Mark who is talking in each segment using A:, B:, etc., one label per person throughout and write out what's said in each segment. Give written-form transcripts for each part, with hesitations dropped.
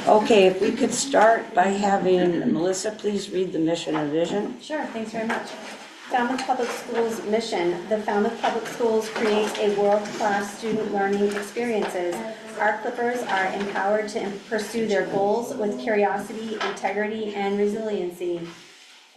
A: Okay, if we could start by having Melissa please read the mission and vision.
B: Sure, thanks very much. Falmouth Public Schools mission. The Falmouth Public Schools create a world-class student learning experiences. Our Clippers are empowered to pursue their goals with curiosity, integrity, and resiliency.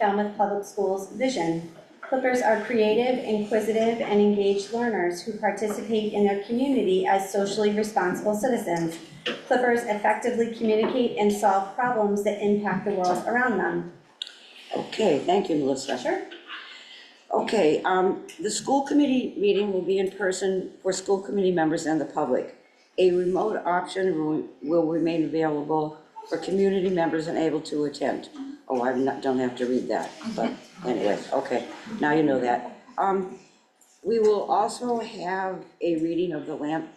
B: Falmouth Public Schools vision. Clippers are creative, inquisitive, and engaged learners who participate in their community as socially responsible citizens. Clippers effectively communicate and solve problems that impact the world around them.
A: Okay, thank you, Melissa.
B: Sure.
A: Okay, the school committee meeting will be in person for school committee members and the public. A remote option will remain available for community members unable to attend. Oh, don't have to read that, but anyway, okay, now you know that. We will also have a reading of the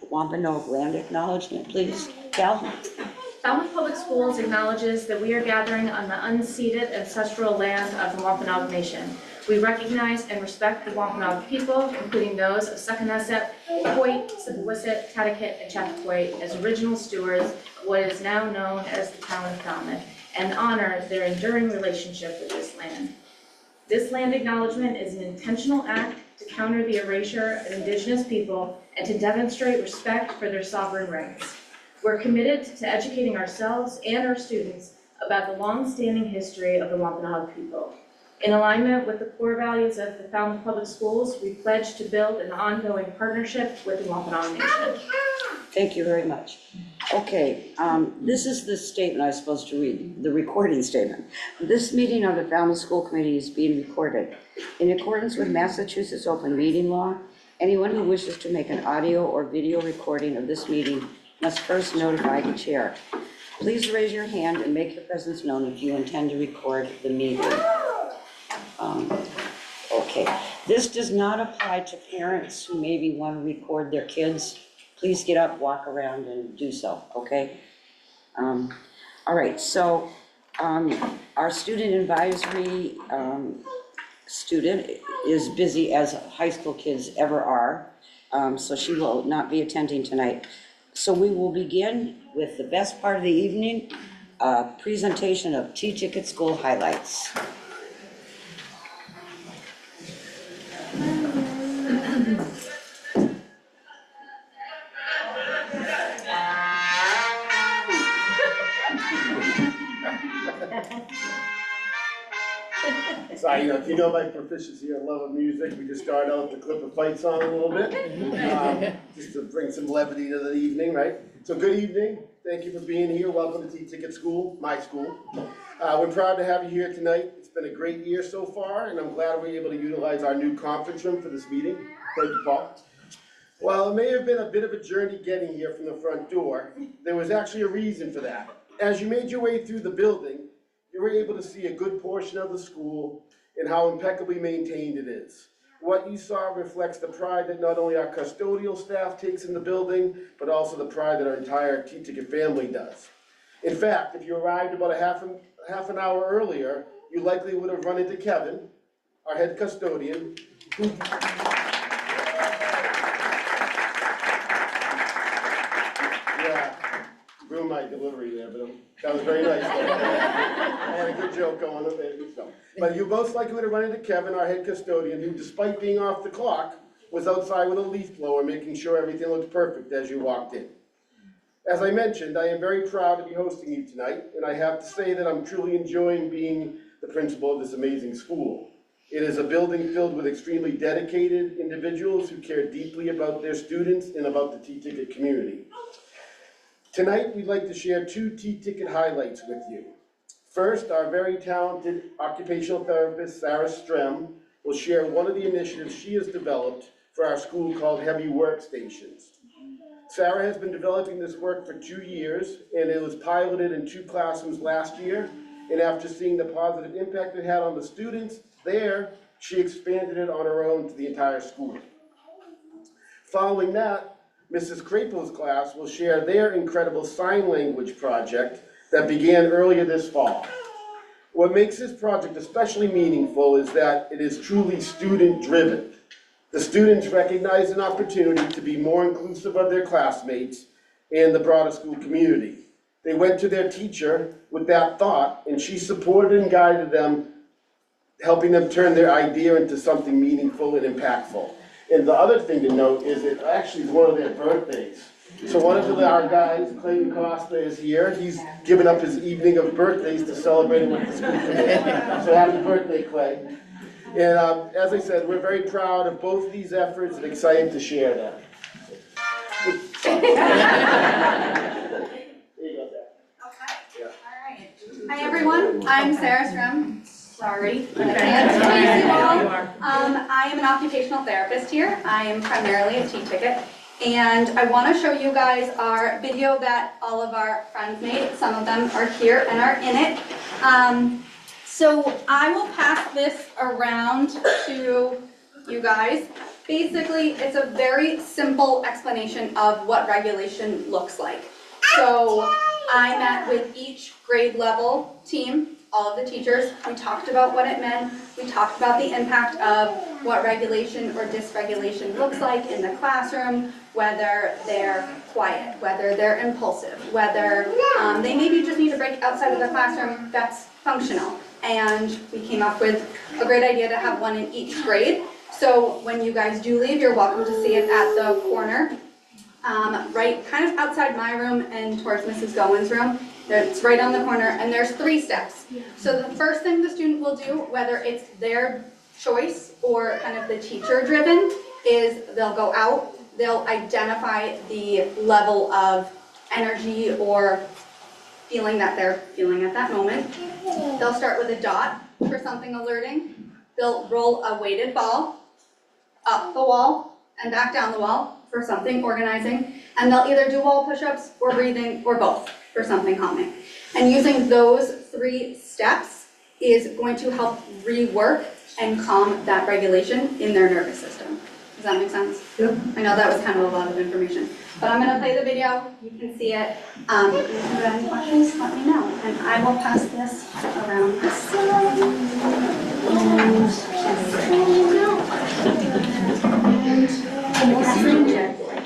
A: Wampanoag land acknowledgement, please. Cal?
C: Falmouth Public Schools acknowledges that we are gathering on the unceded ancestral land of the Wampanoag Nation. We recognize and respect the Wampanoag people, including those of Sacanesset, Hoyt, Sipawisset, Teaticket, and Chappaqua, as original stewards of what is now known as the town of Falmouth, and honor their enduring relationship with this land. This land acknowledgement is an intentional act to counter the erasure of Indigenous people and to demonstrate respect for their sovereign rights. We're committed to educating ourselves and our students about the long-standing history of the Wampanoag people. In alignment with the core values of the Falmouth Public Schools, we pledge to build an ongoing partnership with the Wampanoag Nation.
A: Thank you very much. Okay, this is the statement I was supposed to read, the recording statement. This meeting of the Falmouth School Committee is being recorded. In accordance with Massachusetts Open Meeting Law, anyone who wishes to make an audio or video recording of this meeting must first notify the chair. Please raise your hand and make your presence known if you intend to record the meeting. Okay, this does not apply to parents who maybe want to record their kids. Please get up, walk around, and do so, okay? All right, so our student advisory student is busy as high school kids ever are, so she will not be attending tonight. So we will begin with the best part of the evening, presentation of Teaticket school highlights.
D: So, if you know my proficiency and love of music, we just started out the Clipper fight song a little bit, just to bring some levity to the evening, right? So good evening, thank you for being here, welcome to Teaticket School, my school. We're proud to have you here tonight. It's been a great year so far, and I'm glad we're able to utilize our new conference room for this meeting. Thank you, Paul. While it may have been a bit of a journey getting here from the front door, there was actually a reason for that. As you made your way through the building, you were able to see a good portion of the school and how impeccably maintained it is. What you saw reflects the pride that not only our custodial staff takes in the building, but also the pride that our entire Teaticket family does. In fact, if you arrived about half an hour earlier, you likely would have run into Kevin, our head custodian, who ruined my delivery there, but that was very nice. I had a good joke going on there. But you most likely would have run into Kevin, our head custodian, who, despite being off the clock, was outside with a leaf blower, making sure everything looked perfect as you walked in. As I mentioned, I am very proud to be hosting you tonight, and I have to say that I'm truly enjoying being the principal of this amazing school. It is a building filled with extremely dedicated individuals who care deeply about their students and about the Teaticket community. Tonight, we'd like to share 2 Teaticket highlights with you. First, our very talented occupational therapist, Sarah Strem, will share one of the initiatives she has developed for our school called Heavy Workstations. Sarah has been developing this work for 2 years, and it was piloted in 2 classrooms last year, and after seeing the positive impact it had on the students there, she expanded it on her own to the entire school. Following that, Mrs. Crapo's class will share their incredible sign language project that began earlier this fall. What makes this project especially meaningful is that it is truly student-driven. The students recognize an opportunity to be more inclusive of their classmates and the broader school community. They went to their teacher with that thought, and she supported and guided them, helping them turn their idea into something meaningful and impactful. And the other thing to note is it actually is one of their birthdays. So one of our guys, Clayton Costa, is here. He's given up his evening of birthdays to celebrate with the school committee. So happy birthday, Clay. And as I said, we're very proud of both these efforts and excited to share them. There you go, Sarah.
E: Okay,
D: Yeah.
E: all right. Hi, everyone. I'm Sarah Strum. Sorry, but I can't introduce you all. I am an occupational therapist here. I am primarily a Teaticket. And I want to show you guys our video that all of our friends made. Some of them are here and are in it. So I will pass this around to you guys. Basically, it's a very simple explanation of what regulation looks like. So I met with each grade level team, all of the teachers. We talked about what it meant. We talked about the impact of what regulation or dysregulation looks like in the classroom, whether they're quiet, whether they're impulsive, whether they maybe just need a break outside of the classroom that's functional. And we came up with a great idea to have one in each grade. So when you guys do leave, you're welcome to see it at the corner, right kind of outside my room and towards Mrs. Gowen's room. It's right on the corner, and there's 3 steps. So the first thing the student will do, whether it's their choice or kind of the teacher-driven, is they'll go out, they'll identify the level of energy or feeling that they're feeling at that moment. They'll start with a dot for something alerting. They'll roll a weighted ball up the wall and back down the wall for something organizing. And they'll either do wall push-ups or breathing or both for something calming. And using those 3 steps is going to help rework and calm that regulation in their nervous system. Does that make sense? Yep. I know that was kind of a lot of information, but I'm going to play the video. You can see it. If you have any questions, let me know, and I will pass this around.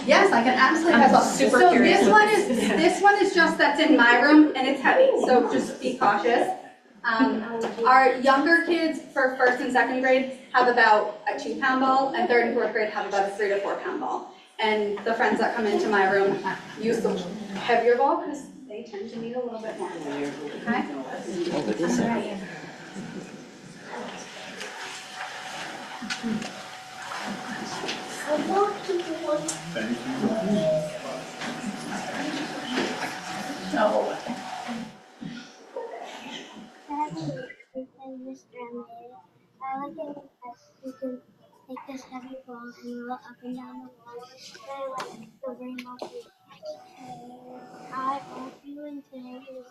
E: Yes, I can absolutely pass off.
C: super
E: So
C: curious.
E: this one is just that's in my room, and it's heavy, so just be cautious. Our younger kids for 1st and 2nd grade have about a 2-pound ball, and 3rd and 4th grade have about a 3 to 4 pound ball. And the friends that come into my room use the heavier ball because they tend to need a little bit more. Okay? Right.
F: I like it because you can take this heavy ball and roll up and down the wall. And I like the rainbow feet. I hope you in today's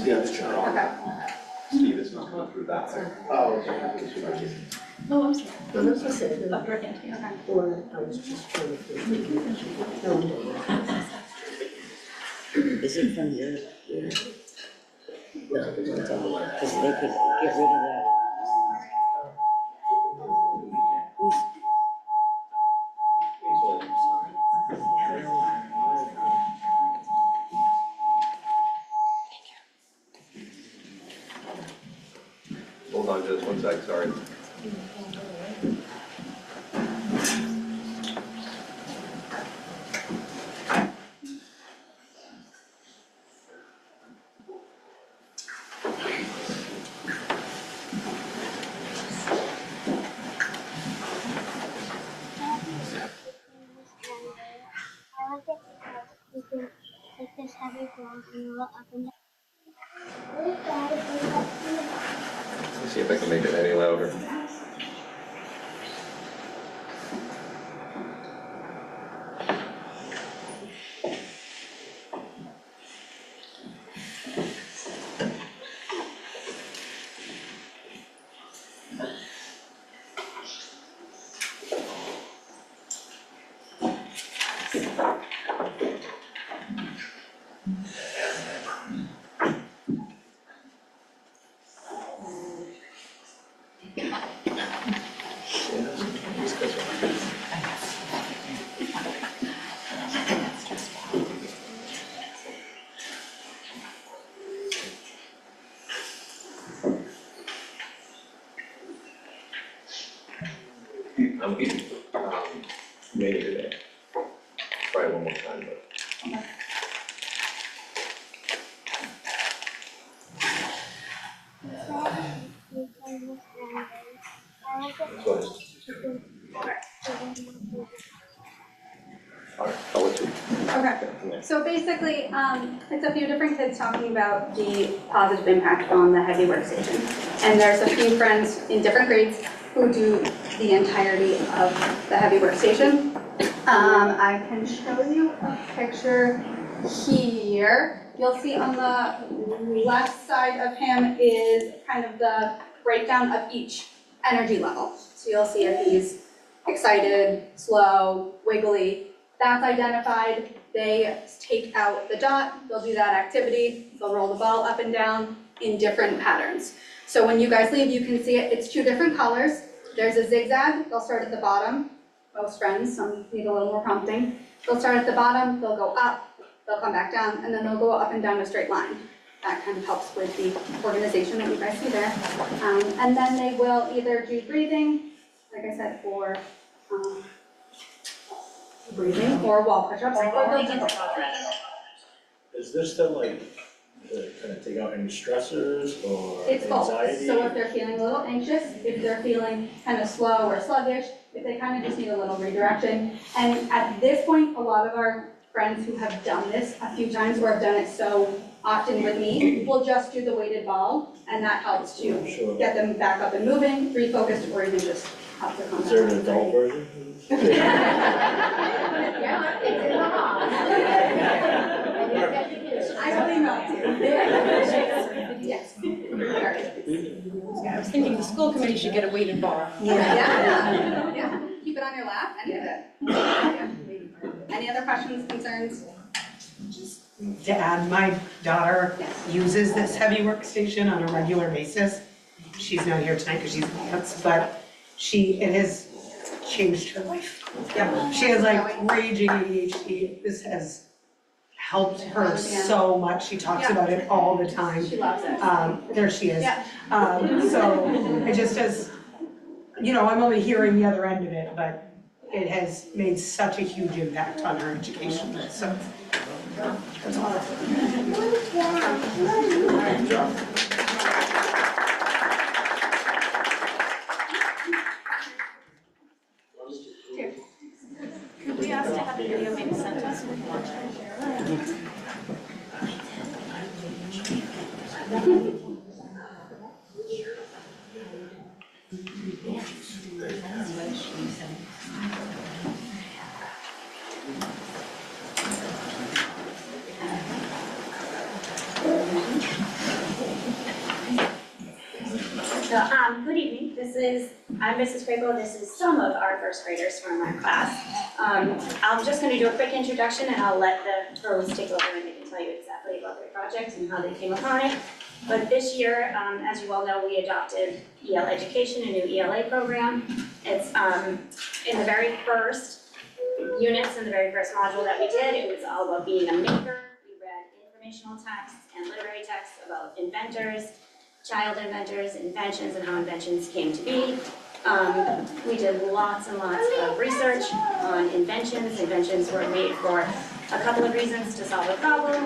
D: Yeah, it's true.
E: Okay.
G: Steve is not going through that.
D: Oh, okay.
C: Oh, I'm sorry.
A: Is it from your? Because they could get rid of that.
G: Hold on just 1 sec, sorry.
F: I like it because you can take this heavy ball and roll up and down.
G: Let's see if I can make it any louder. I'm good, maybe today. Try one more time, but. Alright, I'll let you.
E: Okay, so basically, it's a few different kids talking about the positive impact on the heavy workstation. And there's a few friends in different grades who do the entirety of the heavy workstation. I can show you a picture here. You'll see on the left side of him is kind of the breakdown of each energy level. So you'll see if he's excited, slow, wiggly. That's identified. They take out the dot, they'll do that activity, they'll roll the ball up and down in different patterns. So when you guys leave, you can see it, it's two different colors. There's a zigzag, they'll start at the bottom. Most friends, some need a little more prompting. They'll start at the bottom, they'll go up, they'll come back down, and then they'll go up and down a straight line. That kind of helps with the organization that you guys see there. And then they will either do breathing, like I said, or breathing or wall push-ups.
H: Is this to like, to kind of take out any stressors or
E: It's both.
H: anxiety?
E: So if they're feeling a little anxious, if they're feeling kind of slow or sluggish, if they kind of just need a little redirection. And at this point, a lot of our friends who have done this a few times or have done it so often with me will just do the weighted ball, and that helps to
H: Sure.
E: get them back up and moving, refocused, or even just help to calm down.
H: Is there an adult version?
E: Yeah, it's in the hall. I will email it to you. Yes.
I: I was thinking the school committee should get a weighted ball.
E: Yeah. Keep it on your lap, any of it. Yeah. Any other questions, concerns?
J: To add, my daughter
E: Yes.
J: uses this heavy workstation on a regular basis. She's not here tonight because she's in dance, but it has changed her life. Yeah, she has like raging ADHD. This has helped her so much. She talks about it all the time.
E: She loves it.
J: There she is.
E: Yeah.
J: So it just has, I'm only hearing the other end of it, but it has made such a huge impact on her education, so. That's all.
D: Good job.
C: Could we ask to have the video maybe sent to us so we can watch it?
K: So, good evening. I'm Mrs. Crapo. This is some of our first graders from our class. I'm just going to do a quick introduction and I'll let the pros take over and they can tell you exactly about their project and how they came upon it. But this year, as you all know, we adopted EL Education, a new ELA program. It's in the very first units, in the very first module that we did, it was all about being a maker. We read informational texts and literary texts about inventors, child inventors, inventions, and how inventions came to be. We did lots and lots of research on inventions. Inventions were made for a couple of reasons: to solve a problem,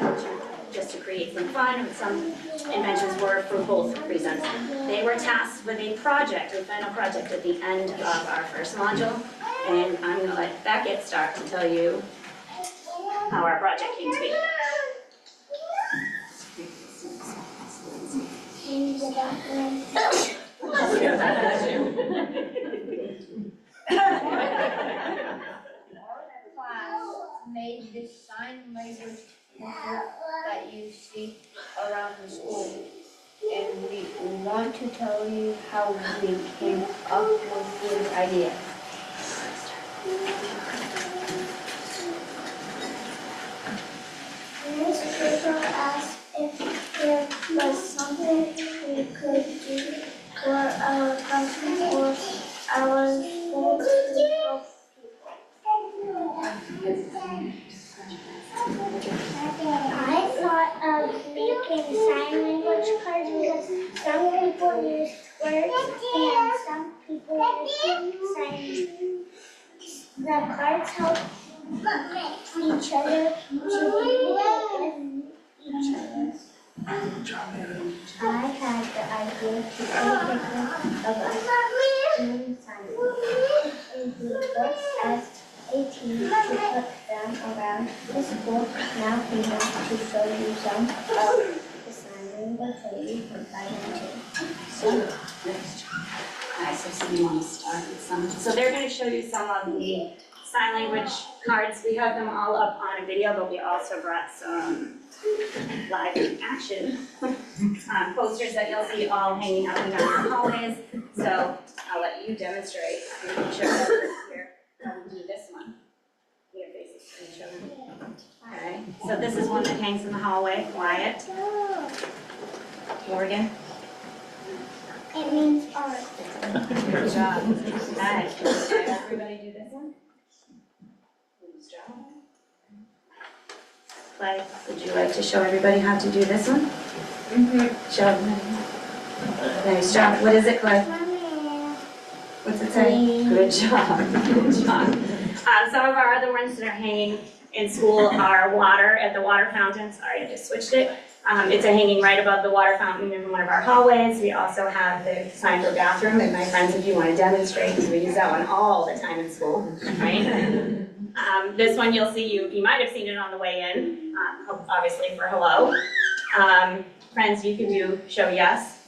K: just to create some fun, and some inventions were for both reasons. They were tasked with a project, a final project at the end of our first module, and I'm going to let Beckett start to tell you how our project came to be.
F: Class made this sign language that you see around the school. And we want to tell you how we came up with this idea.
L: Ms. Cooper asked if there was something we could do for our classroom or our school to help I thought of making sign language cards because some people use words and some people The cards help each other to with each other. I had the idea to take pictures of us doing science. And we first asked a team to put them around the school. Now we want to show you some of the sign language that we provided to.
K: Nice, so you want to start with some. So they're going to show you some of the sign language cards. We have them all up on a video, but we also brought some live action posters that you'll see all hanging up and down the hallways. So I'll let you demonstrate. You can show us here. We'll do this one. We have faces for each other. All right. So this is one that hangs in the hallway. Wyatt. Morgan.
L: It means art.
K: Good job. Nice. Everybody do this one? Good job. Clay, would you like to show everybody how to do this one? Mm-hmm. Show them. Nice job. What is it, Clay? What's it say? Good job. Good job. Some of our other ones that are hanging in school are water at the water fountain. Sorry, I just switched it. It's hanging right above the water fountain in one of our hallways. We also have the sign for bathroom, and my friends, if you want to demonstrate, because we use that one all the time in school, right? This one you'll see, you might have seen it on the way in, obviously for hello. Friends, you can do show yes,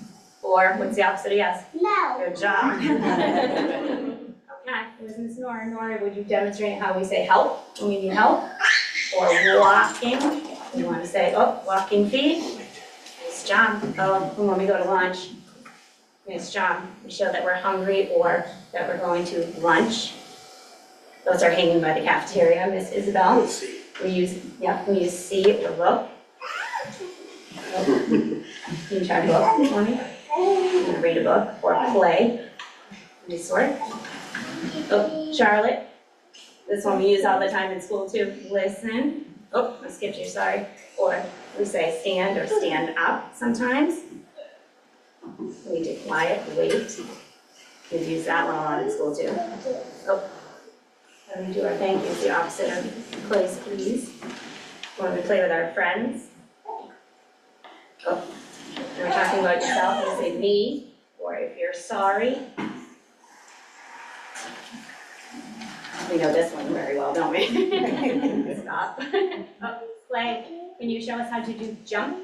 K: or what's the opposite of yes?
L: No.
K: Good job. Okay, who's Miss Nora? Nora, would you demonstrate how we say help when we need help? Or walking? You want to say, oh, walking feet? Nice job. Oh, when we go to lunch? Nice job. We show that we're hungry or that we're going to lunch. Those are hanging by the cafeteria, Miss Isabel. We use see or look. Oh. You can try to look for me. You can read a book or play. Any sort. Oh, Charlotte. This one we use all the time in school too. Listen. Oh, I skipped you, sorry. Or we say stand or stand up sometimes. We do quiet, wait. We use that one a lot in school too. Oh, and we do our thank yous, the opposite of please, please. When we play with our friends. Oh, when we're talking about yourself, we say me, or if you're sorry. We know this one very well, don't we? Stop. Oh, Clay, can you show us how to do jump?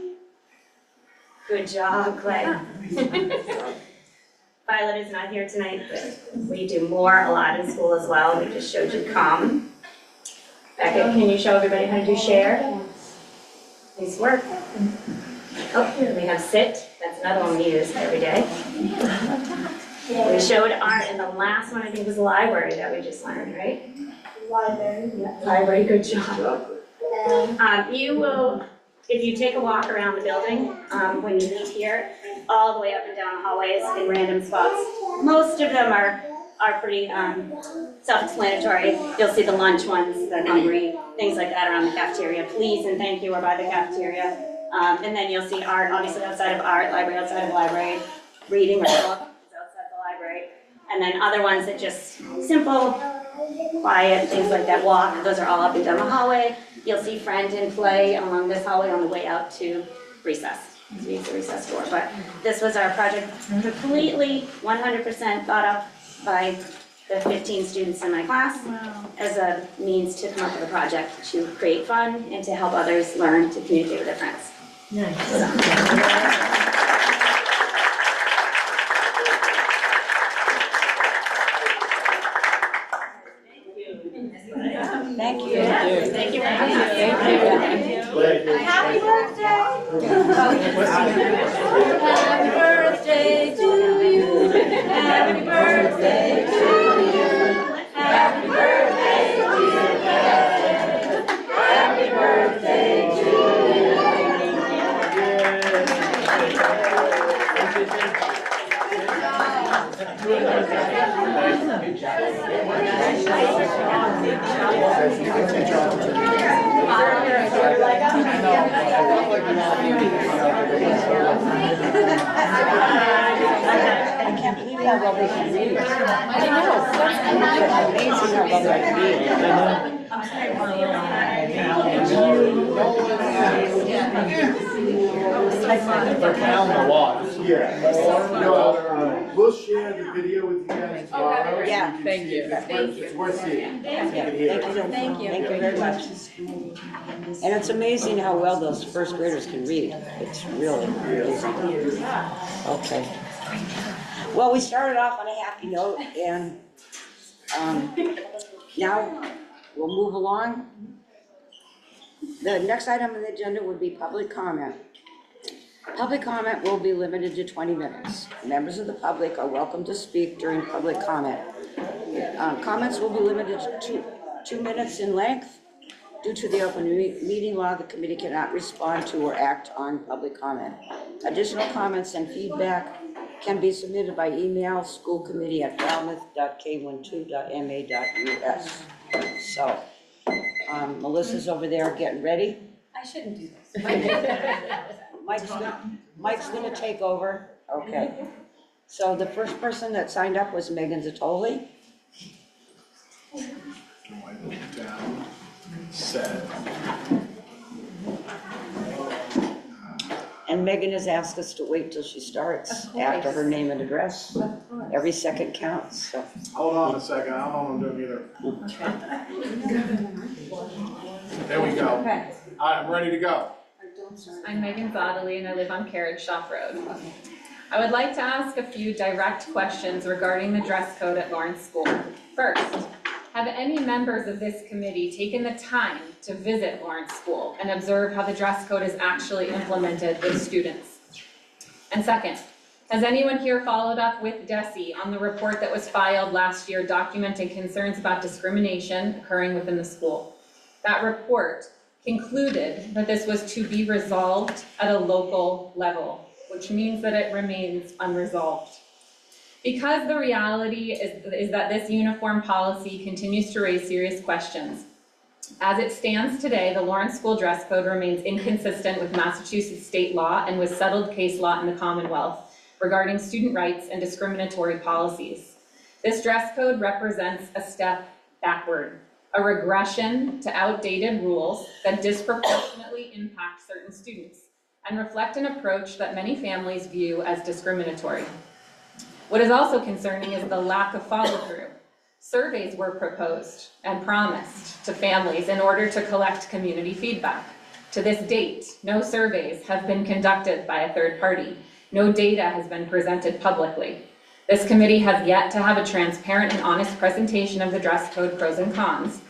K: Good job, Clay. Violet is not here tonight, but we do more a lot in school as well. We just showed you come. Becca, can you show everybody how to do share? Nice work. Oh, we have sit. That's another one we use every day. We showed art in the last one, I think, was the library that we just learned, right?
L: Library.
K: Yeah, library, good job. You will, if you take a walk around the building, when you leave here, all the way up and down the hallways in random spots, most of them are pretty self-explanatory. You'll see the lunch ones, they're hungry, things like that around the cafeteria. Please and thank you are by the cafeteria. And then you'll see art, obviously outside of art, library outside of library, reading or book. And then other ones that just simple, quiet, things like that, walk, those are all up and down the hallway. You'll see friend and play along this hallway on the way out to recess. We use the recess door, but this was our project, completely 100% thought up by the 15 students in my class as a means to come up with a project to create fun and to help others learn to communicate with their friends.
J: Nice.
A: Thank you.
K: Yes, thank you very much.
A: Thank you.
E: Happy birthday! Happy birthday to you. Happy birthday to you. Happy birthday, dear Kevin. Happy birthday to you.
A: I can't believe how well they can read. I know. It's amazing how well they can read.
H: They're counting the watts.
D: Yeah. No, we'll share the video with you guys tomorrow.
A: Yeah,
D: thank you. It's worth seeing.
A: Thank you very much. And it's amazing how well those first graders can read. It's really amazing. Okay. Well, we started off on a happy note, and now we'll move along. The next item on the agenda would be public comment. Public comment will be limited to 20 minutes. Members of the public are welcome to speak during public comment. Comments will be limited to 2 minutes in length. Due to the open meeting law, the committee cannot respond to or act on public comment. Additional comments and feedback can be submitted by email, schoolcommittee@falmouth.k12.ma.us. So, Melissa's over there getting ready.
B: I shouldn't do this.
A: Mike's gonna take over. Okay. So the first person that signed up was Megan Zatoli. And Megan has asked us to wait till she starts after her name and address. Every second counts, so.
H: Hold on a second, I don't know what I'm doing either. There we go.
B: Okay.
H: I'm ready to go.
C: I'm Megan Bodley and I live on Carriage Shop Road. I would like to ask a few direct questions regarding the dress code at Lawrence School. First, have any members of this committee taken the time to visit Lawrence School and observe how the dress code is actually implemented with students? And second, has anyone here followed up with DESE on the report that was filed last year documenting concerns about discrimination occurring within the school? That report concluded that this was to be resolved at a local level, which means that it remains unresolved. Because the reality is that this uniform policy continues to raise serious questions. As it stands today, the Lawrence School dress code remains inconsistent with Massachusetts state law and with settled case law in the Commonwealth regarding student rights and discriminatory policies. This dress code represents a step backward, a regression to outdated rules that disproportionately impact certain students and reflect an approach that many families view as discriminatory. What is also concerning is the lack of follow-through. Surveys were proposed and promised to families in order to collect community feedback. To this date, no surveys have been conducted by a third party. No data has been presented publicly. This committee has yet to have a transparent and honest presentation of the dress code pros and cons,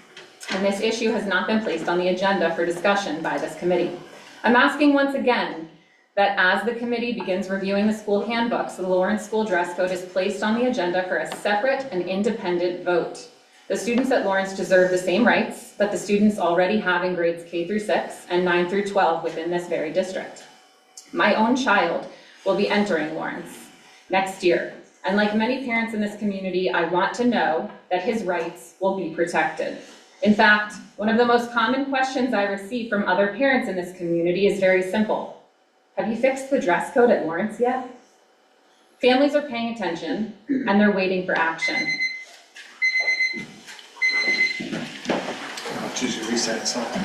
C: and this issue has not been placed on the agenda for discussion by this committee. I'm asking once again that as the committee begins reviewing the school handbooks, the Lawrence School dress code is placed on the agenda for a separate and independent vote. The students at Lawrence deserve the same rights that the students already have in grades K through 6 and 9 through 12 within this very district. My own child will be entering Lawrence next year, and like many parents in this community, I want to know that his rights will be protected. In fact, one of the most common questions I receive from other parents in this community is very simple. Have you fixed the dress code at Lawrence yet? Families are paying attention and they're waiting for action.
H: I'll choose your reset something.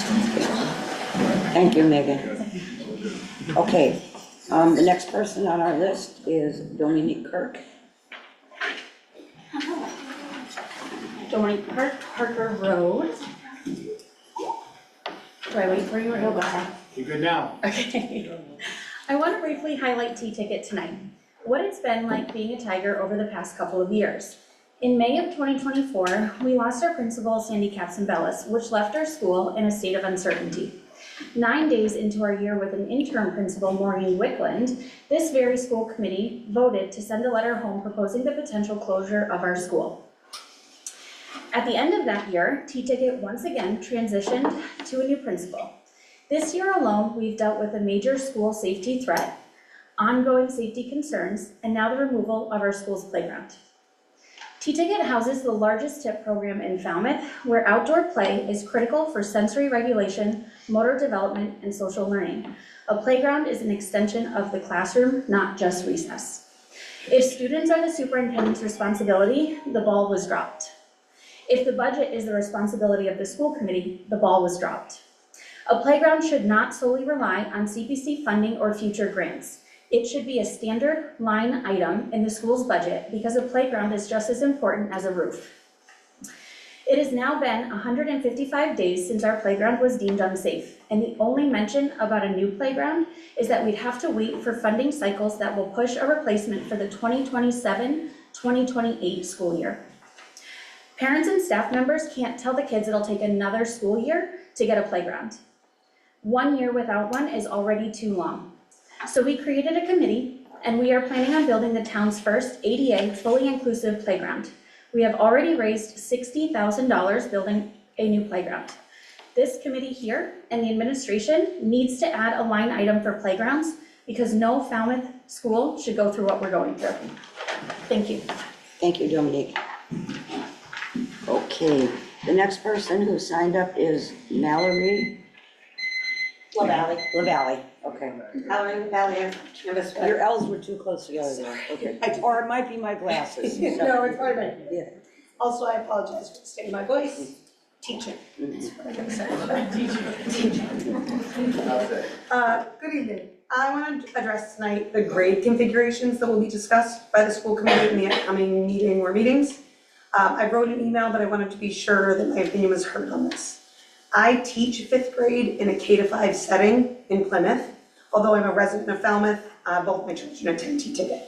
A: Thank you, Megan. Okay, the next person on our list is Dominique Kirk.
K: Dominique Kirk, Parker Road. Do I wait for you or no, go ahead?
H: You good now?
K: Okay. I want to briefly highlight Teaticket tonight, what it's been like being a Tiger over the past couple of years. In May of 2024, we lost our principal, Sandy Katzenbellis, which left our school in a state of uncertainty. 9 days into our year with an interim principal, Maureen Wickland, this very school committee voted to send a letter home proposing the potential closure of our school. At the end of that year, Teaticket once again transitioned to a new principal. This year alone, we've dealt with a major school safety threat, ongoing safety concerns, and now the removal of our school's playground. Teaticket houses the largest TIP program in Falmouth, where outdoor play is critical for sensory regulation, motor development, and social learning. A playground is an extension of the classroom, not just recess. If students are the superintendent's responsibility, the ball was dropped. If the budget is the responsibility of the school committee, the ball was dropped. A playground should not solely rely on CPC funding or future grants. It should be a standard line item in the school's budget because a playground is just as important as a roof. It has now been 155 days since our playground was deemed unsafe, and the only mention about a new playground is that we'd have to wait for funding cycles that will push a replacement for the 2027-2028 school year. Parents and staff members can't tell the kids it'll take another school year to get a playground. 1 year without one is already too long. So we created a committee, and we are planning on building the town's first ADA fully inclusive playground. We have already raised $60,000 building a new playground. This committee here and the administration needs to add a line item for playgrounds because no Falmouth school should go through what we're going through. Thank you.
A: Thank you, Dominique. Okay, the next person who signed up is Mallory
J: LaValle.
A: LaValle, okay.
J: Mallory LaValle, canvas.
A: Your L's were too close together there, okay. Or it might be my glasses. so-
J: No, it's part of it.
A: Yeah.
J: Also, I apologize for the state of my voice. Teaching. That's what I'm gonna say. Good evening. I want to address tonight the grade configurations that will be discussed by the school committee in the upcoming meeting or meetings. I wrote an email, but I wanted to be sure that my opinion was heard on this. I teach 5th grade in a K-5 setting in Plymouth. Although I'm a resident of Falmouth, both my children attend Teaticket.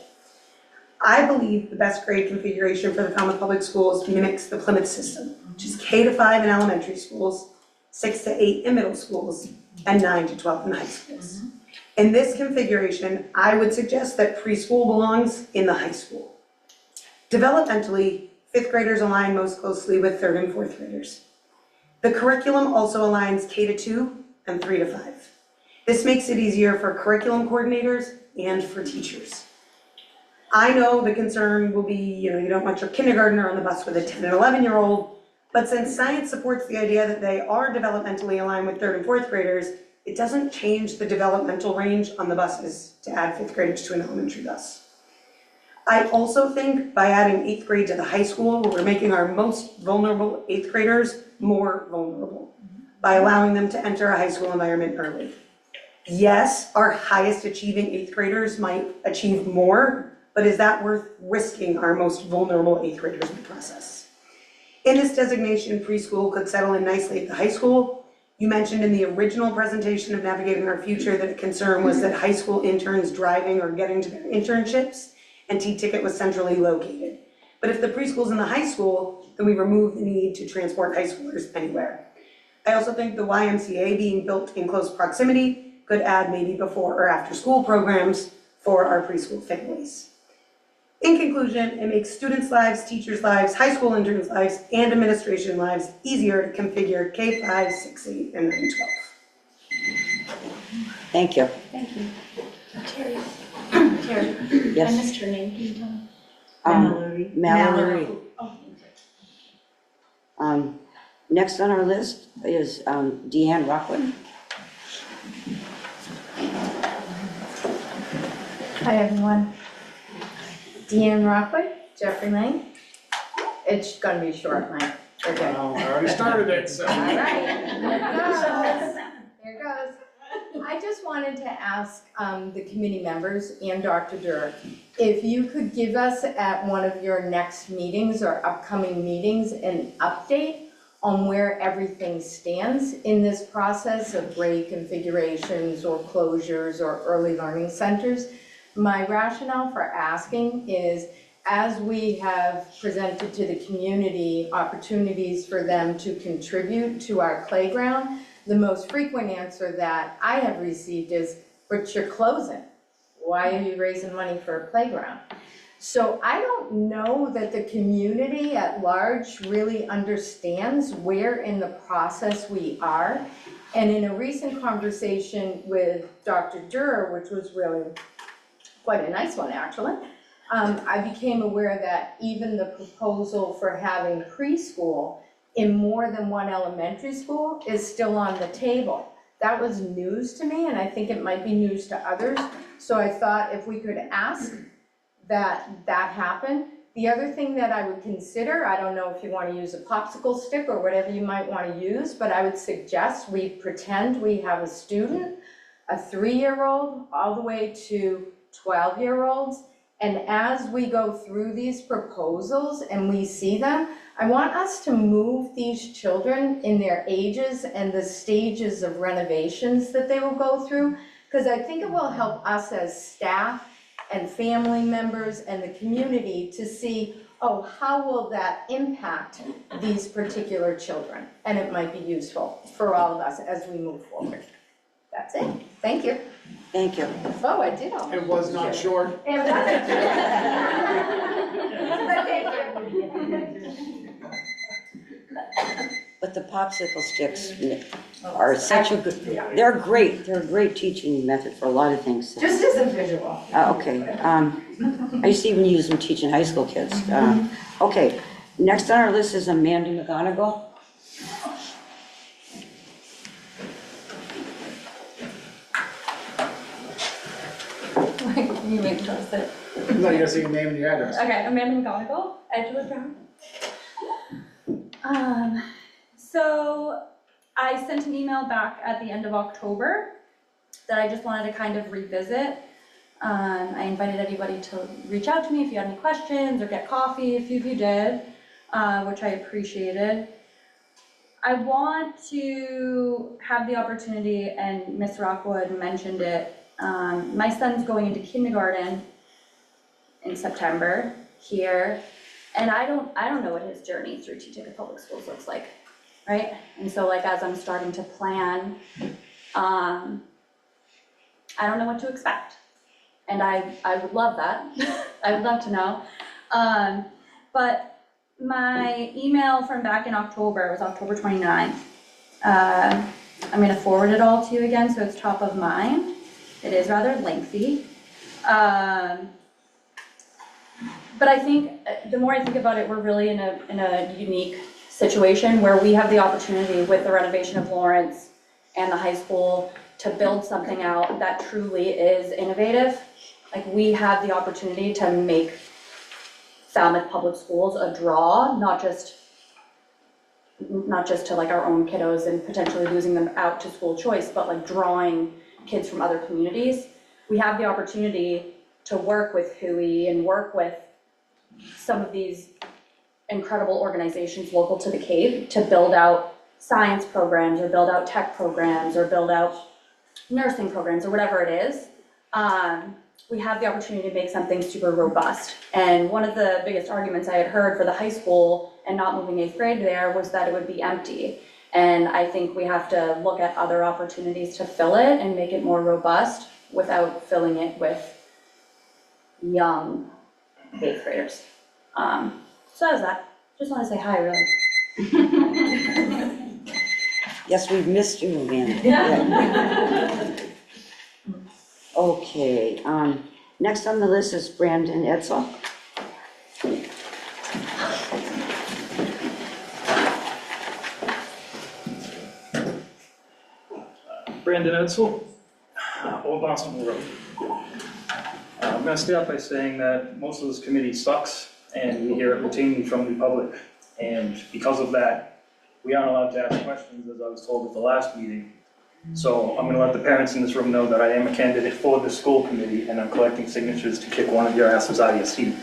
J: I believe the best grade configuration for the Falmouth Public Schools mimics the Plymouth system, which is K-5 in elementary schools, 6 to 8 in middle schools, and 9 to 12 in high schools. In this configuration, I would suggest that preschool belongs in the high school. Developmentally, 5th graders align most closely with 3rd and 4th graders. The curriculum also aligns K to 2 and 3 to 5. This makes it easier for curriculum coordinators and for teachers. I know the concern will be, you don't want your kindergartner on the bus with a 10 and 11-year-old, but since science supports the idea that they are developmentally aligned with 3rd and 4th graders, it doesn't change the developmental range on the buses to add 5th graders to an elementary bus. I also think by adding 8th grade to the high school, we're making our most vulnerable 8th graders more vulnerable by allowing them to enter a high school environment early. Yes, our highest achieving 8th graders might achieve more, but is that worth risking our most vulnerable 8th graders in the process? In this designation, preschool could settle in nicely at the high school. You mentioned in the original presentation of Navigating Our Future that a concern was that high school interns driving or getting to their internships, and Teaticket was centrally located. But if the preschool's in the high school, then we remove the need to transport high schoolers anywhere. I also think the YMCA being built in close proximity could add maybe before or after school programs for our preschool families. In conclusion, it makes students' lives, teachers' lives, high school interns' lives, and administration lives easier to configure K-5, 6, 8, and 9, 12.
A: Thank you.
K: Thank you. Terry.
A: Yes.
K: I missed her name, can you tell me?
A: Mallory.
K: Oh,
A: Next on our list is Deanne Rockwood.
M: Hi, everyone. Deanne Rockwood, Jeffrey Lane. It's gonna be short, Mike. Okay.
H: Well, I already started it, so.
M: All right, there it goes. There it goes. I just wanted to ask the committee members and Dr. Durr, if you could give us at one of your next meetings or upcoming meetings an update on where everything stands in this process of grade configurations or closures or early learning centers. My rationale for asking is, as we have presented to the community opportunities for them to contribute to our playground, the most frequent answer that I have received is, but you're closing. Why are you raising money for a playground? So I don't know that the community at large really understands where in the process we are. And in a recent conversation with Dr. Durr, which was really quite a nice one actually, I became aware that even the proposal for having preschool in more than one elementary school is still on the table. That was news to me, and I think it might be news to others. So I thought if we could ask that happen. The other thing that I would consider, I don't know if you want to use a popsicle stick or whatever you might want to use, but I would suggest we pretend we have a student, a 3-year-old, all the way to 12-year-olds. And as we go through these proposals and we see them, I want us to move these children in their ages and the stages of renovations that they will go through, because I think it will help us as staff and family members and the community to see, oh, how will that impact these particular children? And it might be useful for all of us as we move forward. That's it. Thank you.
A: Thank you.
M: Oh, I did all.
H: It was not short.
M: It wasn't. But thank you.
A: But the popsicle sticks are such a good, they're great teaching method for a lot of things.
M: Just as a visual.
A: Okay, I used to even use them teaching high school kids. Okay, next on our list is Amanda McGonigal.
E: You make sure to sit.
H: No, you gotta say your name and your address.
E: Okay, Amanda McGonigal, Edgewood Brown. So I sent an email back at the end of October that I just wanted to kind of revisit. I invited everybody to reach out to me if you had any questions or get coffee, a few of you did, which I appreciated. I want to have the opportunity, and Ms. Rockwood mentioned it, my son's going into kindergarten in September here, and I don't know what his journey through Teaticket Public Schools looks like, right? And so like as I'm starting to plan, I don't know what to expect. And I would love that. I would love to know. But my email from back in October was October 29th. I'm gonna forward it all to you again so it's top of mind. It is rather lengthy. But I think the more I think about it, we're really in a unique situation where we have the opportunity with the renovation of Lawrence and the high school to build something out that truly is innovative. Like we have the opportunity to make Falmouth Public Schools a draw, not just to like our own kiddos and potentially losing them out to school choice, but like drawing kids from other communities. We have the opportunity to work with Hui and work with some of these incredible organizations local to the Cape to build out science programs or build out tech programs or build out nursing programs or whatever it is. We have the opportunity to make something super robust. And one of the biggest arguments I had heard for the high school and not moving 8th grade there was that it would be empty. And I think we have to look at other opportunities to fill it and make it more robust without filling it with young 8th graders. So that was that. Just want to say hi, really.
A: Yes, we've missed you, Amanda. Yeah. Okay, next on the list is Brandon Edsel.
N: Brandon Edsel, Old Boston Road. I'm going to start off by saying that most of this committee sucks, and we hear it routinely from the public. And because of that, we aren't allowed to ask questions, as I was told at the last meeting. So I'm going to let the parents in this room know that I am a candidate for the school committee, and I'm collecting signatures to kick one of your asses out of your seat.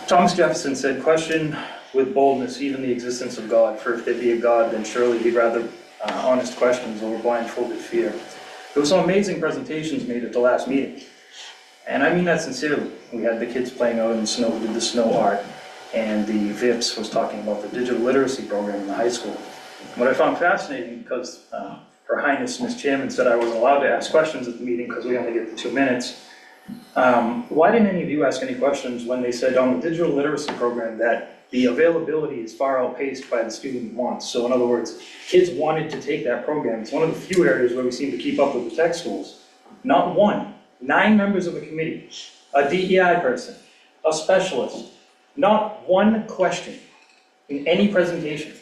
N: Thomas Jefferson said, "Question with boldness even the existence of God, for if there be a God, then surely he'd rather honest questions over blindfolded fear." There were some amazing presentations made at the last meeting, and I mean that sincerely. We had the kids playing out in the snow, we did the snow art, and the VIPS was talking about the digital literacy program in the high school. What I found fascinating, because Her Highness, Ms. Chairman, said I wasn't allowed to ask questions at the meeting because we only get the 2 minutes. Why didn't any of you ask any questions when they said on the digital literacy program that the availability is far outpaced by the student wants? So in other words, kids wanted to take that program. It's one of the few areas where we seem to keep up with the tech schools. Not one, 9 members of a committee, a DEI person, a specialist, not one question in any presentation.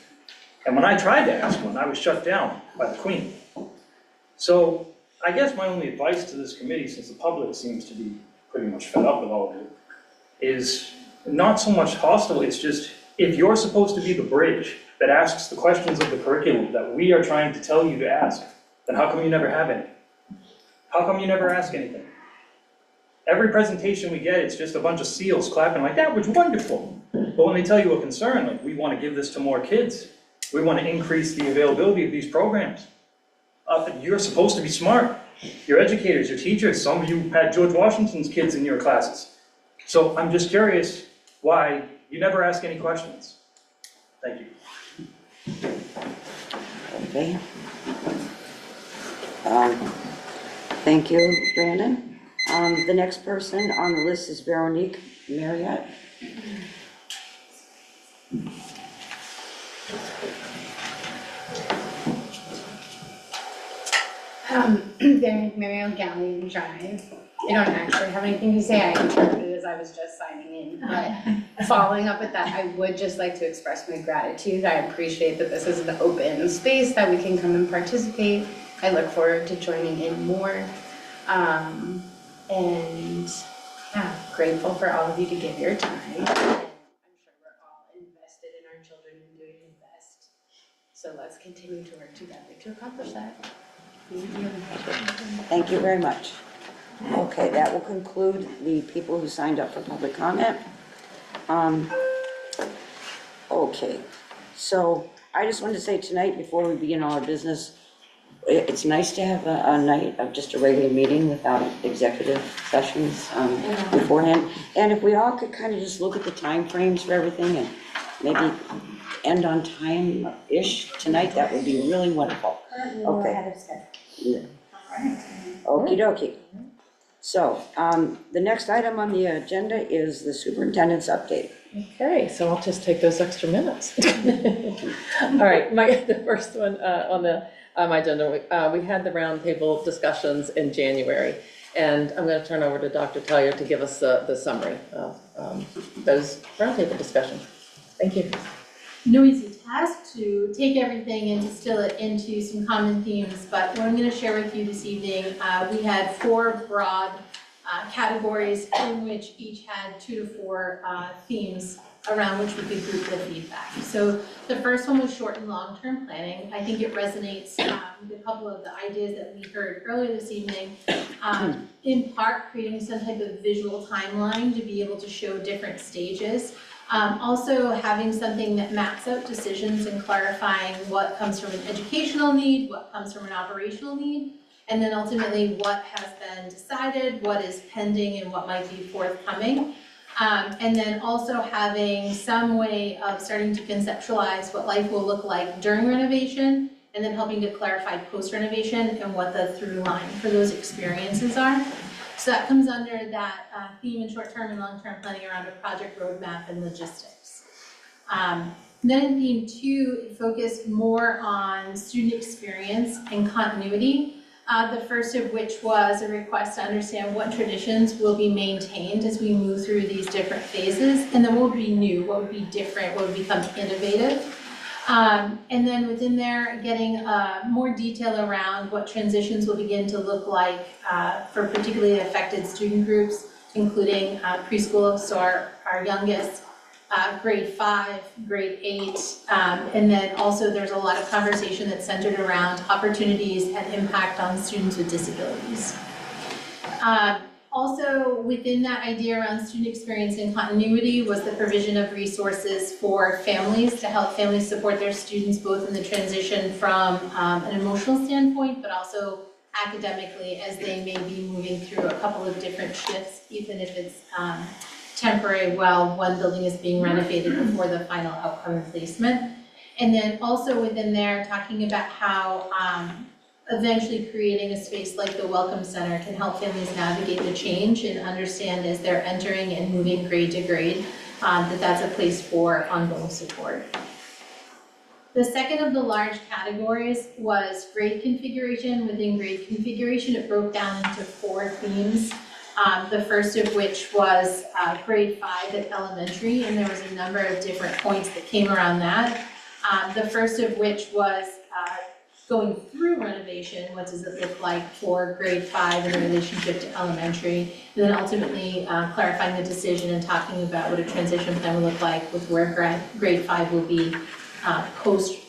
N: And when I tried to ask one, I was shut down by the Queen. So I guess my only advice to this committee, since the public seems to be pretty much fed up with all of it, is not so much hostile, it's just, if you're supposed to be the bridge that asks the questions of the curriculum that we are trying to tell you to ask, then how come you never have any? How come you never ask anything? Every presentation we get, it's just a bunch of seals clapping like, that was wonderful. But when they tell you a concern, like, we want to give this to more kids, we want to increase the availability of these programs. You're supposed to be smart. You're educators, you're teachers, some of you had George Washington's kids in your classes. So I'm just curious why you never ask any questions. Thank you.
A: Okay. Thank you, Brandon. The next person on the list is Veronique Marriott.
M: Veronique Marriott, Galleon Drive. I don't actually have anything to say. I interpreted as I was just signing in, but following up with that, I would just like to express my gratitude. I appreciate that this is an open space that we can come and participate. I look forward to joining in more. And yeah, grateful for all of you to give your time. And I'm sure we're all invested in our children and doing the best. So let's continue to work together to accomplish that. Thank you.
A: Thank you very much. Okay, that will conclude the people who signed up for public comment. Okay, so I just wanted to say tonight, before we begin all our business, it's nice to have a night of just a regular meeting without executive sessions beforehand. And if we all could kind of just look at the time frames for everything and maybe end on time-ish tonight, that would be really wonderful. Okay. Okie dokie. So, the next item on the agenda is the superintendent's update.
O: Okay, so I'll just take those extra minutes. All right, the first one on my agenda, we had the roundtable discussions in January, and I'm going to turn over to Dr. Talia to give us the summary of those roundtable discussions. Thank you.
C: No easy task to take everything and distill it into some common themes, but what I'm going to share with you this evening, we had 4 broad categories in which each had 2 to 4 themes around which we could group the feedback. So the first one was short and long-term planning. I think it resonates with a couple of the ideas that we heard earlier this evening. In part, creating some type of visual timeline to be able to show different stages. Also having something that maps out decisions and clarifying what comes from an educational need, what comes from an operational need, and then ultimately what has been decided, what is pending, and what might be forthcoming. And then also having some way of starting to conceptualize what life will look like during renovation, and then helping to clarify post-renovation and what the through line for those experiences are. So that comes under that theme in short-term and long-term planning around a project roadmap and logistics. Then in theme 2, it focused more on student experience and continuity. The first of which was a request to understand what traditions will be maintained as we move through these different phases, and then what would be new, what would be different, what would become innovative. And then within there, getting more detail around what transitions will begin to look like for particularly affected student groups, including preschool, so our youngest, grade 5, grade 8, and then also there's a lot of conversation that's centered around opportunities and impact on students with disabilities. Also within that idea around student experience and continuity was the provision of resources for families to help families support their students both in the transition from an emotional standpoint, but also academically as they may be moving through a couple of different shifts, even if it's temporary while one building is being renovated before the final outcome and placement. And then also within there, talking about how eventually creating a space like the Welcome Center can help families navigate the change and understand as they're entering and moving grade to grade, that that's a place for ongoing support. The second of the large categories was grade configuration. Within grade configuration, it broke down into 4 themes. The first of which was grade 5 at elementary, and there was a number of different points that came around that. The first of which was
I: going through renovation, what does it look like for grade 5 in relationship to elementary? And then ultimately clarifying the decision and talking about what a transition plan would look like with where grade 5 will be post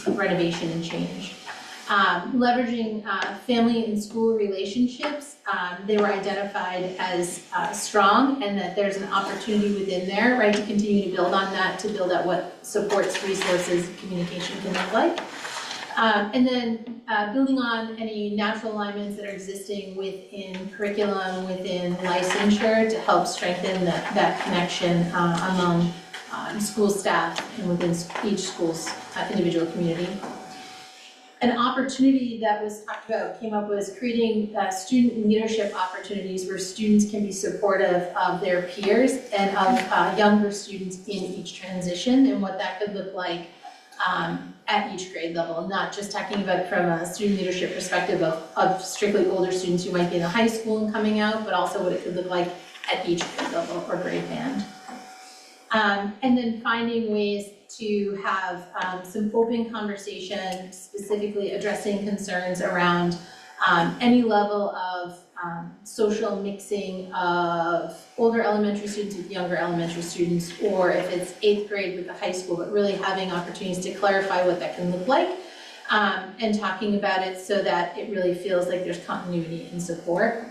I: renovation and change. Leveraging family and school relationships, they were identified as strong, and that there's an opportunity within there, right, to continue to build on that, to build out what supports, resources, communication can look like. And then building on any natural alignments that are existing within curriculum, within licensure, to help strengthen that connection among school staff and within each school's individual community. An opportunity that was talked about, came up, was creating student leadership opportunities where students can be supportive of their peers and of younger students in each transition, and what that could look like at each grade level, not just talking about it from a student leadership perspective of strictly older students who might be in a high school and coming out, but also what it could look like at each grade level or grade band. And then finding ways to have some open conversation, specifically addressing concerns around any level of social mixing of older elementary students with younger elementary students, or if it's 8th grade with the high school, but really having opportunities to clarify what that can look like, and talking about it so that it really feels like there's continuity and support.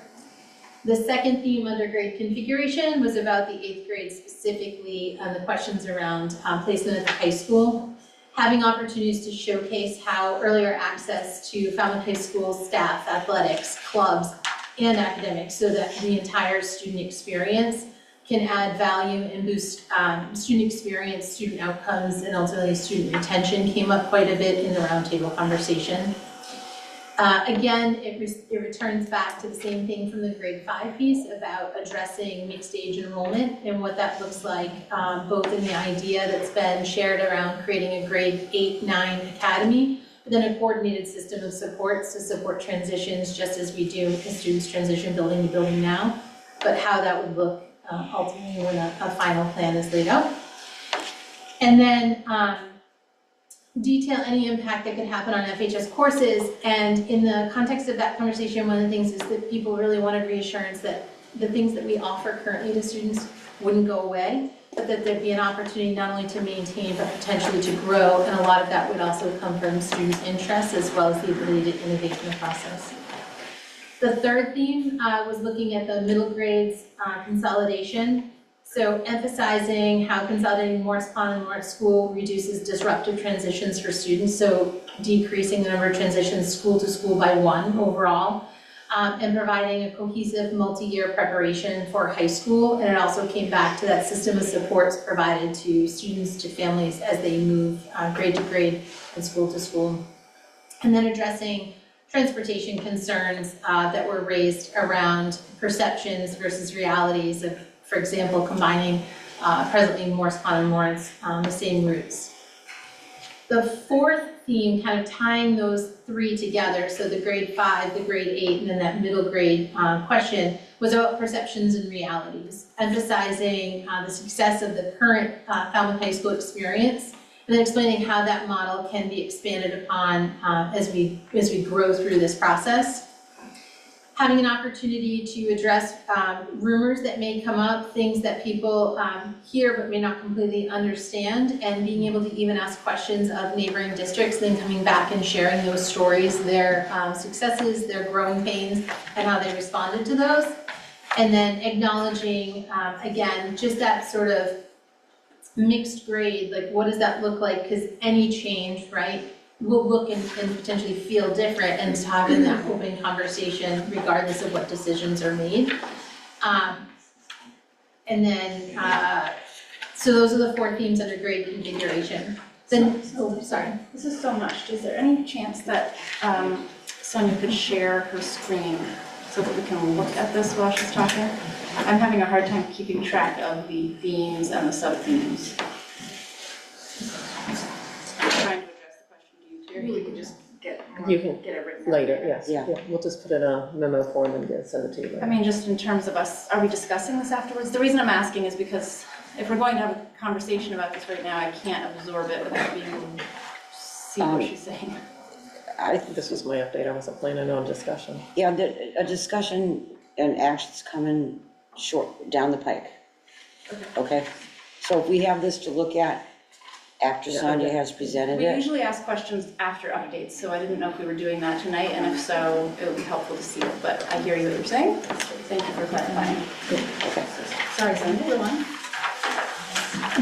I: The second theme under grade configuration was about the 8th grade specifically, the questions around placement at the high school. Having opportunities to showcase how earlier access to Falmouth High School staff, athletics, clubs, and academics, so that the entire student experience can add value and boost student experience, student outcomes, and ultimately student retention, came up quite a bit in the roundtable conversation. Again, it returns back to the same thing from the grade 5 piece about addressing mixed age enrollment and what that looks like, both in the idea that's been shared around creating a grade 8-9 academy, but then a coordinated system of supports to support transitions, just as we do as students transition building to building now, but how that would look ultimately when a final plan is laid out. And then detail any impact that could happen on FHS courses, and in the context of that conversation, one of the things is that people really wanted reassurance that the things that we offer currently to students wouldn't go away, but that there'd be an opportunity not only to maintain, but potentially to grow, and a lot of that would also come from students' interests as well as the ability to innovate in the process. The third theme was looking at the middle grades consolidation. So emphasizing how consolidating Morris Pond and Morris School reduces disruptive transitions for students, so decreasing the number of transitions school to school by 1 overall, and providing a cohesive multi-year preparation for high school. And it also came back to that system of supports provided to students, to families as they move grade to grade and school to school. And then addressing transportation concerns that were raised around perceptions versus realities of, for example, combining presently Morris Pond and Lawrence the same routes. The fourth theme, kind of tying those 3 together, so the grade 5, the grade 8, and then that middle grade question, was about perceptions and realities, emphasizing the success of the current Falmouth High School experience, and then explaining how that model can be expanded upon as we grow through this process. Having an opportunity to address rumors that may come up, things that people hear but may not completely understand, and being able to even ask questions of neighboring districts, then coming back and sharing those stories, their successes, their growing pains, and how they responded to those. And then acknowledging, again, just that sort of mixed grade, like what does that look like? Because any change, right, will look and potentially feel different, and having that open conversation regardless of what decisions are made. And then, so those are the 4 themes under grade configuration. Then, oh, sorry.
P: This is so much. Is there any chance that Sonia could share her screen so that we can look at this while she's talking? I'm having a hard time keeping track of the themes and the sub-themes. Trying to address the question to you too. You can just get it written
O: later,
P: down.
O: yes. Yeah. We'll just put in a memo form and send it to you later.
P: I mean, just in terms of us, are we discussing this afterwards? The reason I'm asking is because if we're going to have a conversation about this right now, I can't absorb it without being see what she's saying.
O: This was my update, I wasn't planning on discussion.
A: Yeah, a discussion and actions coming down the pike. Okay? So if we have this to look at after Sonia has presented
P: We
A: it.
P: usually ask questions after updates, so I didn't know if we were doing that tonight, and if so, it would be helpful to see it, but I hear you what you're saying. Thank you for clarifying.
A: Okay.
P: Sorry, Sonia, the one?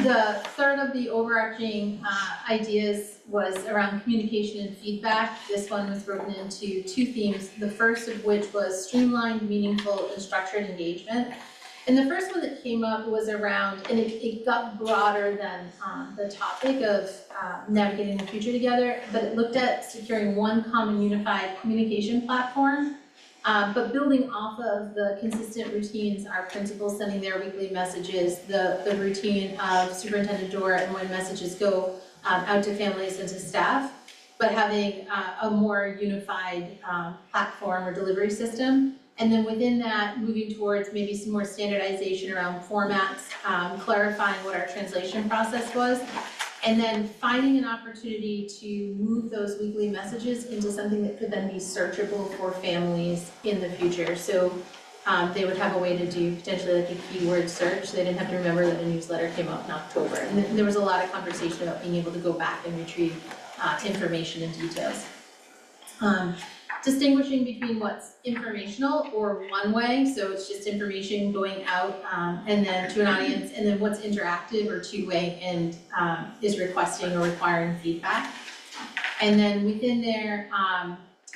I: The third of the overarching ideas was around communication and feedback. This one was broken into two themes, the first of which was streamlined, meaningful, and structured engagement. And the first one that came up was around, and it got broader than the topic of navigating the future together, but it looked at securing one common unified communication platform, but building off of the consistent routines, our principals sending their weekly messages, the routine of Superintendent Dora and when messages go out to families and to staff, but having a more unified platform or delivery system. And then within that, moving towards maybe some more standardization around formats, clarifying what our translation process was, and then finding an opportunity to move those weekly messages into something that could then be searchable for families in the future. So they would have a way to do potentially like a keyword search. They didn't have to remember that a newsletter came out in October. And there was a lot of conversation about being able to go back and retrieve information and details. Distinguishing between what's informational or one way, so it's just information going out and then to an audience, and then what's interactive or two-way and is requesting or requiring feedback. And then within there,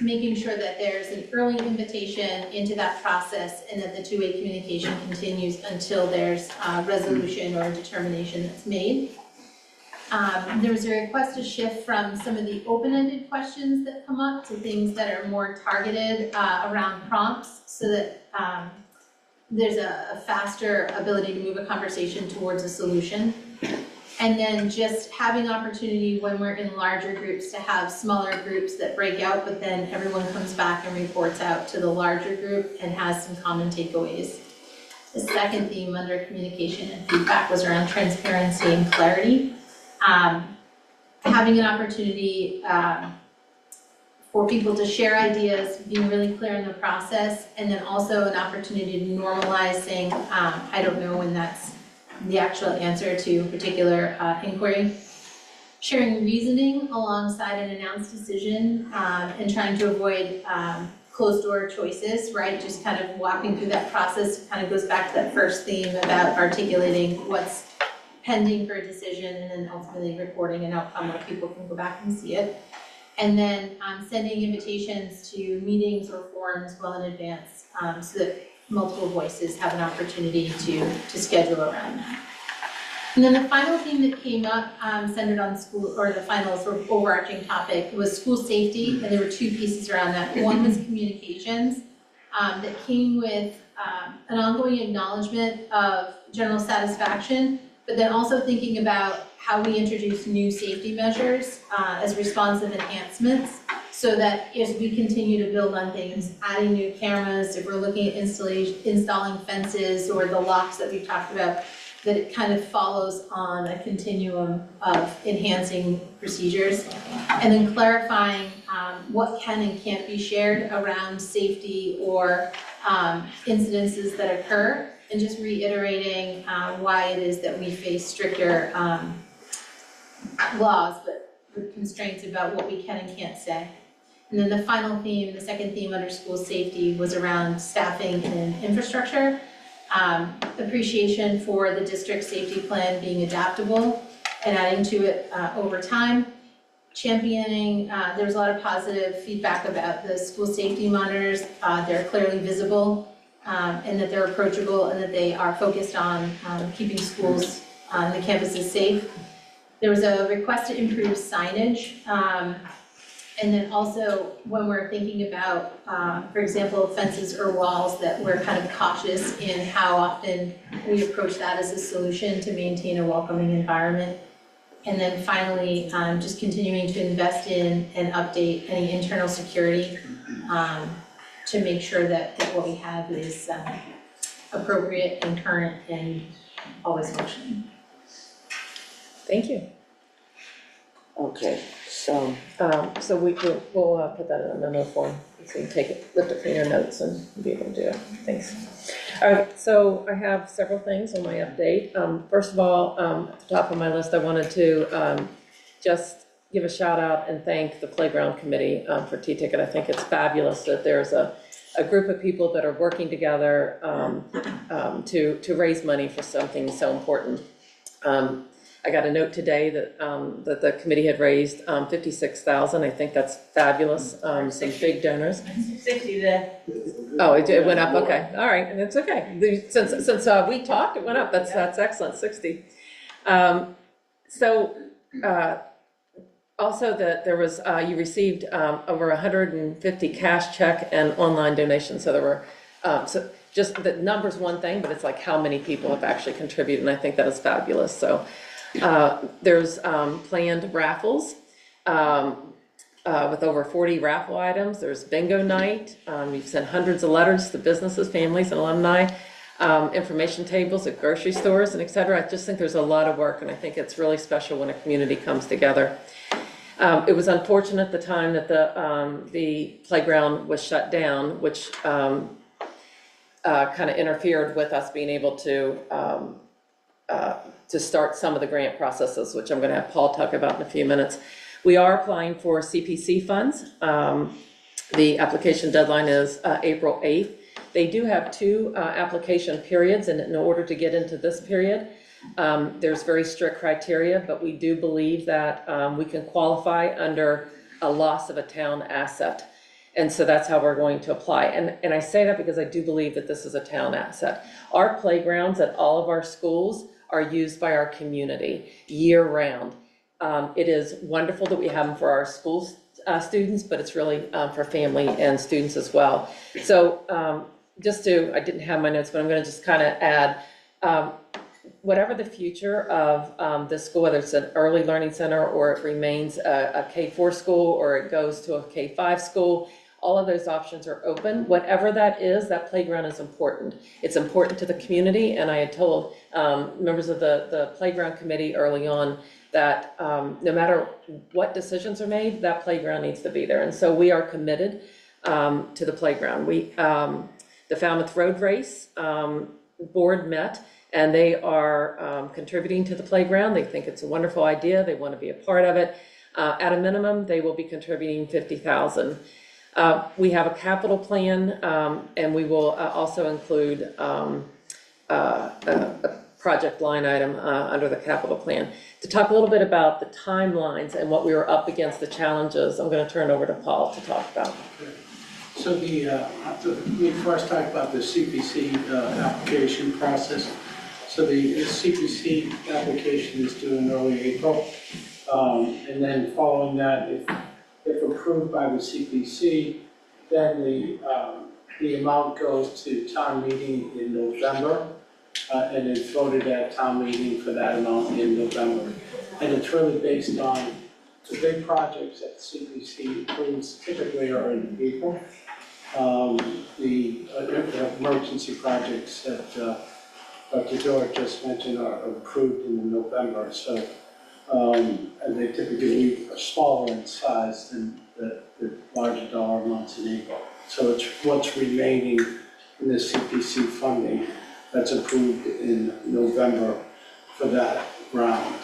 I: making sure that there's an early invitation into that process and that the two-way communication continues until there's resolution or determination that's made. There was a request to shift from some of the open-ended questions that come up to things that are more targeted around prompts so that there's a faster ability to move a conversation towards a solution. And then just having opportunity when we're in larger groups to have smaller groups that break out, but then everyone comes back and reports out to the larger group and has some common takeaways. The second theme under communication and feedback was around transparency and clarity. Having an opportunity for people to share ideas, being really clear in the process, and then also an opportunity to normalize saying, I don't know when that's the actual answer to a particular inquiry. Sharing reasoning alongside an announced decision and trying to avoid closed door choices, right? Just kind of walking through that process kind of goes back to that first theme about articulating what's pending for a decision and then ultimately reporting an outcome where people can go back and see it. And then sending invitations to meetings or forums well in advance so that multiple voices have an opportunity to schedule around that. And then the final theme that came up centered on school, or the final sort of overarching topic was school safety, and there were two pieces around that. One was communications that came with an ongoing acknowledgement of general satisfaction, but then also thinking about how we introduce new safety measures as responsive enhancements so that as we continue to build on things, adding new cameras, if we're looking at installing fences or the locks that we've talked about, that it kind of follows on a continuum of enhancing procedures. And then clarifying what can and can't be shared around safety or incidences that occur, and just reiterating why it is that we face stricter laws, but with constraints about what we can and can't say. And then the final theme, the second theme under school safety, was around staffing and infrastructure. Appreciation for the district safety plan being adaptable and adding to it over time. Championing, there was a lot of positive feedback about the school safety monitors. They're clearly visible. And that they're approachable and that they are focused on keeping schools on the campuses safe. There was a request to improve signage. And then also when we're thinking about, for example, fences or walls, that we're kind of cautious in how often we approach that as a solution to maintain a welcoming environment. And then finally, just continuing to invest in and update any internal security to make sure that what we have is appropriate and current and always functioning.
O: Thank you.
A: Okay, so,
O: So we'll put that in a memo form, so you can take it, lift it from your notes and be able to do it. Thanks. All right, so I have several things on my update. First of all, at the top of my list, I wanted to just give a shout out and thank the Playground Committee for Teaticket. I think it's fabulous that there's a group of people that are working together to raise money for something so important. I got a note today that the committee had raised $56,000. I think that's fabulous. Some big donors.
Q: 60 today.
O: Oh, it went up. Okay, all right, and it's okay. Since we talked, it went up. That's excellent. 60. Also that there was you received over 150 cash check and online donations. So there were so just the number's one thing, but it's like how many people have actually contributed, and I think that is fabulous. So. There's planned raffles with over 40 raffle items. There's bingo night. We've sent hundreds of letters to businesses, families, and alumni. Information tables at grocery stores and et cetera. I just think there's a lot of work, and I think it's really special when a community comes together. It was unfortunate at the time that the playground was shut down, which kind of interfered with us being able to start some of the grant processes, which I'm going to have Paul talk about in a few minutes. We are applying for CPC funds. The application deadline is April 8th. They do have 2 application periods, and in order to get into this period, there's very strict criteria, but we do believe that we can qualify under a loss of a town asset. And so that's how we're going to apply. And I say that because I do believe that this is a town asset. Our playgrounds at all of our schools are used by our community year-round. It is wonderful that we have them for our school students, but it's really for family and students as well. So I didn't have my notes, but I'm going to just kind of add, whatever the future of this school, whether it's an early learning center or it remains a K-4 school or it goes to a K-5 school, all of those options are open. Whatever that is, that playground is important. It's important to the community, and I had told members of the playground committee early on that no matter what decisions are made, that playground needs to be there. And so we are committed to the playground. The Falmouth Road Race board met, and they are contributing to the playground. They think it's a wonderful idea. They want to be a part of it. At a minimum, they will be contributing $50,000. We have a capital plan, and we will also include a project line item under the capital plan. To talk a little bit about the timelines and what we were up against, the challenges, I'm going to turn over to Paul to talk about.
H: So we first talk about the CPC application process. So the CPC application is due in early April. And then following that, if approved by the CPC, then the amount goes to town meeting in November, and it's voted at town meeting for that amount in November. And it's really based on the big projects that CPC approves typically are in April. The emergency projects that Dr. George just mentioned are approved in November. So, and they typically are smaller in size than the larger dollar amounts in April. So it's what's remaining in the CPC funding that's approved in November for that round.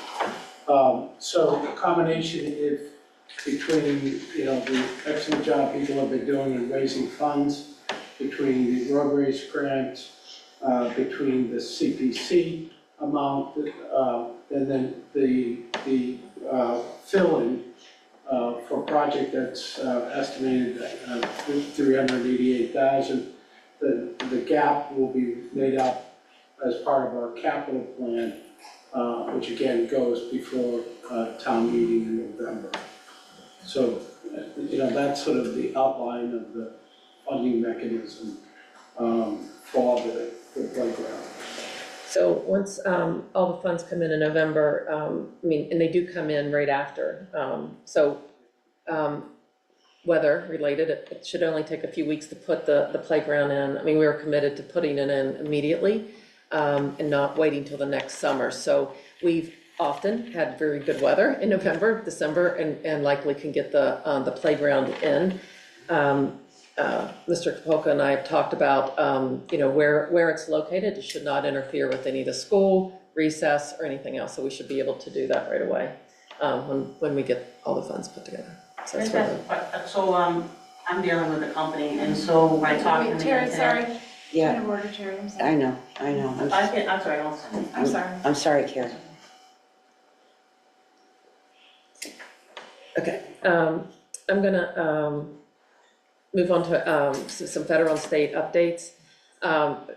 H: So the combination is between, the excellent job people have been doing in raising funds, between the road race grant, between the CPC amount, and then the fill-in for a project that's estimated at $388,000. The gap will be made up as part of our capital plan, which again goes before town meeting in November. So, that's sort of the outline of the funding mechanism for the playground.
O: So once all the funds come in November, and they do come in right after. Weather related, it should only take a few weeks to put the playground in. We were committed to putting it in immediately and not waiting till the next summer. So we've often had very good weather in November, December, and likely can get the playground in. Mr. Kapolka and I have talked about, where it's located. It should not interfere with any of the school, recess, or anything else, so we should be able to do that right away, when we get all the funds put together. So that's really-
Q: I'm dealing with a company, and so when I talk to them.
P: Terry, sorry.
A: Yeah.
P: Point of order, Terry, I'm sorry.
A: I know.
Q: I'm sorry,
P: I'm sorry.
A: I'm sorry, Karen.
O: Okay, I'm gonna move on to some federal and state updates.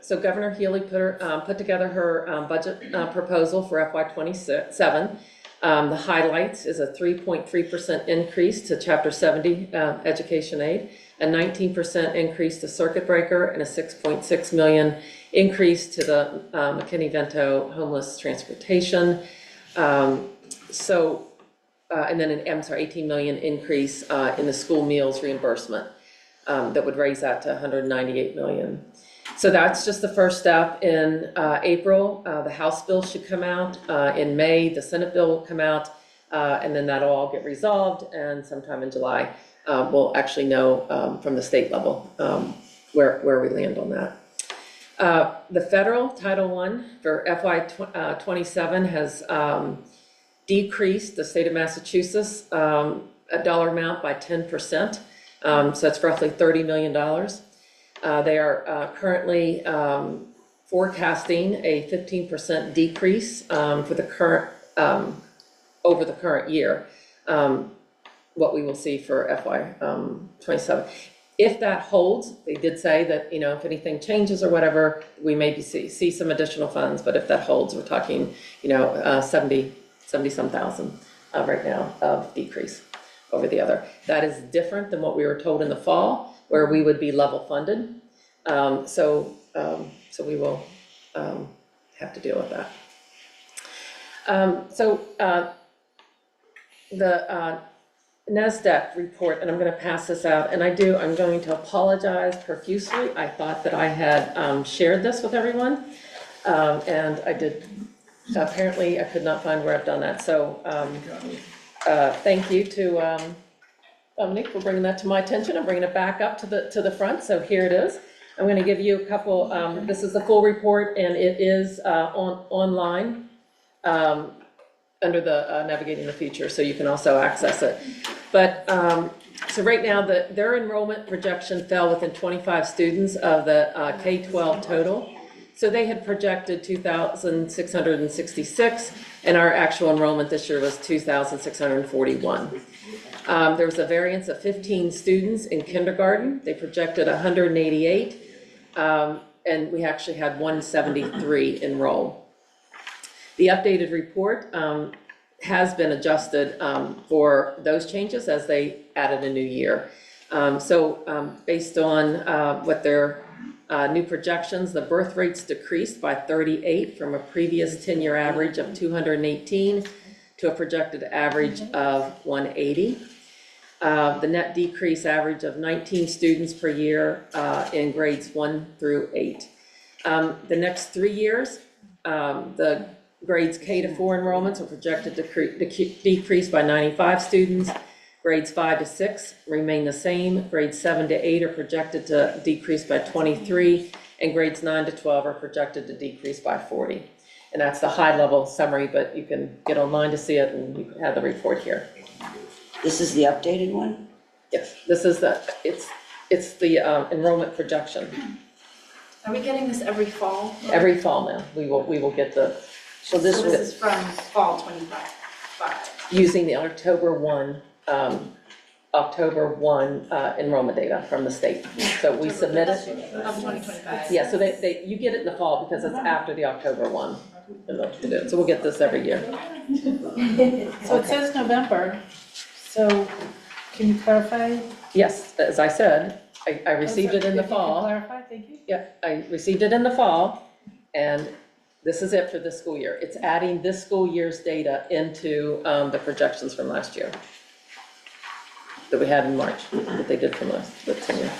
O: So Governor Healy put together her budget proposal for FY '27. The highlights is a 3.3% increase to Chapter 70 education aid, a 19% increase to circuit breaker, and a $6.6 million increase to the McKinney-Vento homeless transportation. And then an 18 million increase in the school meals reimbursement that would raise that to 198 million. So that's just the first step. In April, the House bill should come out. In May, the Senate bill will come out, and then that'll all get resolved. And sometime in July, we'll actually know from the state level where we land on that. The federal Title I for FY '27 has decreased the state of Massachusetts a dollar amount by 10%. So that's roughly $30 million. They are currently forecasting a 15% decrease for the current over the current year. What we will see for FY '27. If that holds, they did say that, if anything changes or whatever, we maybe see some additional funds. But if that holds, we're talking, 70-some thousand right now of decrease over the other. That is different than what we were told in the fall, where we would be level funded. So we will have to deal with that. The NASDAQ report, and I'm going to pass this out, and I'm going to apologize profusely. I thought that I had shared this with everyone, and I did. Apparently, I could not find where I've done that. So thank you to Dominique for bringing that to my attention. I'm bringing it back up to the front. So here it is. I'm going to give you a couple. This is the full report, and it is online under the Navigating the Future, so you can also access it. But so right now, their enrollment projection fell within 25 students of the K-12 total. So they had projected 2,666, and our actual enrollment this year was 2,641. There was a variance of 15 students in kindergarten. They projected 188, and we actually had 173 enroll. The updated report has been adjusted for those changes as they added a new year. Based on what their new projections, the birth rates decreased by 38 from a previous 10-year average of 218 to a projected average of 180. The net decrease average of 19 students per year in grades 1 through 8. The next 3 years, the grades K to 4 enrollments are projected to decrease by 95 students. Grades 5 to 6 remain the same. Grades 7 to 8 are projected to decrease by 23, and grades 9 to 12 are projected to decrease by 40. And that's the high-level summary, but you can get online to see it, and you have the report here.
A: This is the updated one?
O: Yes, this is it's the enrollment projection.
P: Are we getting this every fall?
O: Every fall now, we will get the.
P: So this is from fall 25.
O: Using the October 1 enrollment data from the state. So we submit it.
P: Of 2025.
O: Yeah, so you get it in the fall because it's after the October 1. So we'll get this every year.
J: So it says November, so can you clarify?
O: Yes, as I said, I received it in the fall.
J: Clarify, thank you.
O: Yeah, I received it in the fall, and this is it for this school year. It's adding this school year's data into the projections from last year that we had in March, that they did from last year.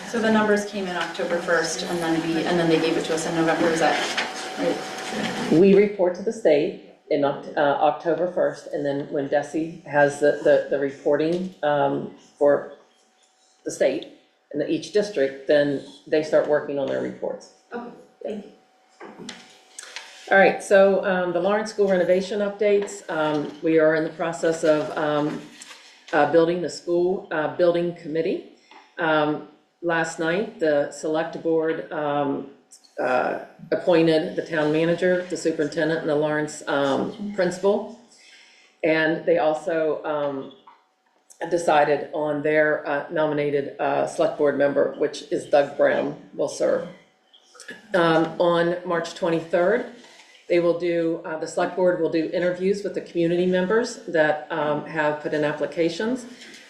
P: So the numbers came in October 1st, and then they gave it to us in November, is that right?
O: We report to the state, in October 1st, and then when DESE has the reporting for the state and each district, then they start working on their reports.
P: Okay, thank you.
O: All right, so the Lawrence School renovation updates. We are in the process of building the school building committee. Last night, the select board appointed the town manager, the superintendent, and the Lawrence principal. And they also decided on their nominated select board member, which is Doug Brown, will serve. On March 23rd, they will do, the select board will do interviews with the community members that have put in applications.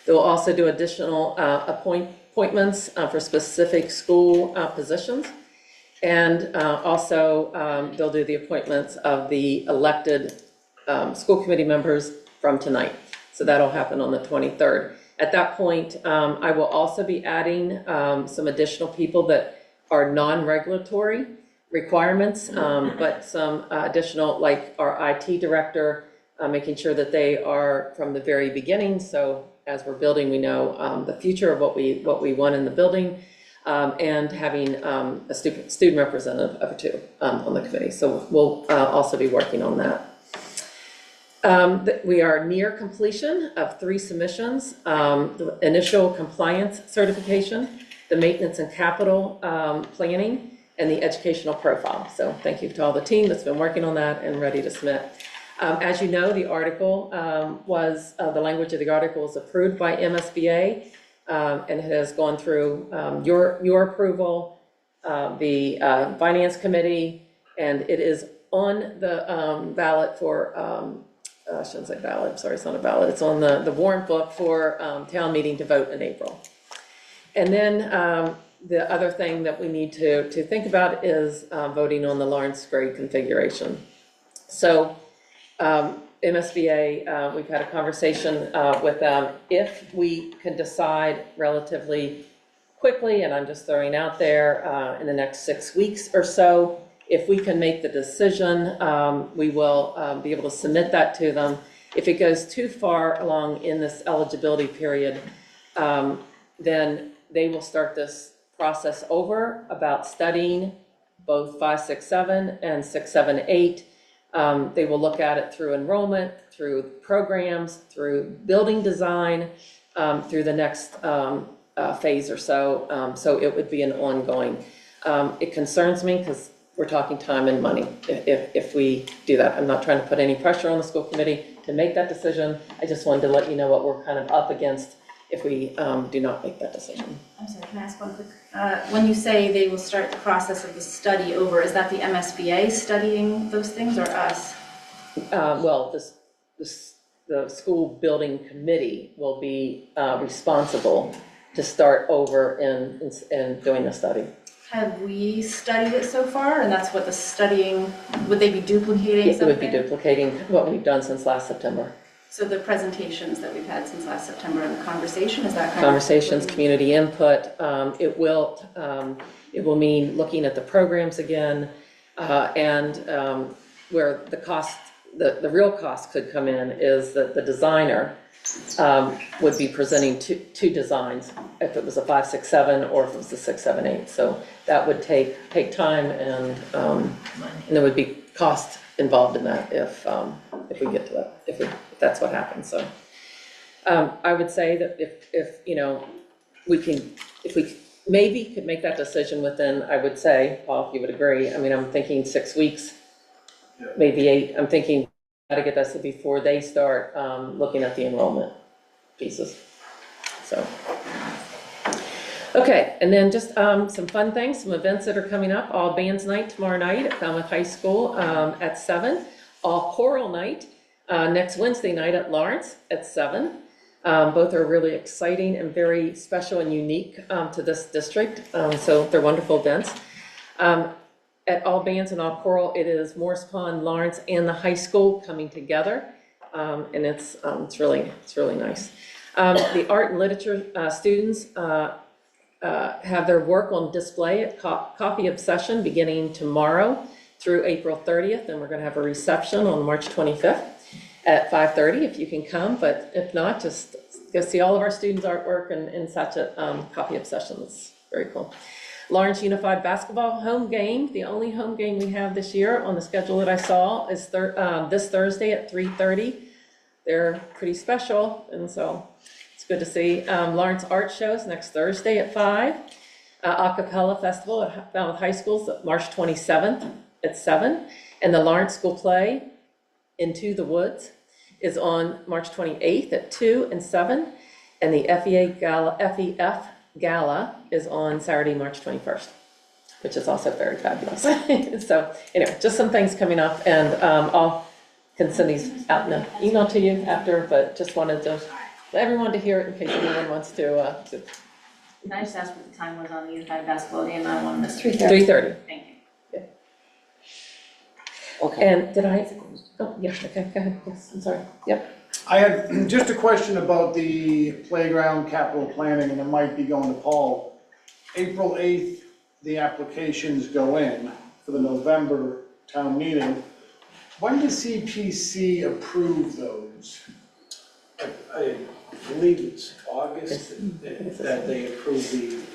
O: They will also do additional appointments for specific school positions. And also they'll do the appointments of the elected school committee members from tonight. So that'll happen on the 23rd. At that point, I will also be adding some additional people that are non-regulatory requirements, but some additional, like our IT director, making sure that they are from the very beginning. So as we're building, we know the future of what we want in the building, and having a student representative of two on the committee. So we'll also be working on that. We are near completion of 3 submissions: the initial compliance certification, the maintenance and capital planning, and the educational profile. So thank you to all the team that's been working on that and ready to submit. As you know, the article the language of the article was approved by MSBA, and it has gone through your approval, the finance committee, and it is on the ballot for, I shouldn't say ballot, I'm sorry, it's not a ballot, it's on the warrant book for town meeting to vote in April. And then the other thing that we need to think about is voting on the Lawrence grade configuration. So MSBA, we've had a conversation with them. If we can decide relatively quickly, and I'm just throwing out there in the next 6 weeks or so, if we can make the decision, we will be able to submit that to them. If it goes too far along in this eligibility period, then they will start this process over about studying both 5, 6, 7 and 6, 7, 8. They will look at it through enrollment, through programs, through building design, through the next phase or so. So it would be an ongoing. It concerns me because we're talking time and money if we do that. I'm not trying to put any pressure on the school committee to make that decision. I just wanted to let you know what we're kind of up against if we do not make that decision.
P: I'm sorry, can I ask one quick? When you say they will start the process of the study over, is that the MSBA studying those things or us?
O: Well, the school building committee will be responsible to start over in doing the study.
P: Have we studied it so far, and that's what the studying, would they be duplicating something?
O: It would be duplicating what we've done since last September.
P: So the presentations that we've had since last September and the conversation, is that kind
O: Conversations, community input, it will mean looking at the programs again, and where the cost, the real cost could come in is that the designer would be presenting two designs, if it was a 5, 6, 7, or if it was a 6, 7, 8. So that would take time, and there would be cost involved in that if we get to it, if that's what happens. So I would say that if you know, if we maybe could make that decision within, I would say, Paul, if you would agree, I mean, I'm thinking 6 weeks, maybe 8. I'm thinking how to get this before they start looking at the enrollment pieces. So, okay, and then just some fun things, some events that are coming up. All Bands Night tomorrow night at Falmouth High School at 7. All Choral Night next Wednesday night at Lawrence at 7. Both are really exciting and very special and unique to this district, so they're wonderful events. At All Bands and All Choral, it is Morris Pond, Lawrence, and the high school coming together, and it's really nice. The art and literature students have their work on display at Copy Obsession beginning tomorrow through April 30th, and we're gonna have a reception on March 25th at 5:30 if you can come, but if not, just go see all of our students' artwork and such a copy obsession. It's very cool. Lawrence Unified Basketball home game, the only home game we have this year on the schedule that I saw is this Thursday at 3:30. They're pretty special, and so it's good to see. Lawrence Art Shows next Thursday at 5. Acapella Festival at Falmouth High School, March 27th at 7. And the Lawrence School Play, Into the Woods, is on March 28th at 2 and 7. And the FEF Gala is on Saturday, March 21st, which is also very fabulous. So anyway, just some things coming up, and can send these out in an email to you after, but just wanted to let everyone to hear it in case anyone wants to.
C: Can I just ask what the time was on the Unified Basketball game? I don't want to miss
O: 3:30.
C: Thank you.
O: Yeah.
A: Okay.
O: And did I, oh, yeah, okay, go ahead, yes, I'm sorry, yep.
R: I had just a question about the playground capital planning, and it might be going to Paul. April 8th, the applications go in for the November town meeting. When does CPC approve those?
H: I believe it's August that they approve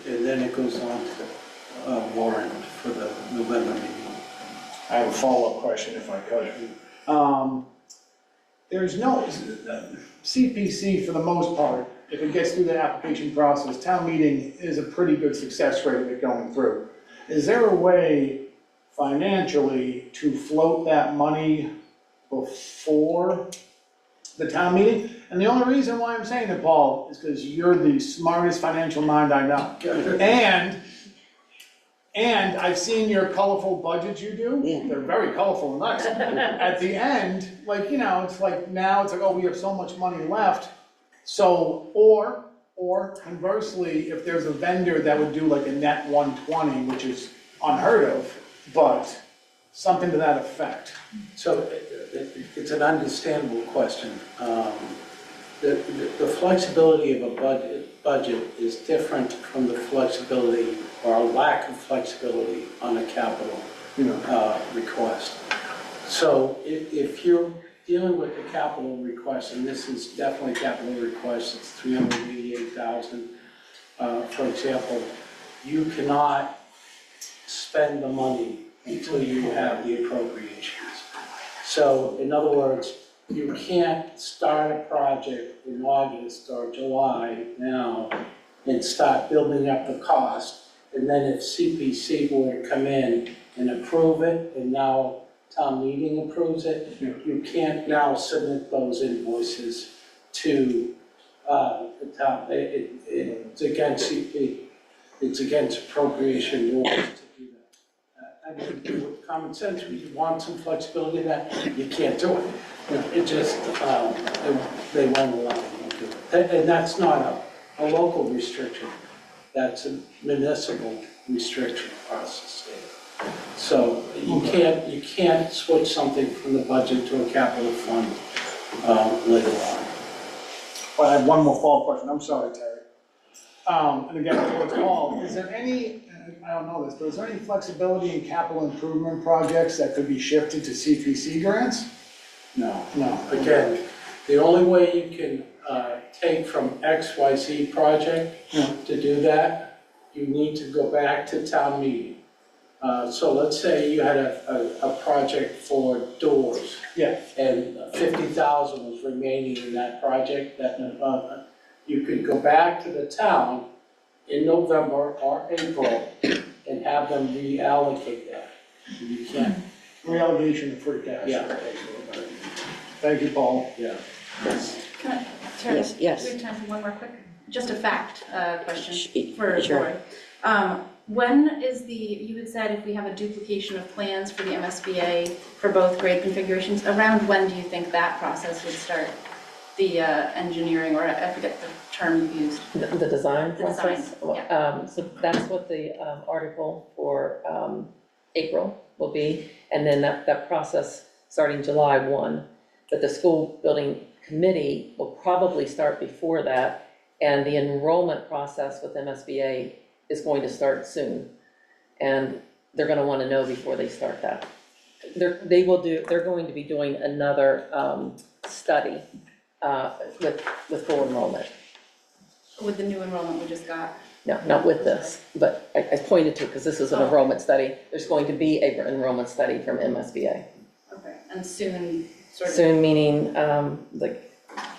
H: and then it goes on to the warrant for the November meeting.
R: I have a follow-up question if I could. There's no, CPC for the most part, if it gets through the application process, town meeting is a pretty good success rate of it going through. Is there a way financially to float that money before the town meeting? And the only reason why I'm saying it, Paul, is because you're the smartest financial mind I know. And I've seen your colorful budgets you do.
A: Yeah.
R: They're very colorful and nice. At the end, like, you know, it's like now it's like, oh, we have so much money left. So, or conversely, if there's a vendor that would do like a net 120, which is unheard of, but something to that effect.
H: So it's an understandable question. The flexibility of a budget is different from the flexibility or a lack of flexibility on a capital request. So if you're dealing with a capital request, and this is definitely a capital request, it's $388,000, for example, you cannot spend the money until you have the appropriations. So in other words, you can't start a project in August or July now and start building up the cost. And then if CPC were to come in and approve it, and now town meeting approves it, you can't now submit those invoices to the town. It's against appropriation rules to do that. I mean, with common sense, we want some flexibility in that, you can't do it. It just, they won't allow you to do it. And that's not a local restriction, that's a municipal restriction across the state. So you can't switch something from the budget to a capital fund later on.
R: Well, I have one more follow-up question, I'm sorry, Terry. And again, it's Paul, is there any, I don't know this, but is there any flexibility in capital improvement projects that could be shifted to CPC grants?
H: No.
R: No.
H: Again, the only way you can take from XYZ project to do that, you need to go back to town meeting. So let's say you had a project for doors.
R: Yeah.
H: And 50,000 was remaining in that project, that you could go back to the town in November or April and have them reallocate that. You can't.
R: Reallocation of free cash.
H: Yeah.
R: Thank you, Paul.
H: Yeah.
P: Can I, Terry,
A: Yes, yes.
P: we have time for one more quick, just a fact question
A: Sure.
P: for Lori. When is you had said if we have a duplication of plans for the MSBA for both grade configurations, around when do you think that process would start? The engineering, or I forget the term you used.
O: The design
P: The design,
O: process?
P: yeah.
O: So that's what the article for April will be, and then that process starting July 1. But the school building committee will probably start before that, and the enrollment process with MSBA is going to start soon. And they're going to want to know before they start that. they're going to be doing another study with full enrollment.
P: With the new enrollment we just got.
O: No, not with this, but I pointed to, because this is an enrollment study, there's going to be an enrollment study from MSBA.
P: Okay, and soon, sort of.
O: Soon meaning, like,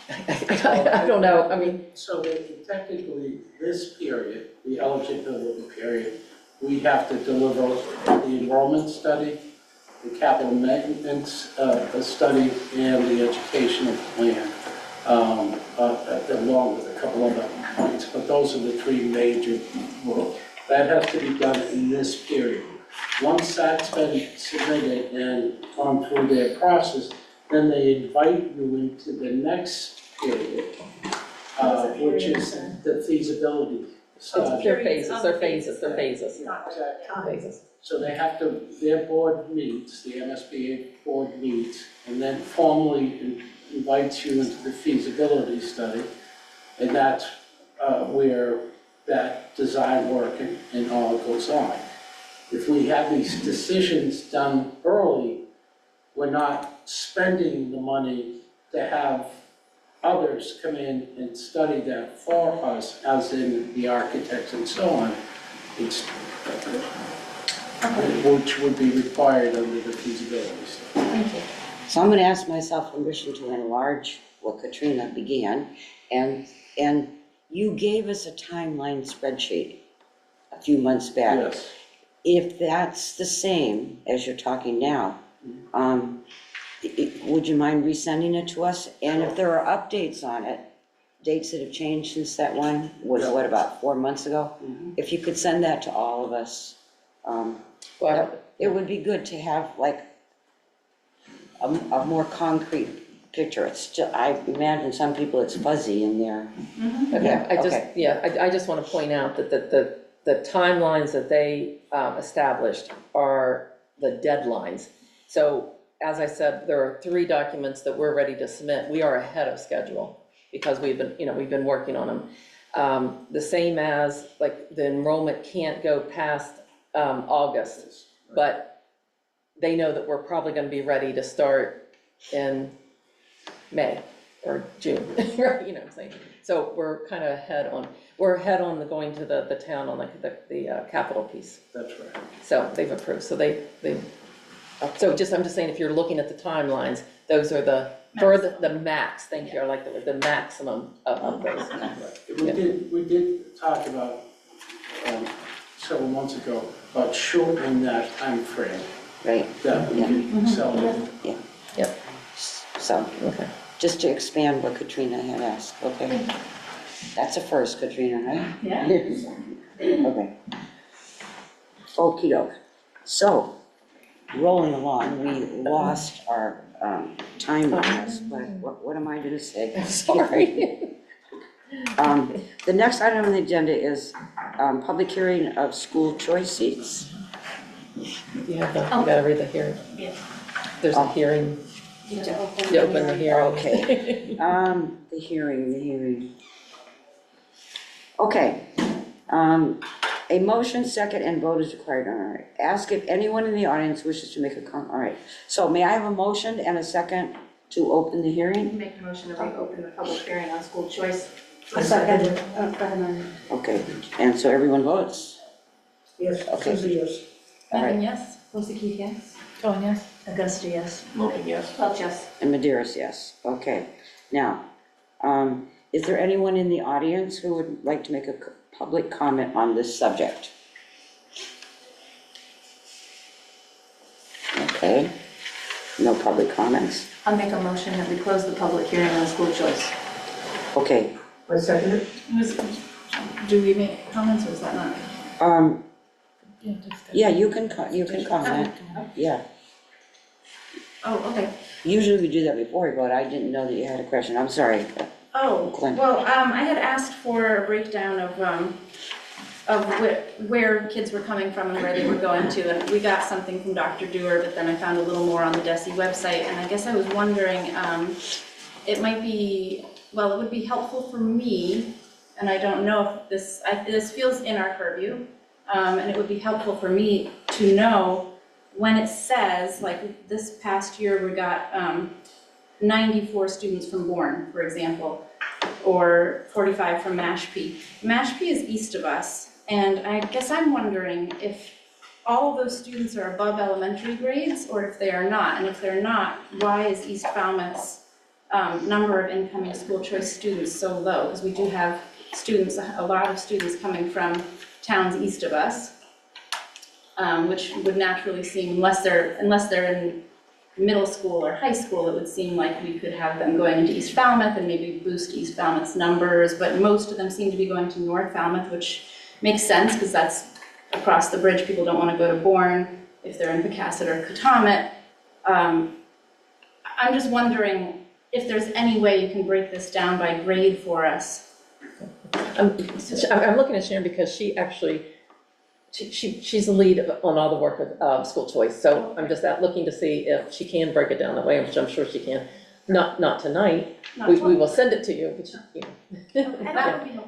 O: I don't know, I mean.
H: So that technically, this period, the eligibility period, we have to deliver the enrollment study, the capital maintenance study, and the educational plan, along with a couple other points. But those are the three major rules. That has to be done in this period. Once that's been submitted and gone through their process, then they invite you into the next period, which is the feasibility study.
O: They're phases.
H: So they have to, their board meets, the MSBA board meets, and then formally invites you into the feasibility study. And that's where that design work and all goes on. If we have these decisions done early, we're not spending the money to have others come in and study that for us, as in the architects and so on. It's, which would be required under the feasibility study.
P: Thank you.
A: So I'm gonna ask myself permission to enlarge what Katrina began, and you gave us a timeline spreadsheet a few months back.
H: Yes.
A: If that's the same as you're talking now, would you mind resending it to us? And if there are updates on it, dates that have changed since that one was, what, about 4 months ago? If you could send that to all of us, it would be good to have like a more concrete picture. It's just, I imagine some people it's fuzzy in there.
O: I just want to point out that the timelines that they established are the deadlines. So as I said, there are 3 documents that we're ready to submit. We are ahead of schedule because we've been working on them. The same as, like, the enrollment can't go past August, but they know that we're probably going to be ready to start in May or June, right? You know what I'm saying? So we're kind of ahead on the going to the town on the capital piece.
H: That's right.
O: So they've approved, so I'm just saying, if you're looking at the timelines, those are the max, thank you, I like the maximum of those.
H: We did talk about, several months ago, about shortening that time frame.
A: Right.
H: That we can accelerate.
A: Yeah. So, just to expand what Katrina had asked, okay? That's a first, Katrina, right?
P: Yeah.
A: Okay. Okey doke. So, rolling along, we lost our time on this, but what am I gonna say?
O: Sorry.
A: The next item on the agenda is public hearing of school choice seats.
O: You gotta read the hearing.
P: Yeah.
O: There's a hearing.
B: You
O: You open the hearing.
A: Okay. The hearing. Okay. A motion, second, and vote is required. All right. Ask if anyone in the audience wishes to make a comment. All right. So may I have a motion and a second to open the hearing?
C: Make the motion that we open the public hearing on school choice.
B: A second. Go ahead.
A: Okay. And so everyone votes?
J: Yes,
A: Okay.
J: Susie, yes.
A: All right.
P: Megan, yes. Lucy Keith, yes.
I: Cohen, yes.
P: Augusta, yes.
G: Logan, yes.
P: Welch, yes.
A: And Maderas, yes. Okay. Now, is there anyone in the audience who would like to make a public comment on this subject? Okay. No public comments?
C: I'll make a motion that we close the public hearing on school choice.
A: Okay.
J: I second it.
P: Do we make comments or is that not?
A: Yeah, you can comment, yeah.
P: Oh, okay.
A: Usually we do that before we vote. I didn't know that you had a question. I'm sorry.
P: Oh,
A: Glenn.
P: well, I had asked for a breakdown of where kids were coming from and where they were going to, and we got something from Dr. Dewar, but then I found a little more on the DESE website, and I guess I was wondering, it might be, well, it would be helpful for me, and I don't know if this feels in our purview, and it would be helpful for me to know when it says, like this past year, we got 94 students from Bourne, for example, or 45 from Mashpee. Mashpee is east of us, and I guess I'm wondering if all of those students are above elementary grades, or if they are not, and if they're not, why is East Falmouth's number of incoming school choice students so low? Because we do have students, a lot of students coming from towns east of us, which would naturally seem, unless they're in middle school or high school, it would seem like we could have them going into East Falmouth and maybe boost East Falmouth's numbers, but most of them seem to be going to North Falmouth, which makes sense because that's across the bridge. People don't want to go to Bourne if they're in Pecasset or Katamet. I'm just wondering if there's any way you can break this down by grade for us.
O: I'm looking at Sharon because she actually, she's the lead on all the work of school choice. So I'm just looking to see if she can break it down that way, which I'm sure she can. Not tonight. We will send it to you, but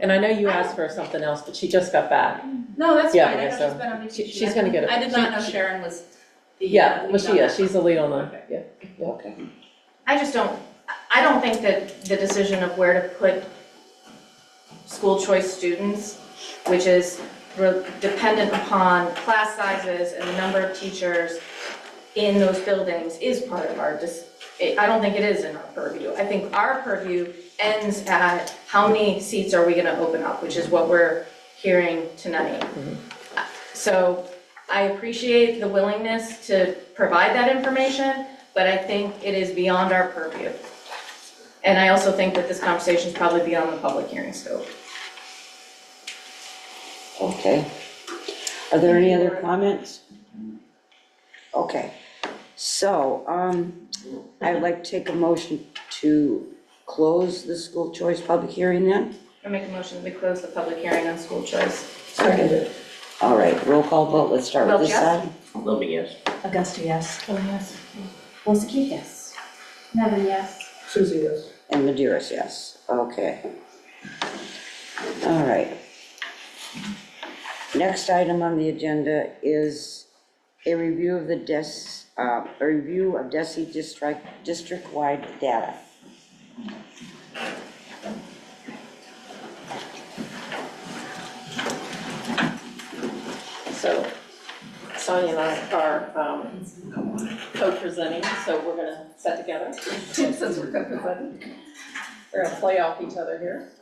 O: and I know you asked for something else, but she just got back.
P: No, that's
O: Yeah,
P: fine. I know
O: so
P: she's been on vacation.
O: she's gonna get it.
P: I did not know Sharon was the.
O: Yeah, well,
P: lead on that.
O: she's the lead on that, yeah, okay.
C: I don't think that the decision of where to put school choice students, which is dependent upon class sizes and the number of teachers in those buildings, is part of our I don't think it is in our purview. I think our purview ends at how many seats are we gonna open up, which is what we're hearing tonight. So I appreciate the willingness to provide that information, but I think it is beyond our purview. And I also think that this conversation is probably beyond the public hearing scope.
A: Okay. Are there any other comments? Okay, so, I'd like to take a motion to close the school choice public hearing then.
C: I make a motion that we close the public hearing on school choice.
A: Seconded. All right, roll call vote, let's start with this side.
G: Libby, yes.
P: Augusta, yes.
I: Oh, yes.
P: Wolski, yes. Nevin, yes.
R: Susie, yes.
A: And Madeira's yes, okay. All right. Next item on the agenda is a review of the DESE district-wide data.
O: So Sonia and I are co-presenting, so we're gonna sit together, since we're co-presenting. We're gonna play off each other here.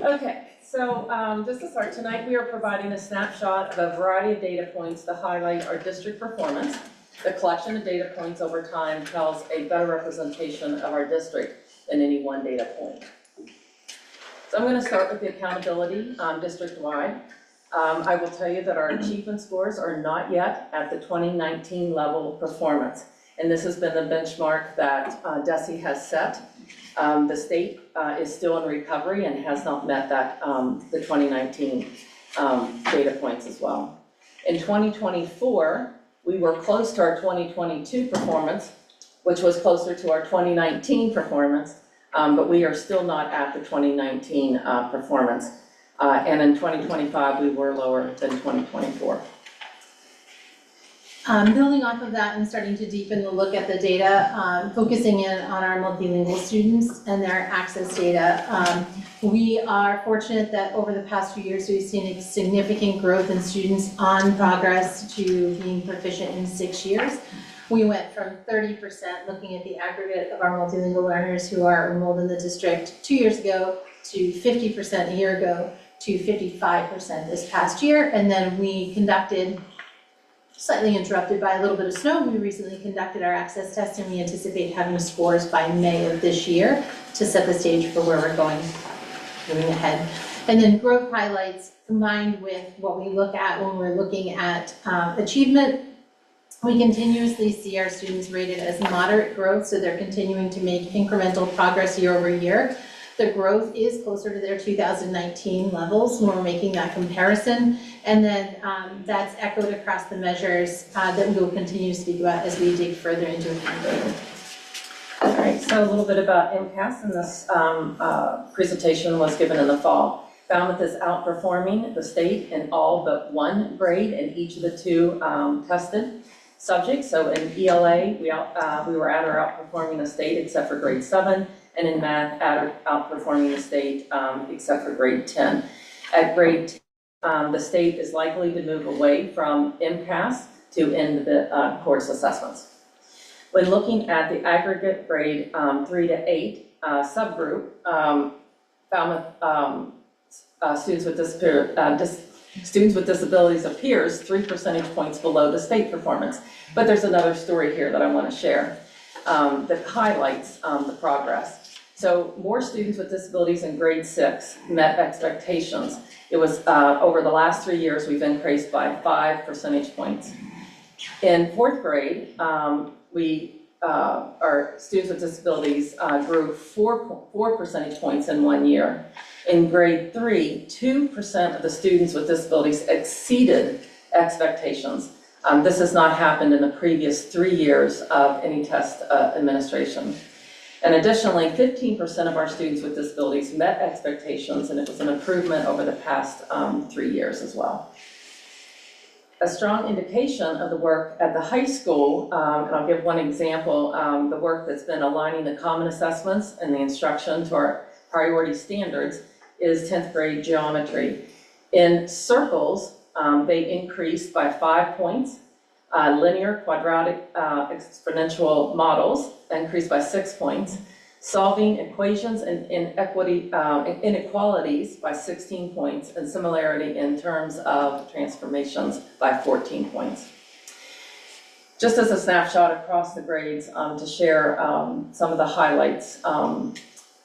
O: Okay, so just to start, tonight we are providing a snapshot of a variety of data points to highlight our district performance. The collection of data points over time tells a better representation of our district than any one data point. So I'm gonna start with the accountability district-wide. I will tell you that our achievement scores are not yet at the 2019 level of performance. And this has been the benchmark that DESE has set. The state is still in recovery and has not met that, the 2019 data points as well. In 2024, we were close to our 2022 performance, which was closer to our 2019 performance, but we are still not at the 2019 performance. And in 2025, we were lower than 2024.
I: Building off of that and starting to deepen the look at the data, focusing in on our multilingual students and their access data. We are fortunate that over the past few years, we've seen a significant growth in students on progress to being proficient in 6 years. We went from 30% looking at the aggregate of our multilingual learners who are enrolled in the district 2 years ago to 50% a year ago to 55% this past year. And then we conducted, slightly interrupted by a little bit of snow, we recently conducted our access test and we anticipate having scores by May of this year to set the stage for where we're going moving ahead. And then growth highlights combined with what we look at when we're looking at achievement. We continuously see our students rated as moderate growth, so they're continuing to make incremental progress year over year. The growth is closer to their 2019 levels when we're making that comparison. And then that's echoed across the measures that we will continue to speak about as we dig further into accountability.
O: All right, so a little bit about MCAS, and this presentation was given in the fall. Falmouth is outperforming the state in all but one grade in each of the two tested subjects. So in ELA, we were at or outperforming the state except for grade 7, and in math, outperforming the state except for grade 10. At grade 10, the state is likely to move away from MCAS to end the course assessments. When looking at the aggregate grade 3 to 8 subgroup, Falmouth students with disabilities appears 3 percentage points below the state performance. But there's another story here that I want to share that highlights the progress. So more students with disabilities in grade 6 met expectations. It was over the last 3 years, we've increased by 5 percentage points. In 4th grade, our students with disabilities grew 4 percentage points in 1 year. In grade 3, 2% of the students with disabilities exceeded expectations. This has not happened in the previous 3 years of any test administration. And additionally, 15% of our students with disabilities met expectations, and it was an improvement over the past 3 years as well. A strong indication of the work at the high school, and I'll give one example, the work that's been aligning the common assessments and the instruction to our priority standards is 10th grade geometry. In circles, they increased by 5 points. Linear, quadratic, exponential models increased by 6 points. Solving equations and inequalities by 16 points, and similarity in terms of transformations by 14 points. Just as a snapshot across the grades to share some of the highlights,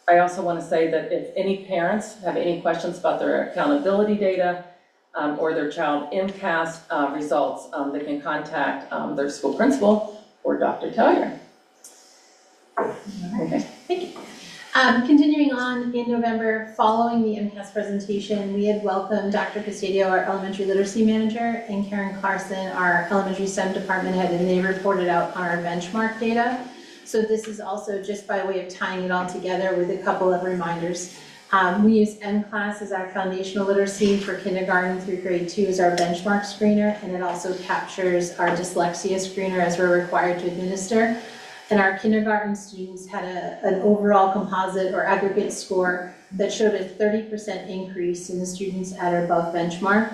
O: I also want to say that if any parents have any questions about their accountability data or their child MCAS results, they can contact their school principal or Dr. Tellier. Okay.
I: Thank you. Continuing on, in November, following the MCAS presentation, we had welcomed Dr. Custodio, our elementary literacy manager, and Karen Clarkson, our elementary STEM department head, and they reported out on our benchmark data. So this is also just by way of tying it all together with a couple of reminders. We use NCLAS as our foundational literacy for kindergarten through grade 2 as our benchmark screener, and it also captures our dyslexia screener as we're required to administer. And our kindergarten students had an overall composite or aggregate score that showed a 30% increase in the students at or above benchmark.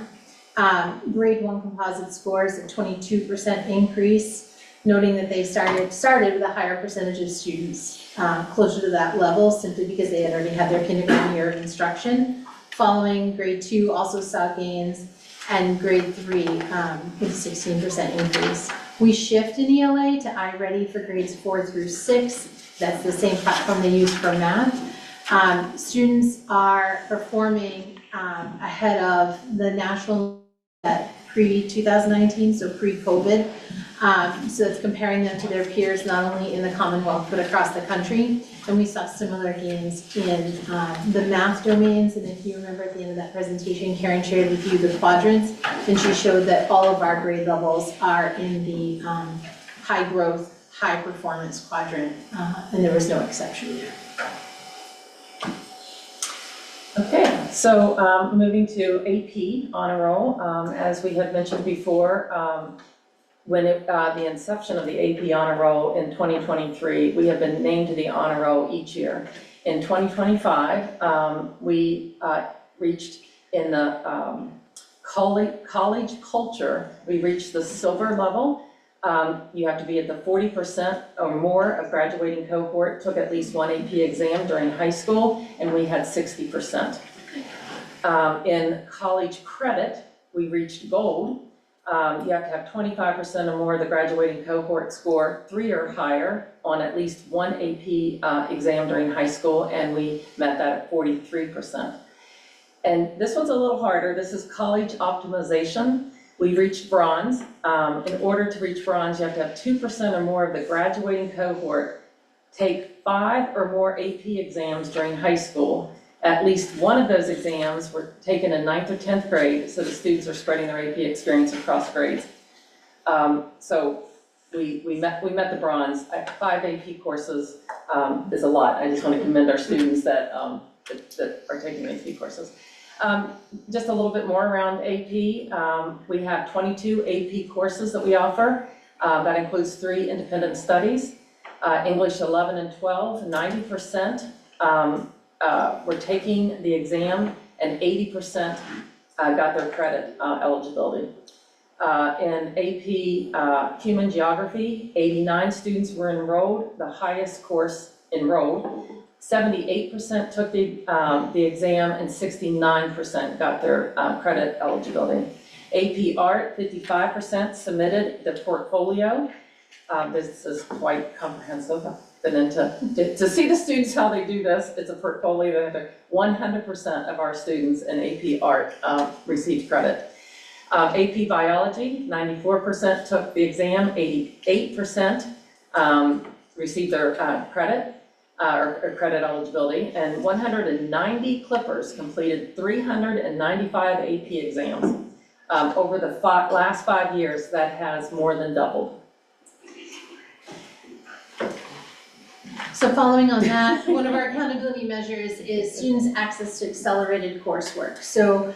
I: Grade 1 composite scores, a 22% increase, noting that they started with a higher percentage of students closer to that level simply because they had already had their kindergarten year of instruction. Following, grade 2 also saw gains, and grade 3 with a 16% increase. We shift in ELA to iReady for grades 4 through 6. That's the same platform they use for math. Students are performing ahead of the national pre-2019, so pre-COVID. So it's comparing them to their peers, not only in the Commonwealth, but across the country. And we saw similar gains in the math domains. And if you remember at the end of that presentation, Karen shared with you the quadrants, and she showed that all of our grade levels are in the high growth, high performance quadrant, and there was no exception there.
O: Okay, so moving to AP honor roll, as we had mentioned before, when the inception of the AP honor roll in 2023, we have been named to the honor roll each year. In 2025, we reached in the college culture, we reached the silver level. You have to be at the 40% or more of graduating cohort, took at least one AP exam during high school, and we had 60%. In college credit, we reached gold. You have to have 25% or more of the graduating cohort score 3 or higher on at least one AP exam during high school, and we met that at 43%. And this one's a little harder. This is college optimization. We reached bronze. In order to reach bronze, you have to have 2% or more of the graduating cohort take 5 or more AP exams during high school. At least one of those exams were taken in 9th or 10th grade, so the students are spreading their AP experience across grades. So we met the bronze. 5 AP courses is a lot. I just want to commend our students that are taking AP courses. Just a little bit more around AP. We have 22 AP courses that we offer. That includes 3 independent studies. English 11 and 12, 90% were taking the exam and 80% got their credit eligibility. In AP Human Geography, 89 students were enrolled, the highest course enrolled. 78% took the exam and 69% got their credit eligibility. AP Art, 55% submitted the portfolio. This is quite comprehensive. I've been to see the students how they do this. It's a portfolio that 100% of our students in AP Art received credit. AP Biology, 94% took the exam, 88% received their credit or credit eligibility, and 190 Clippers completed 395 AP exams. Over the last 5 years, that has more than doubled.
I: So following on that, one of our accountability measures is students' access to accelerated coursework. So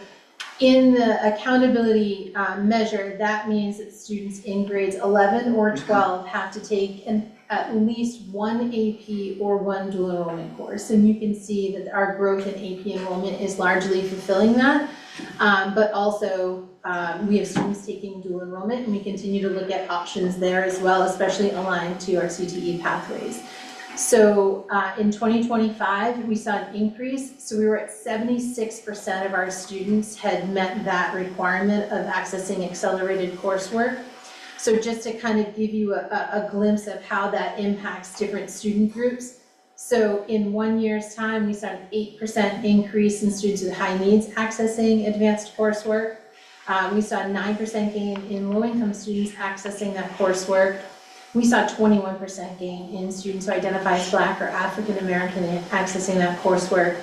I: in the accountability measure, that means that students in grades 11 or 12 have to take at least one AP or one dual enrollment course. And you can see that our growth in AP enrollment is largely fulfilling that. But also, we have students taking dual enrollment, and we continue to look at options there as well, especially aligned to our CTE pathways. So in 2025, we saw an increase. So we were at 76% of our students had met that requirement of accessing accelerated coursework. So just to kind of give you a glimpse of how that impacts different student groups. So in 1 year's time, we saw an 8% increase in students with high needs accessing advanced coursework. We saw a 9% gain in low-income students accessing that coursework. We saw 21% gain in students who identify as Black or African American accessing that coursework.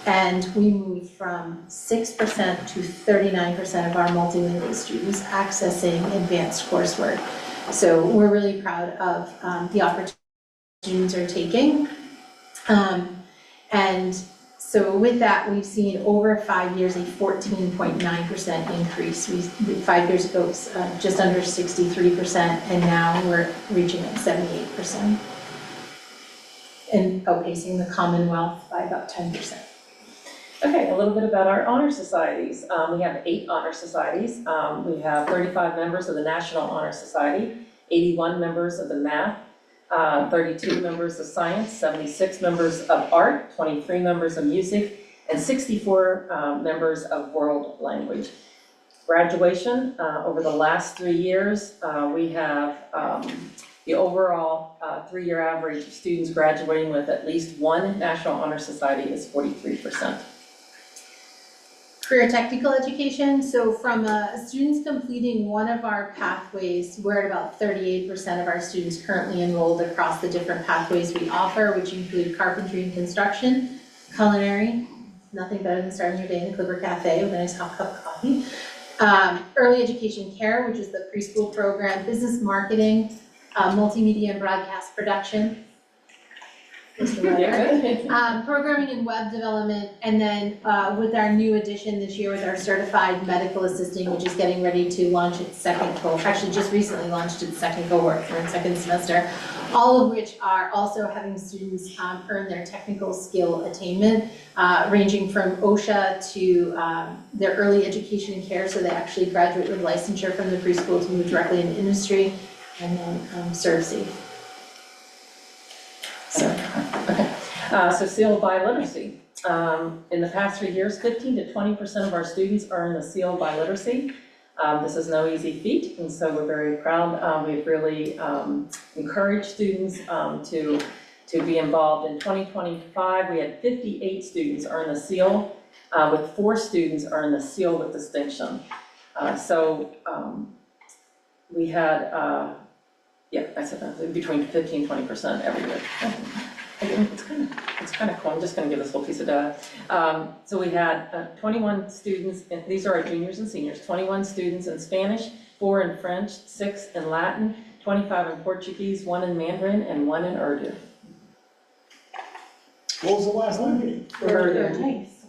I: And we moved from 6% to 39% of our multilingual students accessing advanced coursework. So we're really proud of the opportunities students are taking. And so with that, we've seen over 5 years a 14.9% increase. 5 years ago, it was just under 63%, and now we're reaching at 78%. And outpacing the Commonwealth by about 10%.
O: Okay, a little bit about our honor societies. We have 8 honor societies. We have 35 members of the National Honor Society, 81 members of the Math, 32 members of Science, 76 members of Art, 23 members of Music, and 64 members of World Language. Graduation, over the last 3 years, we have the overall 3-year average of students graduating with at least one National Honor Society is 43%.
I: Career technical education, so from students completing one of our pathways, we're at about 38% of our students currently enrolled across the different pathways we offer, which include carpentry and construction, culinary, nothing better than starting your day in the Clipper Cafe with a nice hot cup of coffee, early education care, which is the preschool program, business marketing, multimedia and broadcast production, programming and web development, and then with our new addition this year with our certified medical assisting, which is getting ready to launch its second cohort, actually just recently launched its second cohort for its second semester, all of which are also having students earn their technical skill attainment, ranging from OSHA to their early education and care, so they actually graduate with licensure from the preschool to move directly into industry, and then ServSafe.
O: So sealed by literacy. In the past 3 years, 15 to 20% of our students earn the sealed by literacy. This is no easy feat, and so we're very proud. We've really encouraged students to be involved. In 2025, we had 58 students earn the seal, with 4 students earn the seal with distinction. We had, I said between 15 and 20% every year. It's kind of cool. I'm just going to give this little piece of data. So we had 21 students, and these are our juniors and seniors, 21 students in Spanish, 4 in French, 6 in Latin, 25 in Portuguese, 1 in Mandarin, and 1 in Urdu.
R: What was the last language?
O: Urdu.
J: Nice.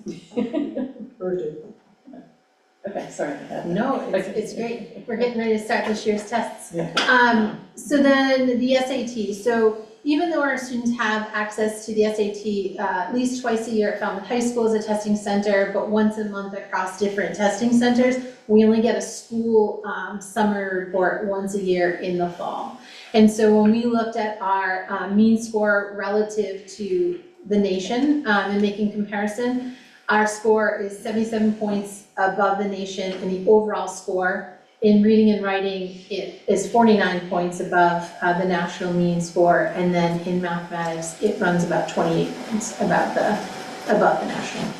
O: Okay, sorry.
I: No, it's great. We're getting ready to start this year's tests.
O: Yeah.
I: So then the SAT. So even though our students have access to the SAT at least twice a year at Falmouth High School as a testing center, but once a month across different testing centers, we only get a school summer report once a year in the fall. And so when we looked at our mean score relative to the nation and making comparison, our score is 77 points above the nation, and the overall score in reading and writing, it is 49 points above the national mean score, and then in mathematics, it runs about 28 points above the national.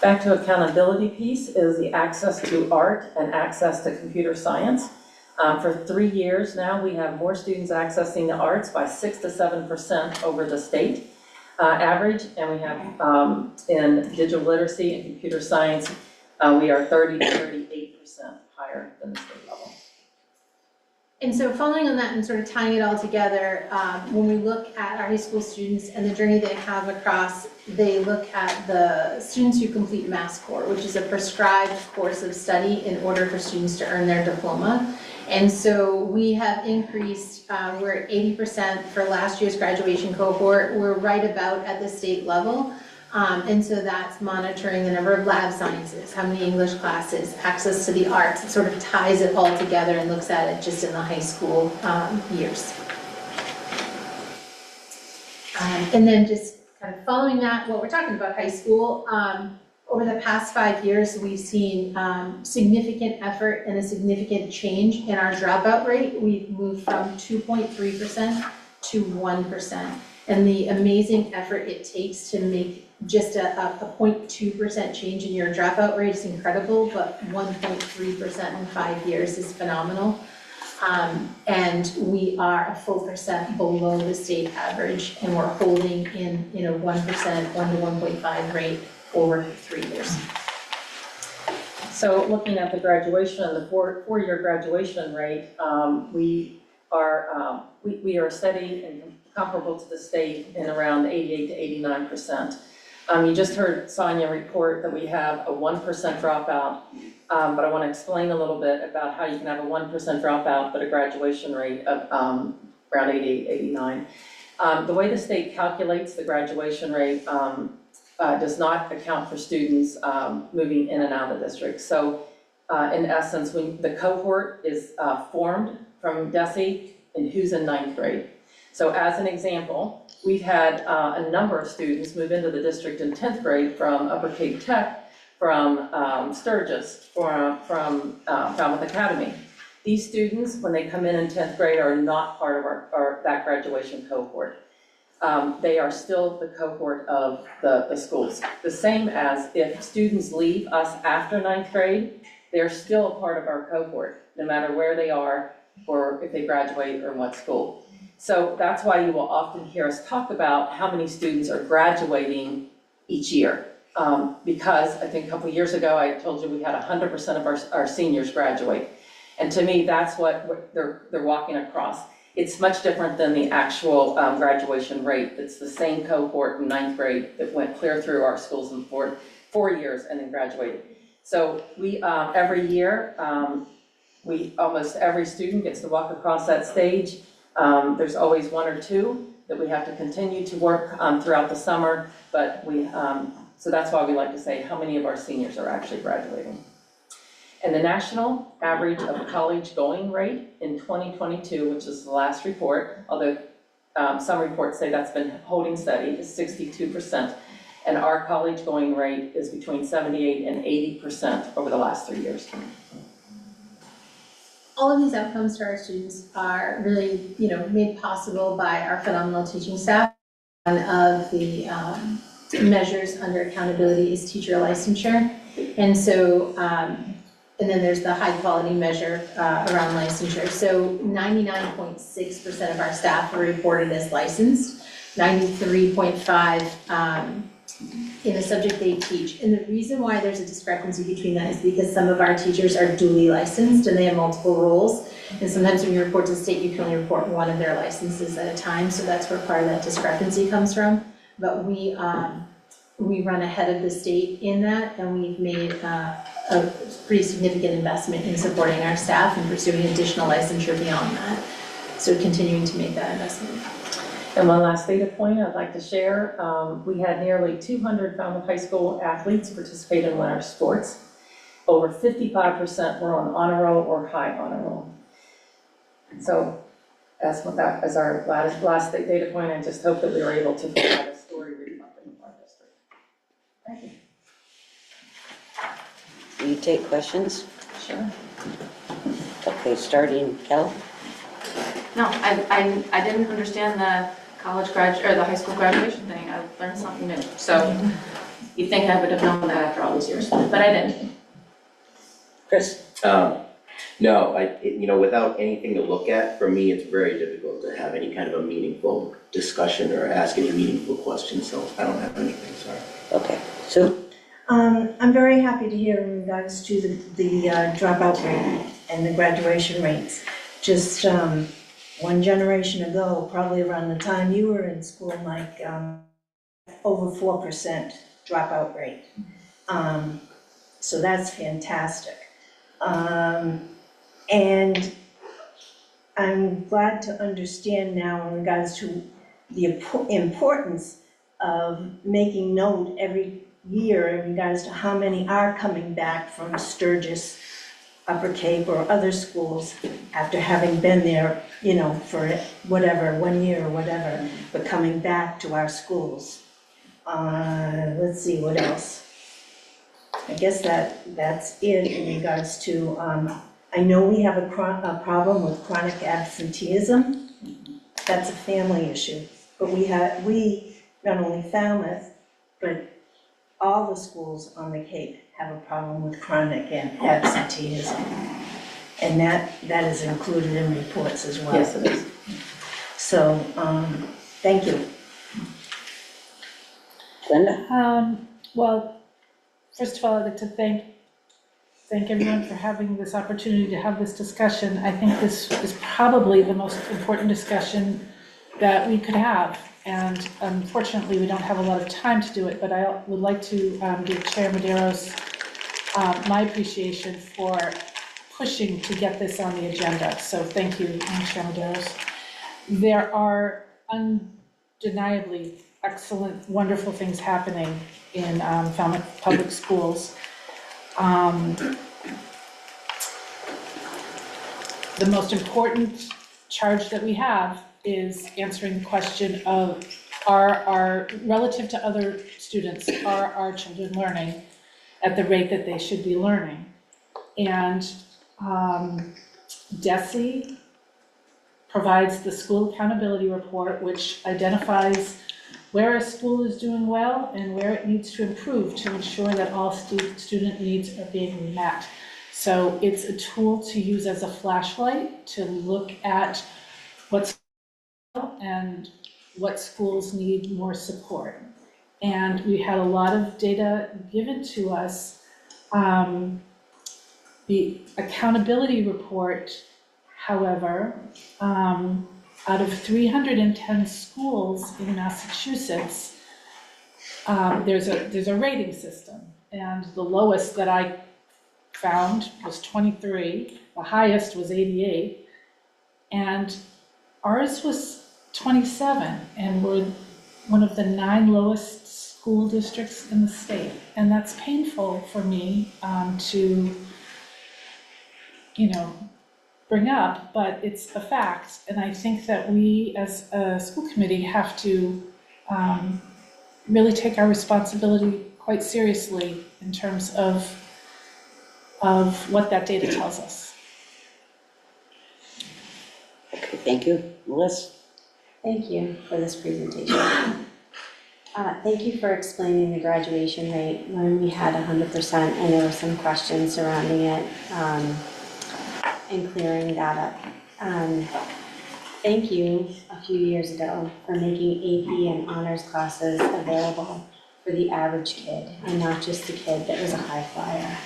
O: Back to accountability piece is the access to art and access to computer science. For 3 years now, we have more students accessing the arts by 6 to 7% over the state average, and we have in digital literacy and computer science, we are 30 to 38% higher than the state level.
I: And so following on that and sort of tying it all together, when we look at our high school students and the journey they have across, they look at the students who complete Mass Core, which is a prescribed course of study in order for students to earn their diploma. And so we have increased, we're at 80% for last year's graduation cohort. We're right about at the state level. And so that's monitoring the number of lab sciences, how many English classes, access to the arts. It sort of ties it all together and looks at it just in the high school years. And then just kind of following that, what we're talking about high school, over the past 5 years, we've seen significant effort and a significant change in our dropout rate. We've moved from 2.3% to 1%. And the amazing effort it takes to make just a 0.2% change in your dropout rate is incredible, but 1.3% in 5 years is phenomenal. And we are a full percent below the state average, and we're holding in 1%, 1 to 1.5 rate over 3 years.
O: So looking at the graduation, the four-year graduation rate, we are steady and comparable to the state in around 88 to 89%. You just heard Sonia report that we have a 1% dropout, but I want to explain a little bit about how you can have a 1% dropout but a graduation rate of around 88, 89. The way the state calculates the graduation rate does not account for students moving in and out of the district. So in essence, when the cohort is formed from DESE and who's in 9th grade. So as an example, we've had a number of students move into the district in 10th grade from Upper Cape Tech, from Sturgis, from Falmouth Academy. These students, when they come in 10th grade, are not part of that graduation cohort. They are still the cohort of the schools. The same as if students leave us after 9th grade, they're still a part of our cohort, no matter where they are or if they graduate or in what school. So that's why you will often hear us talk about how many students are graduating each year. Because I think a couple years ago, I told you we had 100% of our seniors graduate. And to me, that's what they're walking across. It's much different than the actual graduation rate. It's the same cohort in 9th grade that went clear through our schools in 4 years and then graduated. So we, every year, almost every student gets to walk across that stage. There's always 1 or 2 that we have to continue to work throughout the summer, but so that's why we like to say how many of our seniors are actually graduating. And the national average of college going rate in 2022, which is the last report, although some reports say that's been holding steady, is 62%. And our college going rate is between 78 and 80% over the last 3 years.
I: All of these outcomes for our students are really, made possible by our phenomenal teaching staff. One of the measures under accountability is teacher licensure. And so, and then there's the high quality measure around licensure. So 99.6% of our staff are reported as licensed, 93.5% in the subject they teach. And the reason why there's a discrepancy between that is because some of our teachers are duly licensed and they have multiple roles. And sometimes when you report to the state, you can only report one of their licenses at a time. So that's where part of that discrepancy comes from. But we we run ahead of the state in that, and we've made a pretty significant investment in supporting our staff and pursuing additional licensure beyond that. So continuing to make that investment.
O: And one last data point I'd like to share, we had nearly 200 Falmouth High School athletes participate in winter sports. Over 55% were on honor roll or high honor roll. So as our last data point, I just hope that we were able to provide a story reflecting our district. Thank you.
A: Will you take questions?
O: Sure.
A: Okay, starting, Kel?
P: No, I didn't understand the the high school graduation thing. I learned something new. So you'd think I would have known that after all these years, but I didn't.
A: Chris?
S: No, without anything to look at, for me, it's very difficult to have any kind of a meaningful discussion or ask any meaningful questions, so I don't have anything, sorry.
A: Okay, so?
T: I'm very happy to hear in regards to the dropout rate and the graduation rates. Just one generation ago, probably around the time you were in school, Mike, over 4% dropout rate. So that's fantastic. And I'm glad to understand now in regards to the importance of making note every year in regards to how many are coming back from Sturgis, Upper Cape, or other schools after having been there, for whatever, 1 year or whatever, but coming back to our schools. Let's see, what else? I guess that's it in regards to, I know we have a problem with chronic absenteeism. That's a family issue. But we, not only Falmouth, but all the schools on the Cape have a problem with chronic absenteeism. And that is included in reports as well.
O: Yes, it is.
T: So, thank you.
A: Glenda?
U: Well, first of all, I'd like to thank everyone for having this opportunity to have this discussion. I think this is probably the most important discussion that we could have. And unfortunately, we don't have a lot of time to do it, but I would like to give Chair Medeiros my appreciation for pushing to get this on the agenda. So thank you, Chair Medeiros. There are undeniably excellent, wonderful things happening in Falmouth Public Schools. The most important charge that we have is answering the question of relative to other students, are our children learning at the rate that they should be learning? And DESE provides the school accountability report, which identifies where a school is doing well and where it needs to improve to ensure that all student needs are being met. So it's a tool to use as a flashlight to look at what's and what schools need more support. And we had a lot of data given to us. The accountability report, however, out of 310 schools in Massachusetts, there's a rating system, and the lowest that I found was 23, the highest was 88, and ours was 27, and we're one of the 9 lowest school districts in the state. And that's painful for me to, bring up, but it's a fact. And I think that we as a school committee have to really take our responsibility quite seriously in terms of what that data tells us.
A: Okay, thank you. Melissa?
B: Thank you for this presentation. Thank you for explaining the graduation rate when we had 100% and there were some questions surrounding it and clearing that up. Thank you a few years ago for making AP and honors classes available for the average kid and not just the kid that was a high flyer.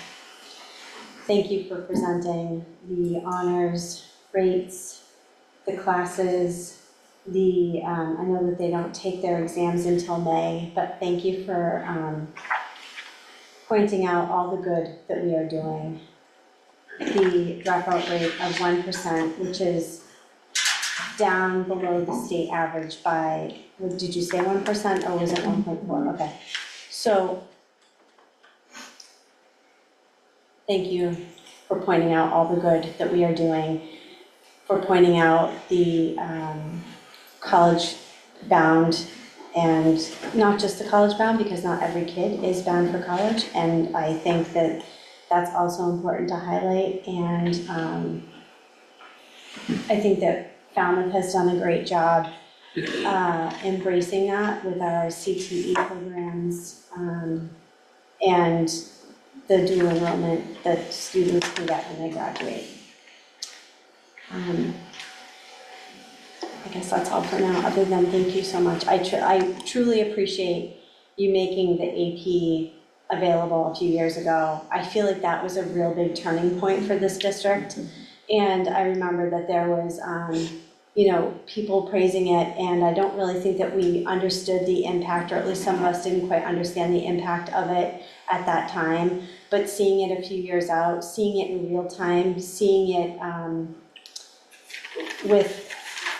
B: Thank you for presenting the honors rates, the classes, I know that they don't take their exams until May, but thank you for pointing out all the good that we are doing. The dropout rate of 1%, which is down below the state average by, did you say 1% or was it 1.4? Okay. So, thank you for pointing out all the good that we are doing, for pointing out the college bound, and not just the college bound, because not every kid is bound for college, and I think that that's also important to highlight, and I think that Falmouth has done a great job embracing that with our CTE programs and the dual enrollment that students can get when they graduate. I guess that's all for now, other than thank you so much. I truly appreciate you making the AP available a few years ago. I feel like that was a real big turning point for this district. And I remember that there was, people praising it, and I don't really think that we understood the impact, or at least some of us didn't quite understand the impact of it at that time. But seeing it a few years out, seeing it in real time, seeing it with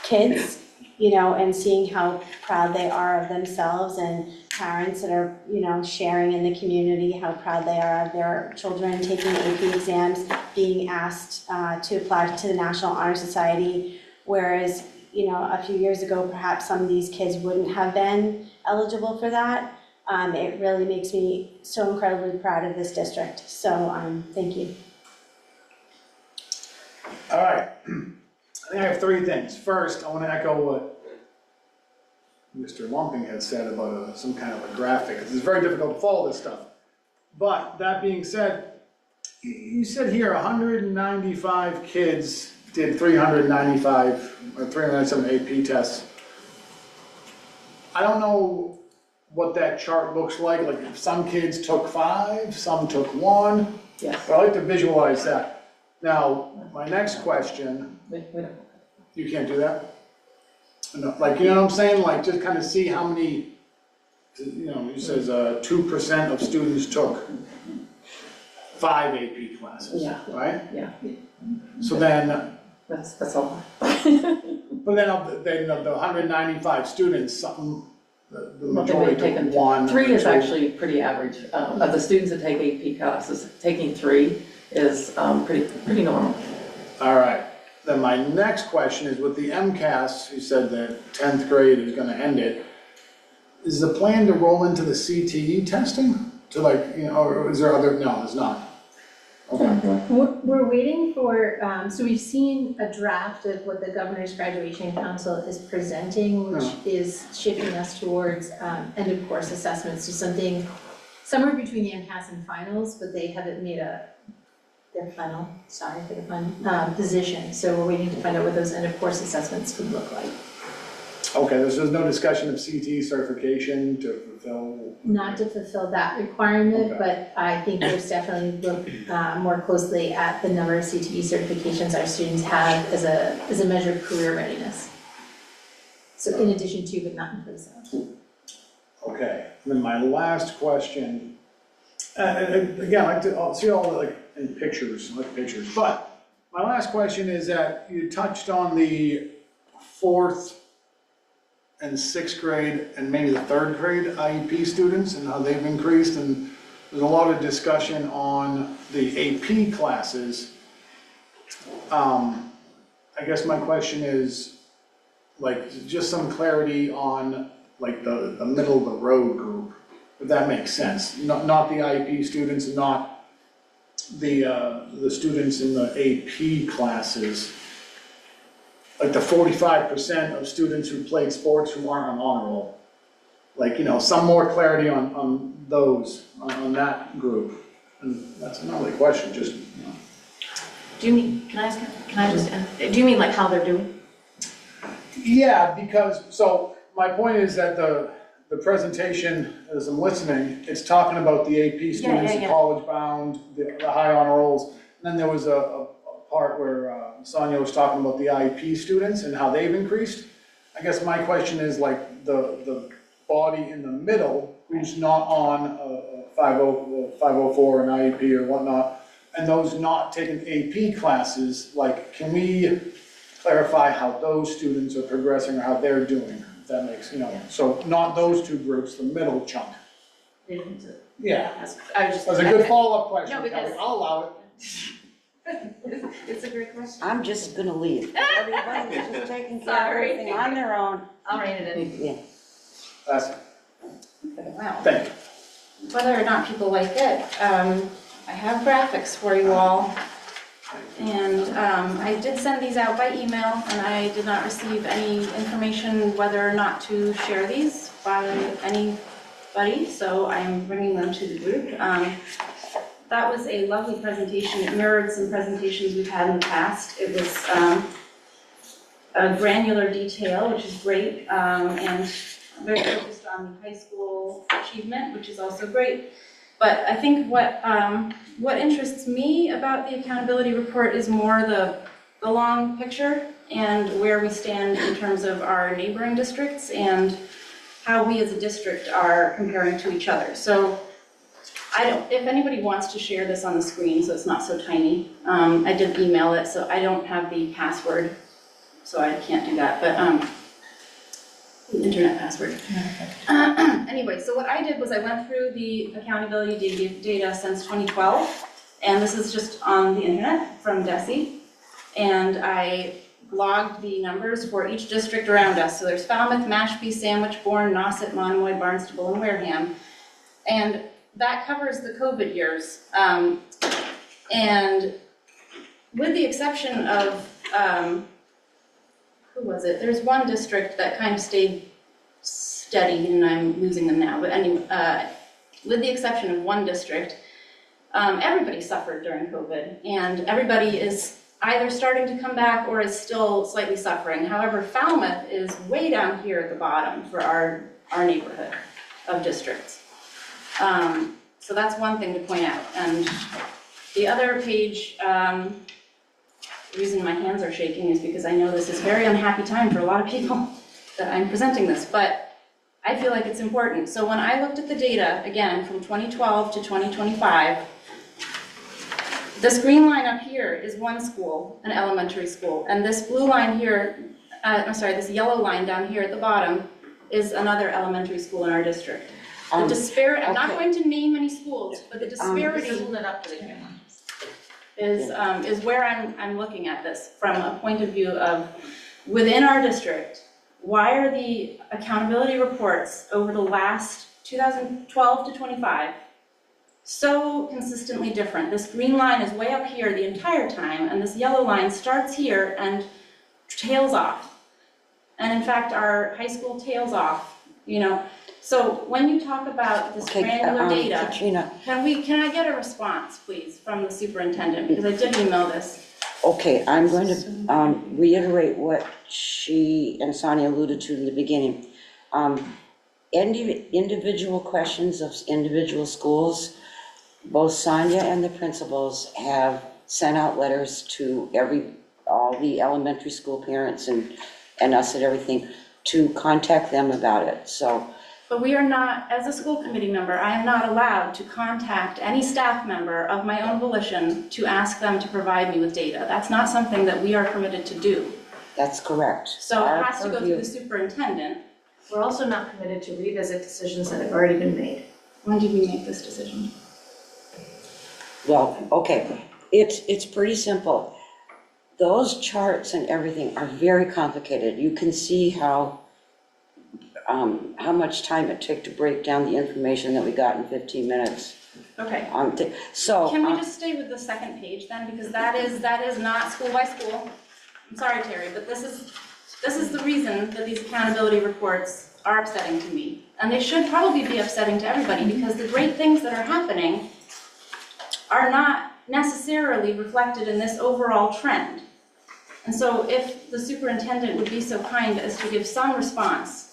B: kids, and seeing how proud they are of themselves, and parents that are, sharing in the community how proud they are of their children taking AP exams, being asked to apply to the National Honor Society, whereas, a few years ago, perhaps some of these kids wouldn't have been eligible for that. It really makes me so incredibly proud of this district. So, thank you.
R: All right. I think I have three things. First, I want to echo what Mr. Lumping had said about some kind of a graphic. It's very difficult to follow this stuff. But that being said, you said here 195 kids did 395 or 397 AP tests. I don't know what that chart looks like if some kids took 5, some took 1.
O: Yes.
R: But I like to visualize that. Now, my next question, you can't do that? No, you know what I'm saying? Just kind of see how many, it says 2% of students took 5 AP classes, right?
O: Yeah.
R: So then.
O: That's all.
R: But then of the 195 students, the majority took
O: taken
R: 1.
O: 3 is actually pretty average. Of the students that take AP classes, taking 3 is pretty normal.
R: All right. Then my next question is with the MCAS, you said that 10th grade is going to end it. Is the plan to roll into the CTE testing? Or is there other, no, there's not. Okay.
I: We're waiting for, so we've seen a draft of what the Governor's Graduation Council is presenting, which is shifting us towards end of course assessments, to something somewhere between the MCAS and finals, but they haven't made their final position. So we're waiting to find out what those end of course assessments would look like.
R: Okay, there's no discussion of CTE certification to fulfill?
I: Not to fulfill that requirement,
R: Okay.
I: but I think there's definitely look more closely at the number of CTE certifications our students have as a measure of career readiness. So in addition to, but not in place of.
R: Okay, and then my last question, and again, I'll see all in pictures, pictures, but my last question is that you touched on the 4th and 6th grade and maybe the 3rd grade IEP students and how they've increased, and there's a lot of discussion on the AP classes. I guess my question is, just some clarity on the middle of the road group, if that makes sense. Not the IEP students, and not the students in the AP classes. The 45% of students who played sports who aren't on honor roll. Some more clarity on those, on that group. And that's not really a question, just,
C: Do you mean, can I just, do you mean how they're doing?
R: Yeah, because, so my point is that the presentation, as I'm listening, it's talking about the AP students, the college bound, the high honor rolls. And then there was a part where Sonia was talking about the IEP students and how they've increased. I guess my question is like the body in the middle who's not on a 504, an IEP or whatnot, and those not taking AP classes, like, can we clarify how those students are progressing or how they're doing? If that makes, so not those two groups, the middle chunk. Yeah.
P: I was just.
R: That's a good follow-up question,
P: No, because-
R: Kelly. I'll allow it.
P: It's a great question.
A: I'm just gonna leave. Everybody's just taking care of
P: Sorry.
A: everything on their own.
P: I'll rein it in.
A: Yeah.
R: That's,
P: Wow.
R: thank you.
P: Whether or not people like it, I have graphics for you all. And I did send these out by email, and I did not receive any information whether or not to share these by anybody, so I'm bringing them to the group. That was a lovely presentation. It mirrored some presentations we've had in the past. It was a granular detail, which is great, and very focused on high school achievement, which is also great. But I think what interests me about the accountability report is more the long picture and where we stand in terms of our neighboring districts and how we as a district are comparing to each other. So if anybody wants to share this on the screen so it's not so tiny, I did email it, so I don't have the password, so I can't do that, but the internet password. Anyway, so what I did was I went through the accountability data since 2012, and this is just on the internet from DESE, and I logged the numbers for each district around us. So there's Falmouth, Mashpee, Sandwich, Bourne, Nauset, Monomoy, Barnstable, and Wareham. And that covers the COVID years. And with the exception of, who was it? There's one district that kind of stayed steady, and I'm losing them now. But anyway, with the exception of one district, everybody suffered during COVID, and everybody is either starting to come back or is still slightly suffering. However, Falmouth is way down here at the bottom for our neighborhood of districts. So that's one thing to point out. And the other page, the reason my hands are shaking is because I know this is a very unhappy time for a lot of people that I'm presenting this, but I feel like it's important. So when I looked at the data, again, from 2012 to 2025, this green line up here is one school, an elementary school, and this blue line here, this yellow line down here at the bottom is another elementary school in our district. The disparity, I'm not going to name any schools, but the disparity is where I'm looking at this from a point of view of within our district. Why are the accountability reports over the last 2012 to 25 so consistently different? This green line is way up here the entire time, and this yellow line starts here and tails off. And in fact, our high school tails off, So when you talk about this granular data,
A: Katrina.
P: can I get a response, please, from the superintendent? Because I did email this.
A: Okay, I'm going to reiterate what she and Sonia alluded to in the beginning. Individual questions of individual schools, both Sonia and the principals have sent out letters to all the elementary school parents and us and everything to contact them about it, so.
P: But we are not, as a school committee member, I am not allowed to contact any staff member of my own volition to ask them to provide me with data. That's not something that we are permitted to do.
A: That's correct.
P: So it has to go through the superintendent.
C: We're also not permitted to revisit decisions that have already been made.
P: When did we make this decision?
A: Well, okay, it's pretty simple. Those charts and everything are very complicated. You can see how much time it took to break down the information that we got in 15 minutes.
P: Okay.
A: So.
P: Can we just stay with the second page then? Because that is not school by school. I'm sorry, Terry, but this is the reason that these accountability reports are upsetting to me. And they should probably be upsetting to everybody, because the great things that are happening are not necessarily reflected in this overall trend. And so if the superintendent would be so kind as to give some response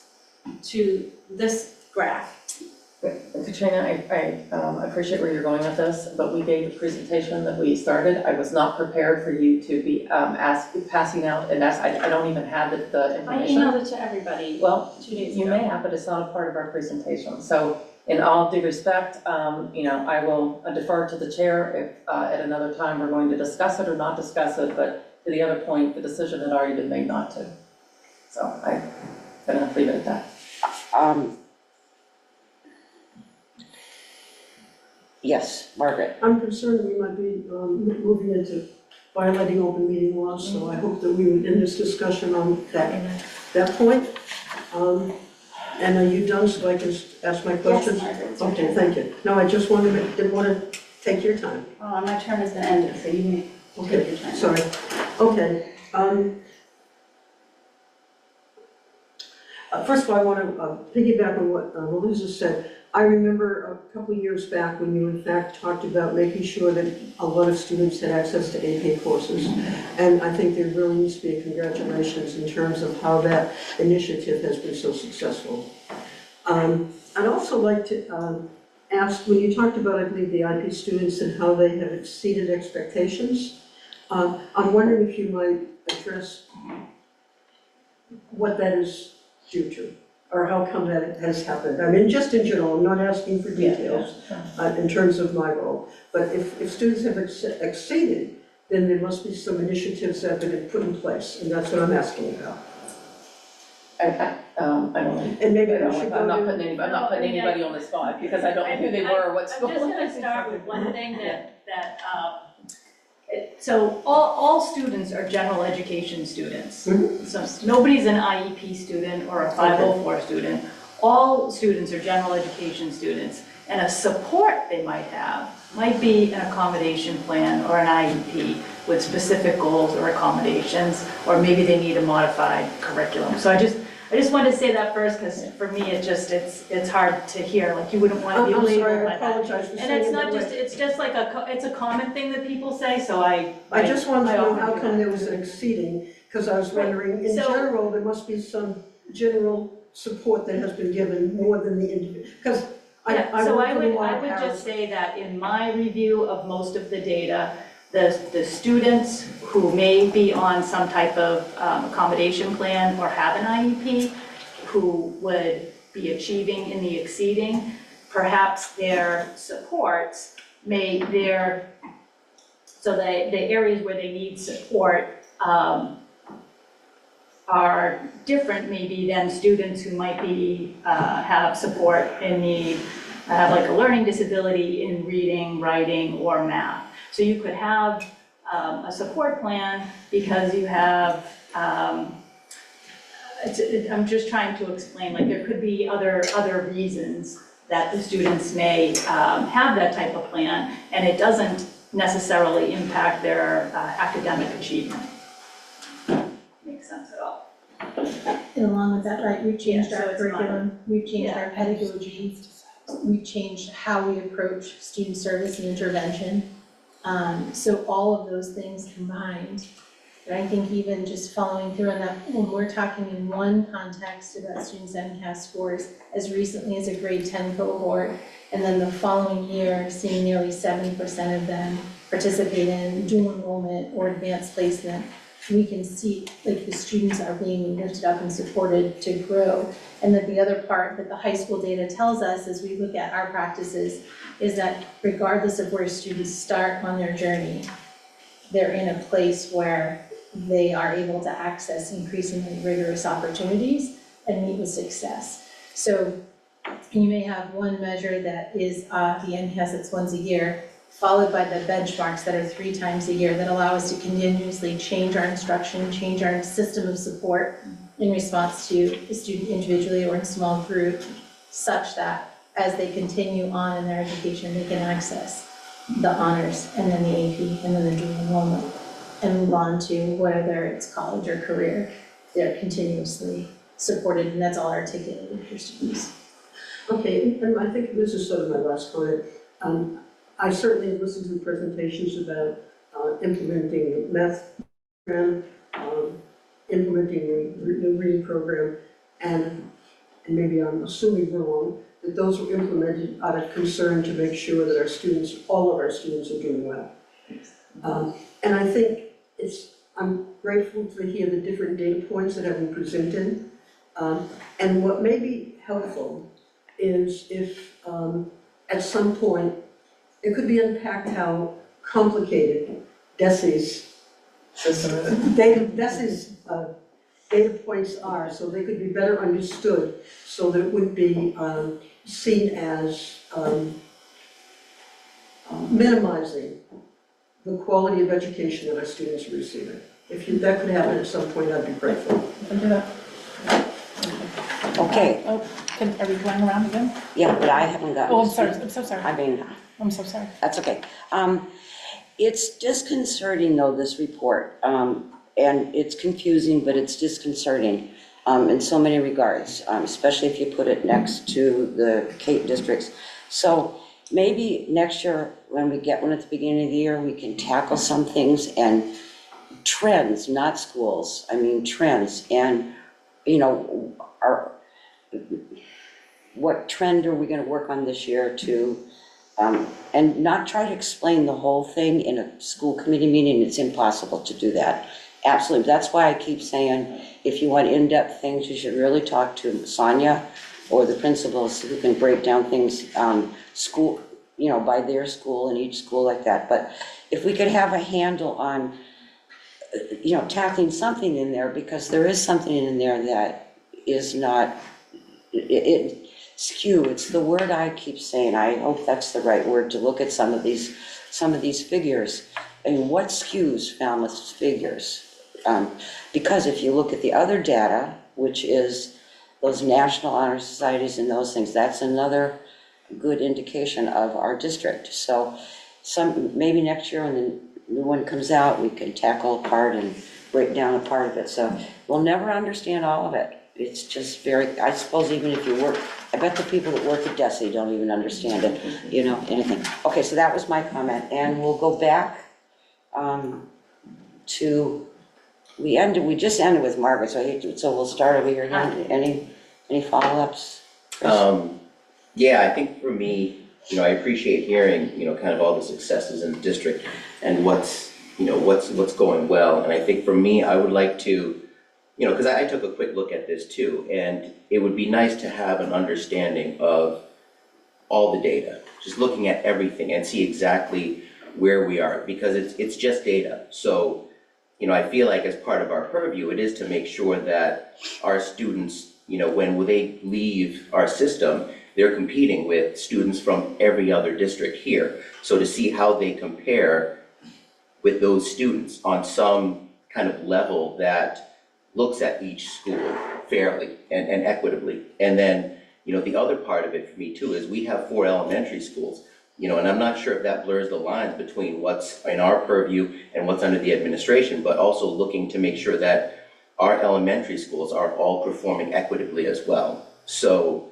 P: to this graph.
O: Katrina, I appreciate where you're going with this, but we gave a presentation that we started. I was not prepared for you to be passing out, and I don't even have the
P: I
O: information.
P: emailed it to everybody
O: Well,
P: 2 days
O: you
P: ago.
O: may have, but it's not a part of our presentation. So in all due respect, I will defer to the chair if at another time we're going to discuss it or not discuss it, but to the other point, the decision had already been made not to. So I'm gonna leave it at that.
A: Yes, Margaret.
F: I'm concerned we might be moving into violating open meeting laws, so I hope that we would end this discussion on that point. And are you done so I can ask my questions?
P: Yes, Margaret, it's
F: Okay,
P: okay.
F: thank you. No, I just didn't want to take your time.
P: Oh, my term has been ended, so you may take your
F: Okay,
P: time.
F: sorry. Okay. First of all, I want to piggyback on what Louisa said. I remember a couple of years back when you in fact talked about making sure that a lot of students had access to AP courses. And I think there really needs to be a congratulations in terms of how that initiative has been so successful. I'd also like to ask, when you talked about, I believe, the IP students and how they have exceeded expectations, I'm wondering if you might address what that is due to, or how come that it has happened. I mean, just in general, I'm not asking for details in terms of my role, but if students have exceeded, then there must be some initiatives that have been put in place, and that's what I'm asking about.
O: I don't know.
F: And maybe
O: I
F: we
O: don't-
F: should
O: I'm
F: go
O: not
F: to-
O: putting anybody on the spot because I don't know who they were or what school.
V: I'm just gonna start with one thing so all students are general education students. So nobody's an IEP student or a 504 student. All students are general education students. And a support they might have might be an accommodation plan or an IEP with specific goals or accommodations, or maybe they need a modified curriculum. So I just wanted to say that first, because for me, it's hard to hear, like you wouldn't want to be
F: I'm
V: labeled
F: sorry, I
V: by that.
F: apologize for
V: And
F: saying
V: it's
F: it
V: not
F: that
V: just,
F: way.
V: it's just like it's a common thing that people say, so
F: I just wanted to know
V: often
F: how
V: do
F: come
V: that.
F: there was an exceeding, because I was wondering, in
V: So-
F: general, there must be some general support that has been given more than the individual, because
V: So
F: work
V: I
F: with a
V: would,
F: lot
V: I
F: of
V: would
F: parents.
V: just say that in my review of most of the data, the students who may be on some type of accommodation plan or have an IEP, who would be achieving in the exceeding, perhaps their supports so the areas where they need support are different maybe than students who might be, have support in need, have like a learning disability in reading, writing, or math. So you could have a support plan because you have, I'm just trying to explain, like there could be other reasons that the students may have that type of plan, and it doesn't necessarily impact their academic achievement. Makes sense at all.
I: And along with that, right, we've changed
V: Yeah, so
I: our
V: it's not-
I: curriculum, we've changed
V: Yeah.
I: our pedagogy, we've changed how we approach student service and intervention. So all of those things combined, and I think even just following through on that, when we're talking in one context about students' MCAS scores as recently as a grade 10 cohort, and then the following year, seeing nearly 70% of them participate in dual enrollment or advanced placement, we can see like the students are being lifted up and supported to grow. And that the other part that the high school data tells us as we look at our practices is that regardless of where students start on their journey, they're in a place where they are able to access increasingly rigorous opportunities and meet with success. So you may have one measure that is the NCAS that's once a year, followed by the benchmarks that are 3 times a year that allow us to continuously change our instruction, change our system of support in response to a student individually or in small group, such that as they continue on in their education, they can access the honors and then the AP and then the dual enrollment and move on to whether it's college or career. They're continuously supported, and that's all articulated for students.
F: Okay, and I think this is sort of my last comment. I certainly have listened to the presentations about implementing the math program, implementing the reading program, and maybe I'm assuming wrong, that those were implemented out of concern to make sure that our students, all of our students are doing well. And I think I'm grateful to hear the different data points that have been presented. And what may be helpful is if at some point it could be unpacked how complicated DESE's data points are, so they could be better understood, so that it would be seen as minimizing the quality of education that our students are receiving. If that could happen at some point, I'd be grateful.
U: I'll do that.
A: Okay.
U: Oh, are we going around again?
A: Yeah, but I haven't gotten.
U: Oh, I'm sorry, I'm so sorry.
A: I mean.
U: I'm so sorry.
A: That's okay. It's disconcerting though, this report, and it's confusing, but it's disconcerting in so many regards, especially if you put it next to the Cape districts. So maybe next year, when we get one at the beginning of the year, we can tackle some things and trends, not schools, I mean trends, and what trend are we gonna work on this year to and not try to explain the whole thing in a school committee meeting. It's impossible to do that. Absolutely. That's why I keep saying, if you want in-depth things, you should really talk to Sonia or the principals who can break down things, school, by their school and each school like that. But if we could have a handle on, tackling something in there, because there is something in there that is not, skew, it's the word I keep saying. I hope that's the right word to look at some of these figures. And what skews Falmouth's figures? Because if you look at the other data, which is those National Honor Societies and those things, that's another good indication of our district. So maybe next year when the new one comes out, we can tackle a part and break down a part of it. So we'll never understand all of it. It's just I suppose even if you work, I bet the people that work at DESE don't even understand it, anything. Okay, so that was my comment, and we'll go back we just ended with Margaret, so we'll start over here again. Any follow-ups?
S: Yeah, I think for me, I appreciate hearing, kind of all the successes in the district and what's going well. And I think for me, I would like to, because I took a quick look at this too, and it would be nice to have an understanding of all the data, just looking at everything and see exactly where we are, because it's just data. So, I feel like as part of our purview, it is to make sure that our students, when they leave our system, they're competing with students from every other district here. So to see how they compare with those students on some kind of level that looks at each school fairly and equitably. And then, the other part of it for me too is we have 4 elementary schools, and I'm not sure if that blurs the lines between what's in our purview and what's under the administration, but also looking to make sure that our elementary schools are all performing equitably as well. So,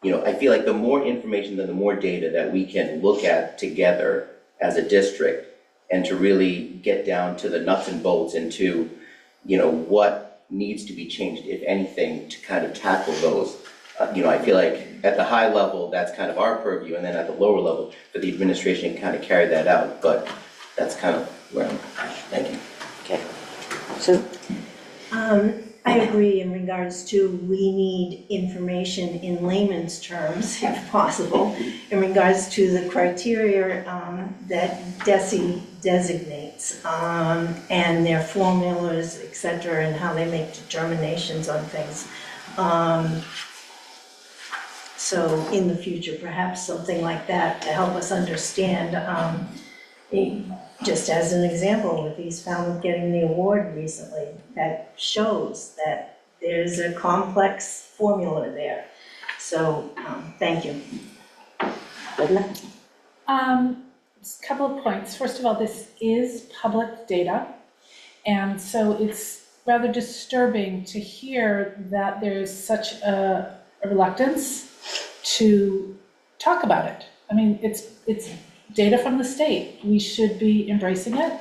S: I feel like the more information and the more data that we can look at together as a district, and to really get down to the nuts and bolts into, what needs to be changed, if anything, to kind of tackle those. I feel like at the high level, that's kind of our purview, and then at the lower level, for the administration to kind of carry that out. But that's kind of where I'm at. Thank you.
A: Okay. So,
T: I agree in regards to we need information in layman's terms, if possible, in regards to the criteria that DESE designates and their formulas, et cetera, and how they make determinations on things. So in the future, perhaps something like that to help us understand. Just as an example, with East Falmouth getting the award recently, that shows that there's a complex formula there. So, thank you.
U: A couple of points. First of all, this is public data, and so it's rather disturbing to hear that there's such a reluctance to talk about it. I mean, it's data from the state. We should be embracing it.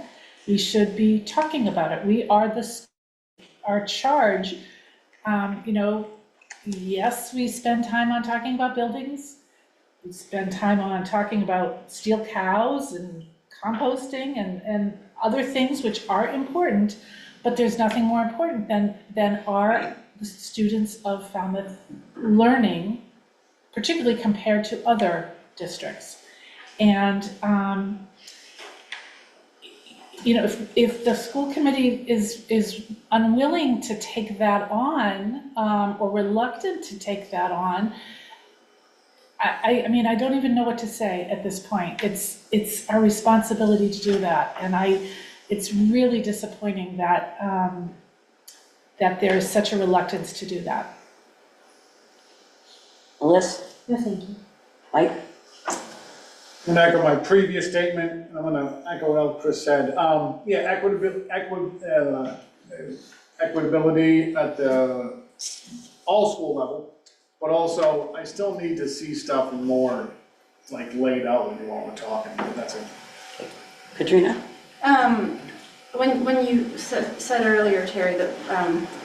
U: We should be talking about it. We are our charge, yes, we spend time on talking about buildings. We spend time on talking about steel cows and composting and other things which are important, but there's nothing more important than are the students of Falmouth learning, particularly compared to other districts. And, if the school committee is unwilling to take that on, or reluctant to take that on, I mean, I don't even know what to say at this point. It's our responsibility to do that, and it's really disappointing that that there is such a reluctance to do that.
A: Melissa?
T: No, thank you.
A: Mike?
R: I'm gonna echo my previous statement, and I'm gonna echo what Chris said. Yeah, equitability at the all school level, but also I still need to see stuff more like laid out when you all were talking, that's it.
A: Katrina?
P: When you said earlier, Terry, that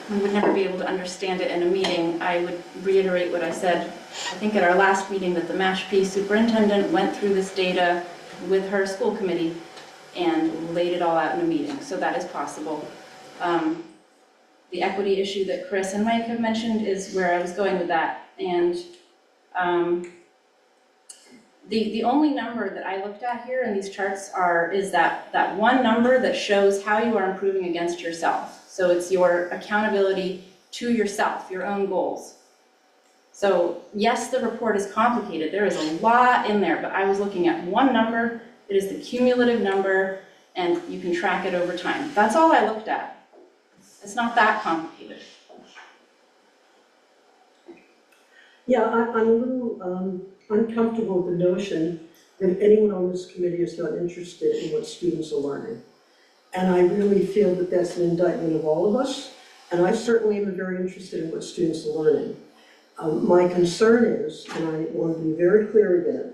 P: we would never be able to understand it in a meeting, I would reiterate what I said, I think at our last meeting, that the Mashpee superintendent went through this data with her school committee and laid it all out in a meeting, so that is possible. The equity issue that Chris and Mike have mentioned is where I was going with that, and the only number that I looked at here in these charts is that one number that shows how you are improving against yourself. So it's your accountability to yourself, your own goals. So yes, the report is complicated. There is a lot in there, but I was looking at one number. It is the cumulative number, and you can track it over time. That's all I looked at. It's not that complicated.
F: Yeah, I'm a little uncomfortable with the notion that anyone on this committee is not interested in what students are learning. And I really feel that that's an indictment of all of us, and I certainly am very interested in what students are learning. My concern is, and I want to be very clear again,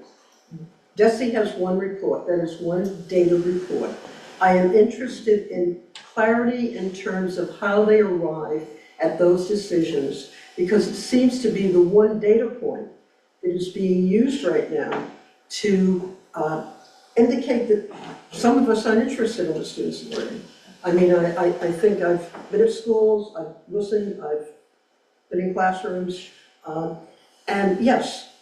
F: DESE has one report, that is one data report. I am interested in clarity in terms of how they arrive at those decisions, because it seems to be the one data point that is being used right now to indicate that some of us aren't interested in what students are learning. I mean, I think I've been at schools, I've listened, I've been in classrooms, and yes,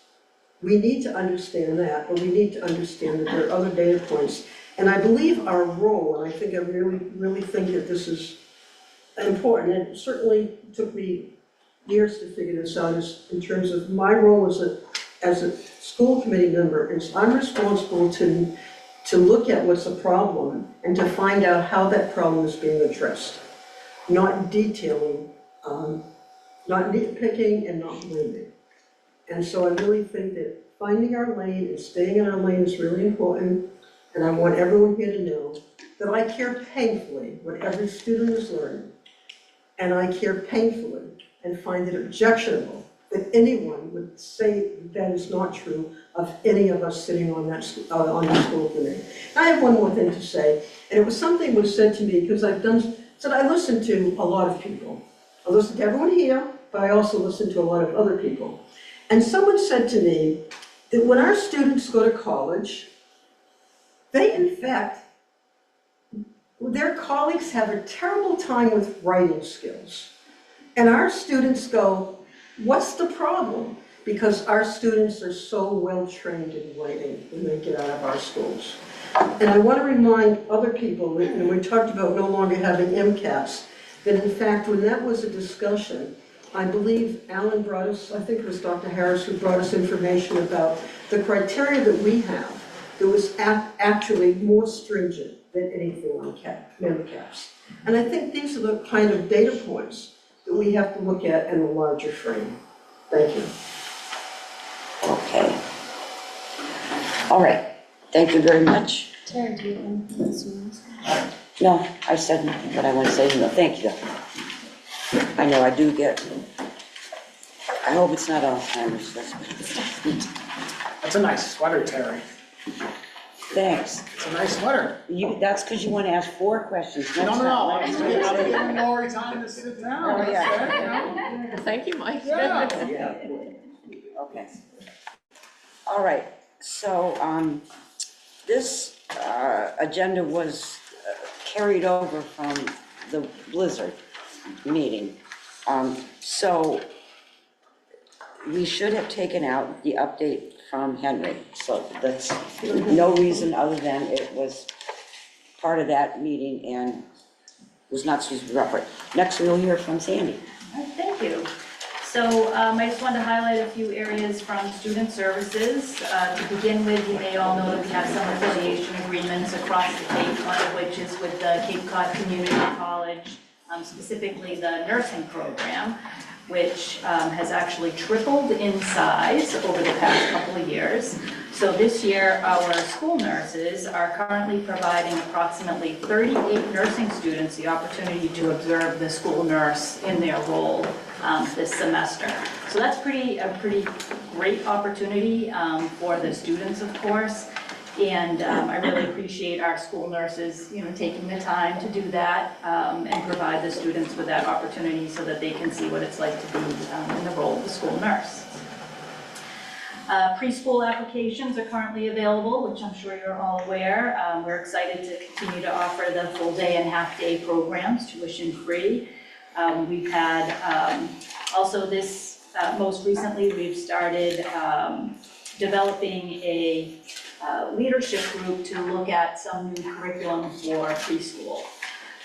F: we need to understand that, but we need to understand that there are other data points. And I believe our role, and I think I really think that this is important, and it certainly took me years to figure this out, is in terms of my role as a school committee member, is I'm responsible to look at what's a problem and to find out how that problem is being addressed, not detailing, not nitpicking and not blaming. And so I really think that finding our lane and staying in our lane is really important, and I want everyone here to know that I care painfully what every student is learning, and I care painfully and find it objectionable that anyone would say that is not true of any of us sitting on that on the school committee. I have one more thing to say, and it was something was said to me, because I listen to a lot of people. I listen to everyone here, but I also listen to a lot of other people. And someone said to me that when our students go to college, they in fact, their colleagues have a terrible time with writing skills. And our students go, what's the problem? Because our students are so well trained in writing when they get out of our schools. And I want to remind other people, and we talked about no longer having MCAS, that in fact, when that was a discussion, I believe Alan brought us, I think it was Dr. Harris who brought us information about the criteria that we have that was actually more stringent than anything on MCAS. And I think these are the kind of data points that we have to look at in a larger frame. Thank you.
A: Okay. All right, thank you very much.
B: Terry, do you want to listen?
A: No, I said what I want to say, no, thank you. I know I do get, I hope it's not Alzheimer's.
R: That's a nice sweater, Terry.
A: Thanks.
R: It's a nice letter.
A: That's because you want to ask 4 questions next
R: No,
A: time.
R: no, no,
A: right?
R: I'm giving Lori time to sit down.
A: Oh, yeah.
R: That's it, you know?
O: Thank you, Mike.
R: Yeah.
A: Okay. All right, so this agenda was carried over from the Blizzard meeting. So we should have taken out the update from Henry. So that's no reason other than it was part of that meeting and was not supposed to be referenced. Next, we'll hear from Sandy.
C: All right, thank you. So I just wanted to highlight a few areas from student services. To begin with, you may all know that we have some affiliation agreements across the Cape, one of which is with the Cape Cod Community College, specifically the nursing program, which has actually tripled in size over the past couple of years. So this year, our school nurses are currently providing approximately 38 nursing students the opportunity to observe the school nurse in their role this semester. So that's a pretty great opportunity for the students, of course. And I really appreciate our school nurses, taking the time to do that and provide the students with that opportunity so that they can see what it's like to be in the role of the school nurse. Preschool applications are currently available, which I'm sure you're all aware. We're excited to continue to offer the full day and half day programs, tuition free. We've had also most recently, we've started developing a leadership group to look at some new curriculum for preschool.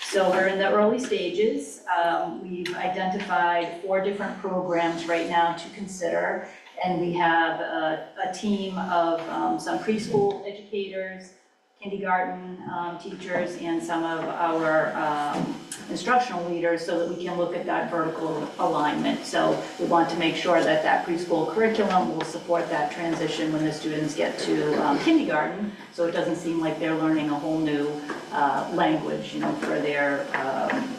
C: So we're in the early stages. We've identified 4 different programs right now to consider, and we have a team of some preschool educators, kindergarten teachers, and some of our instructional leaders so that we can look at that vertical alignment. So we want to make sure that that preschool curriculum will support that transition when the students get to kindergarten, so it doesn't seem like they're learning a whole new language, for their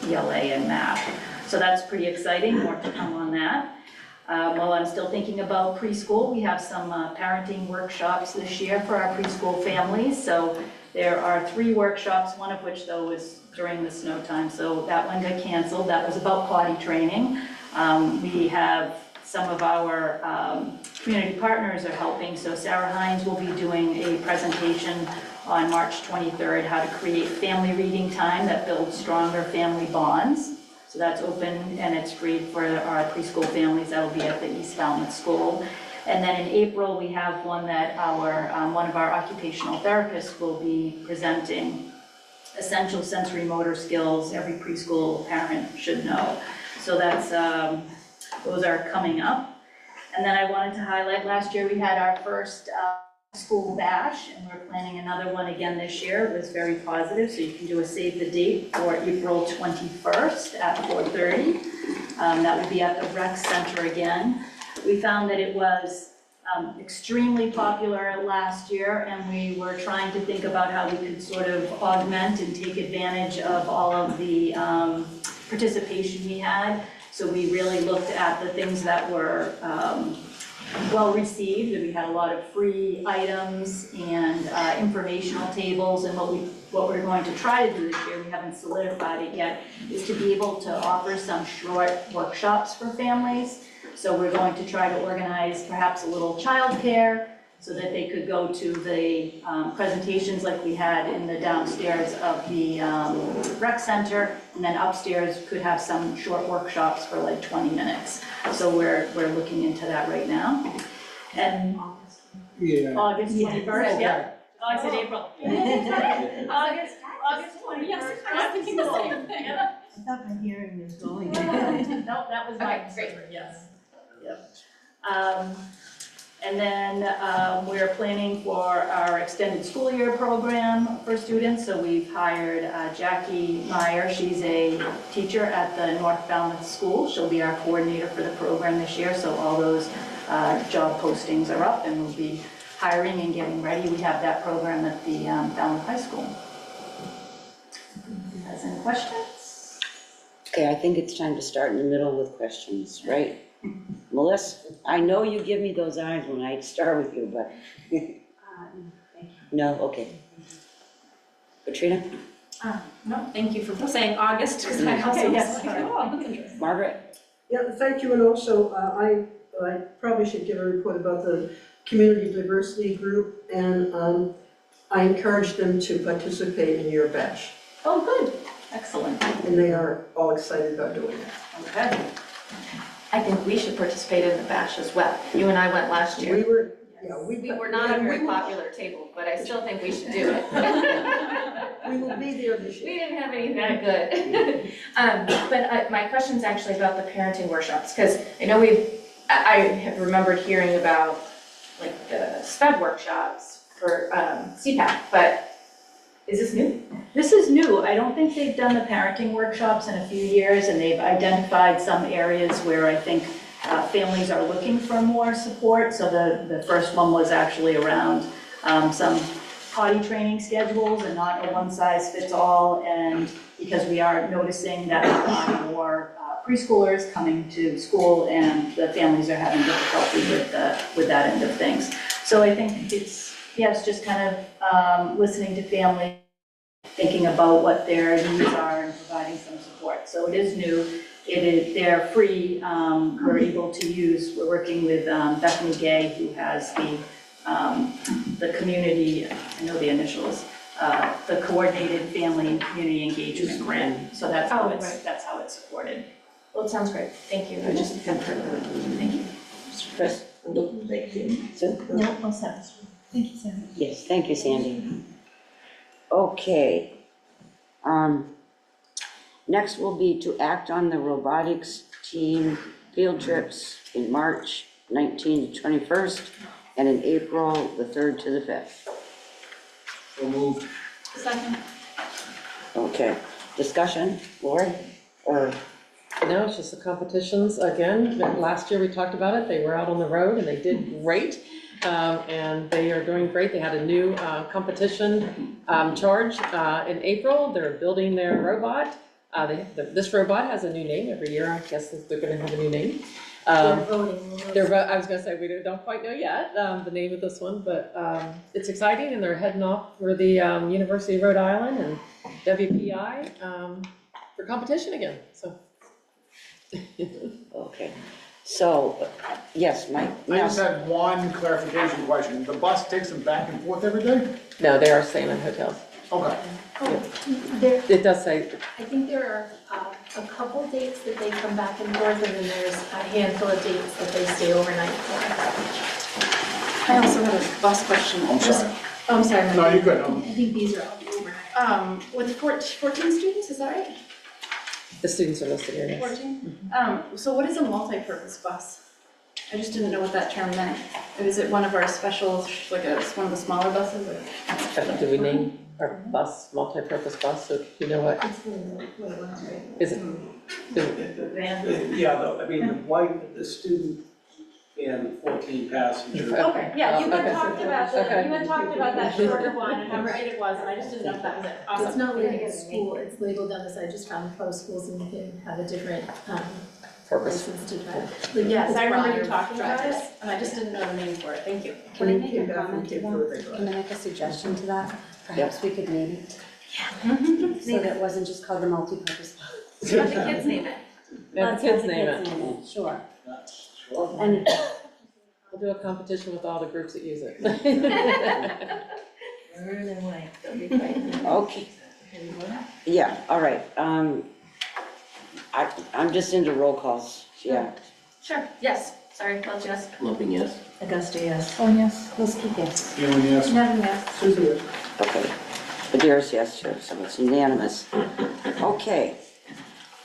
C: ELA and math. So that's pretty exciting, more to come on that. While I'm still thinking about preschool, we have some parenting workshops this year for our preschool families. So there are 3 workshops, one of which though was during the snow time, so that one got canceled. That was about potty training. We have some of our community partners are helping. So Sarah Hines will be doing a presentation on March 23rd, how to create family reading time that builds stronger family bonds. So that's open and it's free for our preschool families. That will be at the East Falmouth School. And then in April, we have one that one of our occupational therapists will be presenting, essential sensory motor skills every preschool parent should know. So that's, those are coming up. And then I wanted to highlight, last year we had our first school bash, and we're planning another one again this year. It was very positive, so you can do a save the date for April 21st at 4:30. That would be at the rec center again. We found that it was extremely popular last year, and we were trying to think about how we could sort of augment and take advantage of all of the participation we had. So we really looked at the things that were well received, and we had a lot of free items and informational tables. And what we're going to try to do this year, we haven't solidified it yet, is to be able to offer some short workshops for families. So we're going to try to organize perhaps a little childcare so that they could go to the presentations like we had in the downstairs of the rec center, and then upstairs could have some short workshops for like 20 minutes. So we're looking into that right now. And August 21st, yeah. Oh, I said April. August 21st.
P: Yes, I was thinking the same thing.
C: Yeah.
T: I thought my hearing was going.
C: No, that was my
P: great.
C: yes. Yep. And then we're planning for our extended school year program for students. So we've hired Jackie Meyer. She's a teacher at the North Falmouth School. She'll be our coordinator for the program this year. So all those job postings are up, and we'll be hiring and getting ready. We have that program at the Falmouth High School. Has any questions?
A: Okay, I think it's time to start in the middle with questions, right? Melissa, I know you give me those eyes when I start with you, but.
K: Thank
A: No, okay. Katrina?
P: No, thank you for saying August, because I also was like, oh.
A: Margaret?
F: Yeah, thank you, and also, I probably should give a report about the community diversity group, and I encourage them to participate in your bash,
P: Oh, good, excellent,
F: and they are all excited about doing it.
P: okay. I think we should participate in the bash as well. You and I went last year.
F: We were,
P: We were not a very popular table, but I still think we should do it.
F: we will be there this year.
P: We didn't have anything that good. But my question's actually about the parenting workshops, because I know I have remembered hearing about like the SPED workshops for CPAC, but is this new?
V: This is new. I don't think they've done the parenting workshops in a few years, and they've identified some areas where I think families are looking for more support. So the first one was actually around some potty training schedules and not a one-size-fits-all. And because we are noticing that there are more preschoolers coming to school and the families are having difficulty with that end of things. So I think it's just kind of listening to families, thinking about what their needs are and providing some support. So it is new. They're free. We're able to use, we're working with Bethany Gay, who has the community, I know the initials, the Coordinated Family and Community Engagement Grant. So that's how it's supported.
P: Well, it sounds great. Thank you. I just haven't heard of it. Thank you.
A: Chris? Sue?
M: No, I'll say. Thank you, Sandy.
A: Yes, thank you, Sandy. Okay. Next will be to act on the robotics team field trips in March 19th to 21st and in April the 3rd to the 5th.
R: So moved.
P: Second.
A: Okay, discussion, Lori? Or,
O: No, it's just the competitions again. Last year we talked about it. They were out on the road and they did great. And they are doing great. They had a new competition charge in April. They're building their robot. This robot has a new name every year. I guess they're going to have a new name.
M: They're voting.
O: I was going to say, we don't quite know yet the name of this one, but it's exciting, and they're heading off for the University of Rhode Island and WPI for competition again. So.
A: okay. So, yes, Mike?
R: I just had one clarification question. The bus takes them back and forth every day?
O: No, they are staying in hotels.
R: Okay.
O: It does say.
I: I think there are a couple dates that they come back and forth, and then there's a handful of dates that they stay overnight for.
P: I also had a bus question.
R: I'm sorry.
P: Oh, I'm sorry.
R: No, you're good.
I: I think these are all overnight.
P: With 14 students, is that right?
O: The students are listed here, yes.
P: 14? So what is a multi-purpose bus? I just didn't know what that term meant. Is it one of our special, like one of the smaller buses? Or?
O: Do we name our bus, multi-purpose bus, so you know what? Is it?
H: Yeah, I mean, the white, the student, and 14 passengers.
P: Okay, yeah, you had
O: Okay.
P: talked about
O: Okay.
P: that shorter one, and how right it was, and I just didn't know if that was it. Awesome.
I: It's not like a school, it's labeled on the side, just found pro schools, and you can have a different
O: Purpose.
I: license to drive.
P: Yes, I remember you
I: Broader
P: talking about it,
I: drivers.
P: and I just didn't know the name for it. Thank you.
B: Can I
F: When you
B: make
F: came
B: a
F: back from
B: comment to
F: Cape
B: that?
F: Verde, they got
B: Can I make a suggestion to that? Perhaps we could name it, so that it wasn't just called the multi-purpose.
P: Let the kids name it.
O: Let the kids name it.
B: Sure.
H: Sure.
B: And
O: We'll do a competition with all the groups that use it.
A: Okay. Yeah, all right. I'm just into roll calls, yeah.
P: Sure, yes, sorry, well, Jess.
S: Lumping, yes.
T: Augusta, yes.
U: Oh, yes.
B: Liskey, yes.
R: Feeling yes.
P: Nevin, yes.
F: Susan, yes.
A: Okay. Badira's yes, too, so it's unanimous. Okay.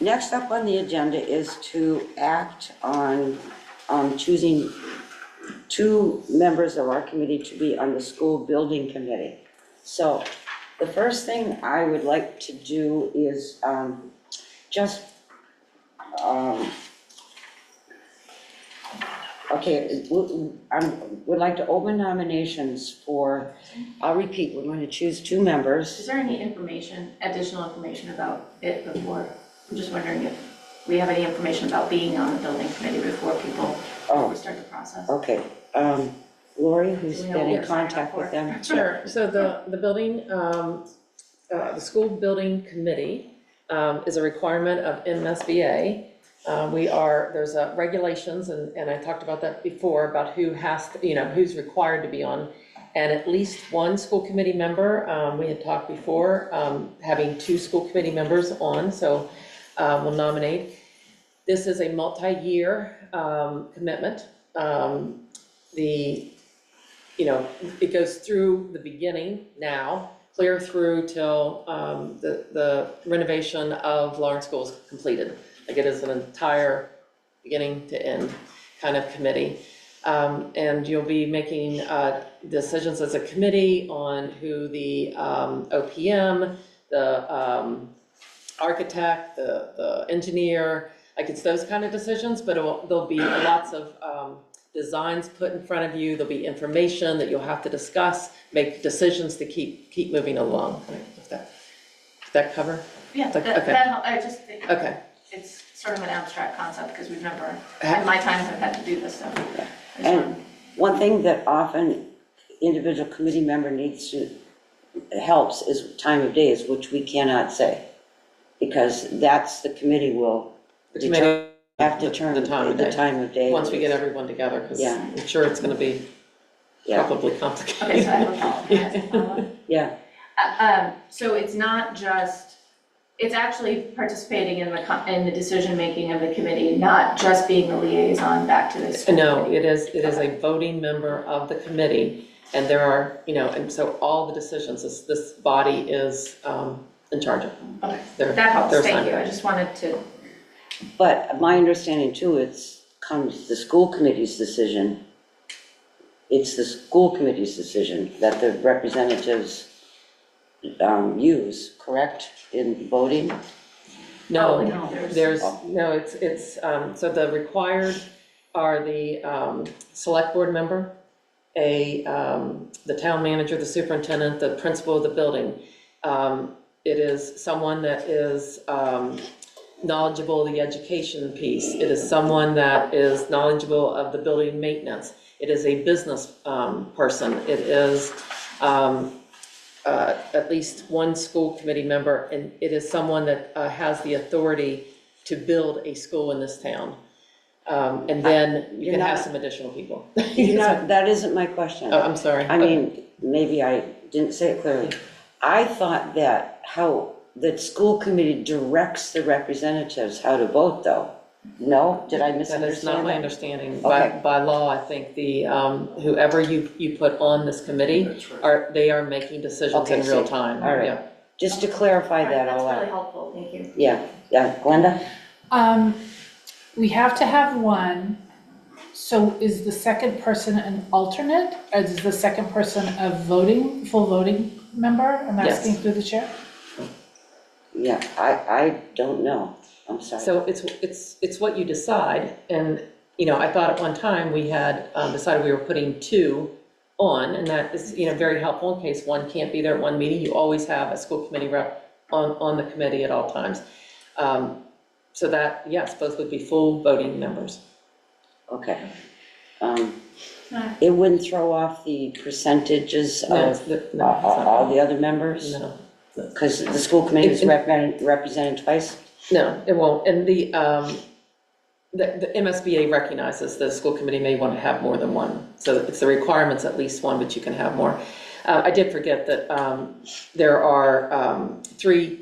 A: Next up on the agenda is to act on choosing 2 members of our committee to be on the school building committee. So the first thing I would like to do is okay, I would like to open nominations for, I'll repeat, we're going to choose 2 members.
P: Is there any additional information about it before? I'm just wondering if we have any information about being on the building committee before we start the process.
A: Okay, Lori, who's
C: Do we know
A: been in
C: what to sign up
A: contact with
C: for?
A: them?
O: Sure, so the building, the school building committee is a requirement of MSBA. There's regulations, and I talked about that before, about who has to, who's required to be on. And at least one school committee member, we had talked before, having 2 school committee members on, so we'll nominate. This is a multi-year commitment. It goes through the beginning now, clear through till the renovation of Lawrence School is completed. Like, it is an entire beginning to end kind of committee. And you'll be making decisions as a committee on who the OPM, the architect, the engineer, like, it's those kind of decisions, but there'll be lots of designs put in front of you. There'll be information that you'll have to discuss, make decisions to keep moving along. Did that cover?
C: Yeah,
O: Okay.
C: I just think
O: Okay.
C: it's sort of an abstract concept because we've never, in my time, have had to do this stuff.
A: And one thing that often individual committee member helps is time of days, which we cannot say. Because that's the committee will determine the time of day.
O: Once we get everyone together, because
A: Yeah.
O: I'm sure it's going to be probably complicated.
C: Okay, so I have a follow-up. Can I ask a follow-up?
A: Yeah.
C: So it's not just, it's actually participating in the decision-making of the committee, not just being the liaison back to the school.
O: No, it is a voting member of the committee, and there are, and so all the decisions, this body is in charge of.
C: Okay,
O: They're-
C: that helps,
O: they're
C: thank you,
O: assigned.
C: I just wanted to.
A: But my understanding too, comes the school committee's decision. It's the school committee's decision that the representatives use, correct, in voting?
O: No,
C: no,
O: so the required are the select board member, the town manager, the superintendent, the principal of the building. It is someone that is knowledgeable of the education piece. It is someone that is knowledgeable of the building maintenance. It is a business person. It is at least one school committee member, and it is someone that has the authority to build a school in this town. And then you can have some additional people.
A: That isn't my question.
O: Oh, I'm sorry.
A: I mean, maybe I didn't say it clearly. I thought that that school committee directs the representatives how to vote, though. No? Did I misunderstand that?
O: That is not my understanding.
A: Okay.
O: By law, I think whoever you put on this committee, they are making decisions in real time.
A: All right.
O: Yeah.
A: Just to clarify that all
C: That's really
A: out.
C: helpful, thank you.
A: Yeah, Glenda?
U: We have to have one, so is the second person an alternate? Or is the second person a full voting member? I'm
O: Yes.
U: asking through the chair.
A: Yeah, I don't know. I'm sorry.
O: So it's what you decide, and, I thought at one time we had decided we were putting 2 on, and that is, very helpful in case one can't be there at one meeting. You always have a school committee rep on the committee at all times. So that, yes, both would be full voting members.
A: Okay. It wouldn't throw off the percentages of all the other members?
O: No.
A: Because the school committee is represented twice?
O: No, it won't, and the MSBA recognizes the school committee may want to have more than one, so it's the requirement's at least one, but you can have more. I did forget that there are 3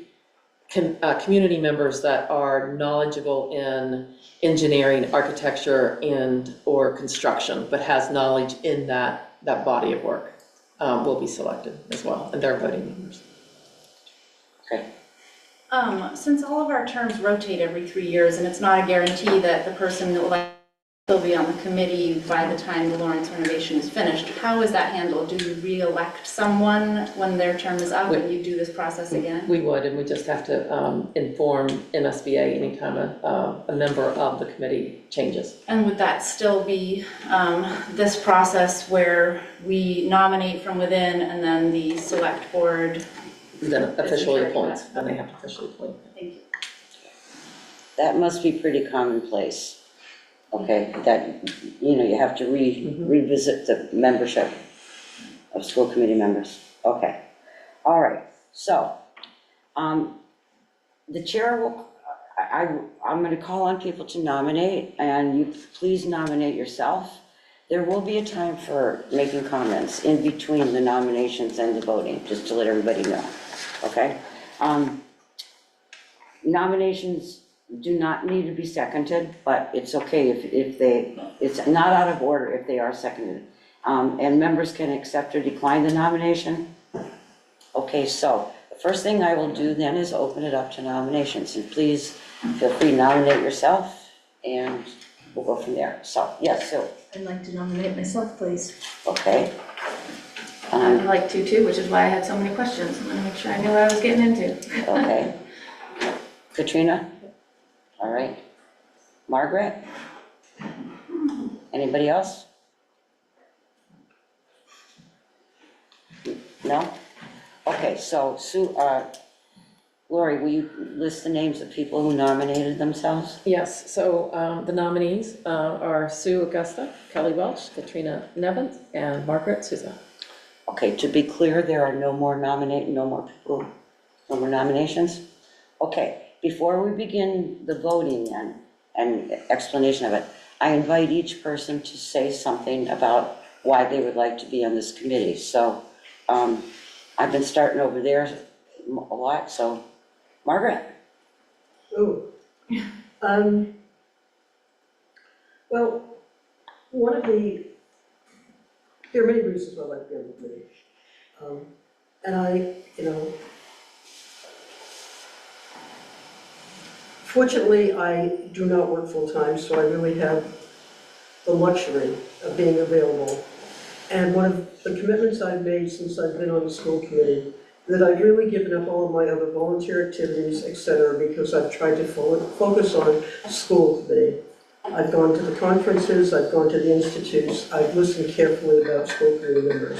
O: community members that are knowledgeable in engineering, architecture, or construction, but has knowledge in that body of work, will be selected as well, and they're voting members.
A: Okay.
P: Since all of our terms rotate every 3 years, and it's not a guarantee that the person will still be on the committee by the time the Lawrence renovation is finished, how is that handled? Do you re-elect someone when their term is up and you do this process again?
O: We would, and we just have to inform MSBA anytime a member of the committee changes.
P: And would that still be this process where we nominate from within and then the select board
O: then officially appoints, then they have to officially appoint.
P: Thank you.
A: That must be pretty commonplace. Okay, that, you have to revisit the membership of school committee members. Okay, all right, so, the chair will, I'm gonna call on people to nominate, and you please nominate yourself. There will be a time for making comments in between the nominations and the voting, just to let everybody know, okay? Nominations do not need to be seconded, but it's okay it's not out of order if they are seconded. And members can accept or decline the nomination. Okay, so the first thing I will do then is open it up to nominations, and please feel free to nominate yourself, and we'll go from there. So, yes, so.
T: I'd like to nominate myself, please.
A: Okay.
C: I'd like to too, which is why I had so many questions. I want to make sure I knew what I was getting into.
A: Okay. Katrina? All right. Margaret? Anybody else? No? Okay, so Lori, will you list the names of people who nominated themselves?
O: Yes, so the nominees are Sue Augusta, Kelly Welch, Katrina Nevins, and Margaret Souza.
A: Okay, to be clear, there are no more nominations? Okay, before we begin the voting and explanation of it, I invite each person to say something about why they would like to be on this committee. So I've been starting over there a lot, so Margaret?
F: Oh, well, there are many reasons why I like to be on the committee. And fortunately, I do not work full-time, so I really have the luxury of being available. And one of the commitments I've made since I've been on the school committee, that I've really given up all of my other volunteer activities, etc., because I've tried to focus on school committee. I've gone to the conferences, I've gone to the institutes, I've listened carefully about school committee members.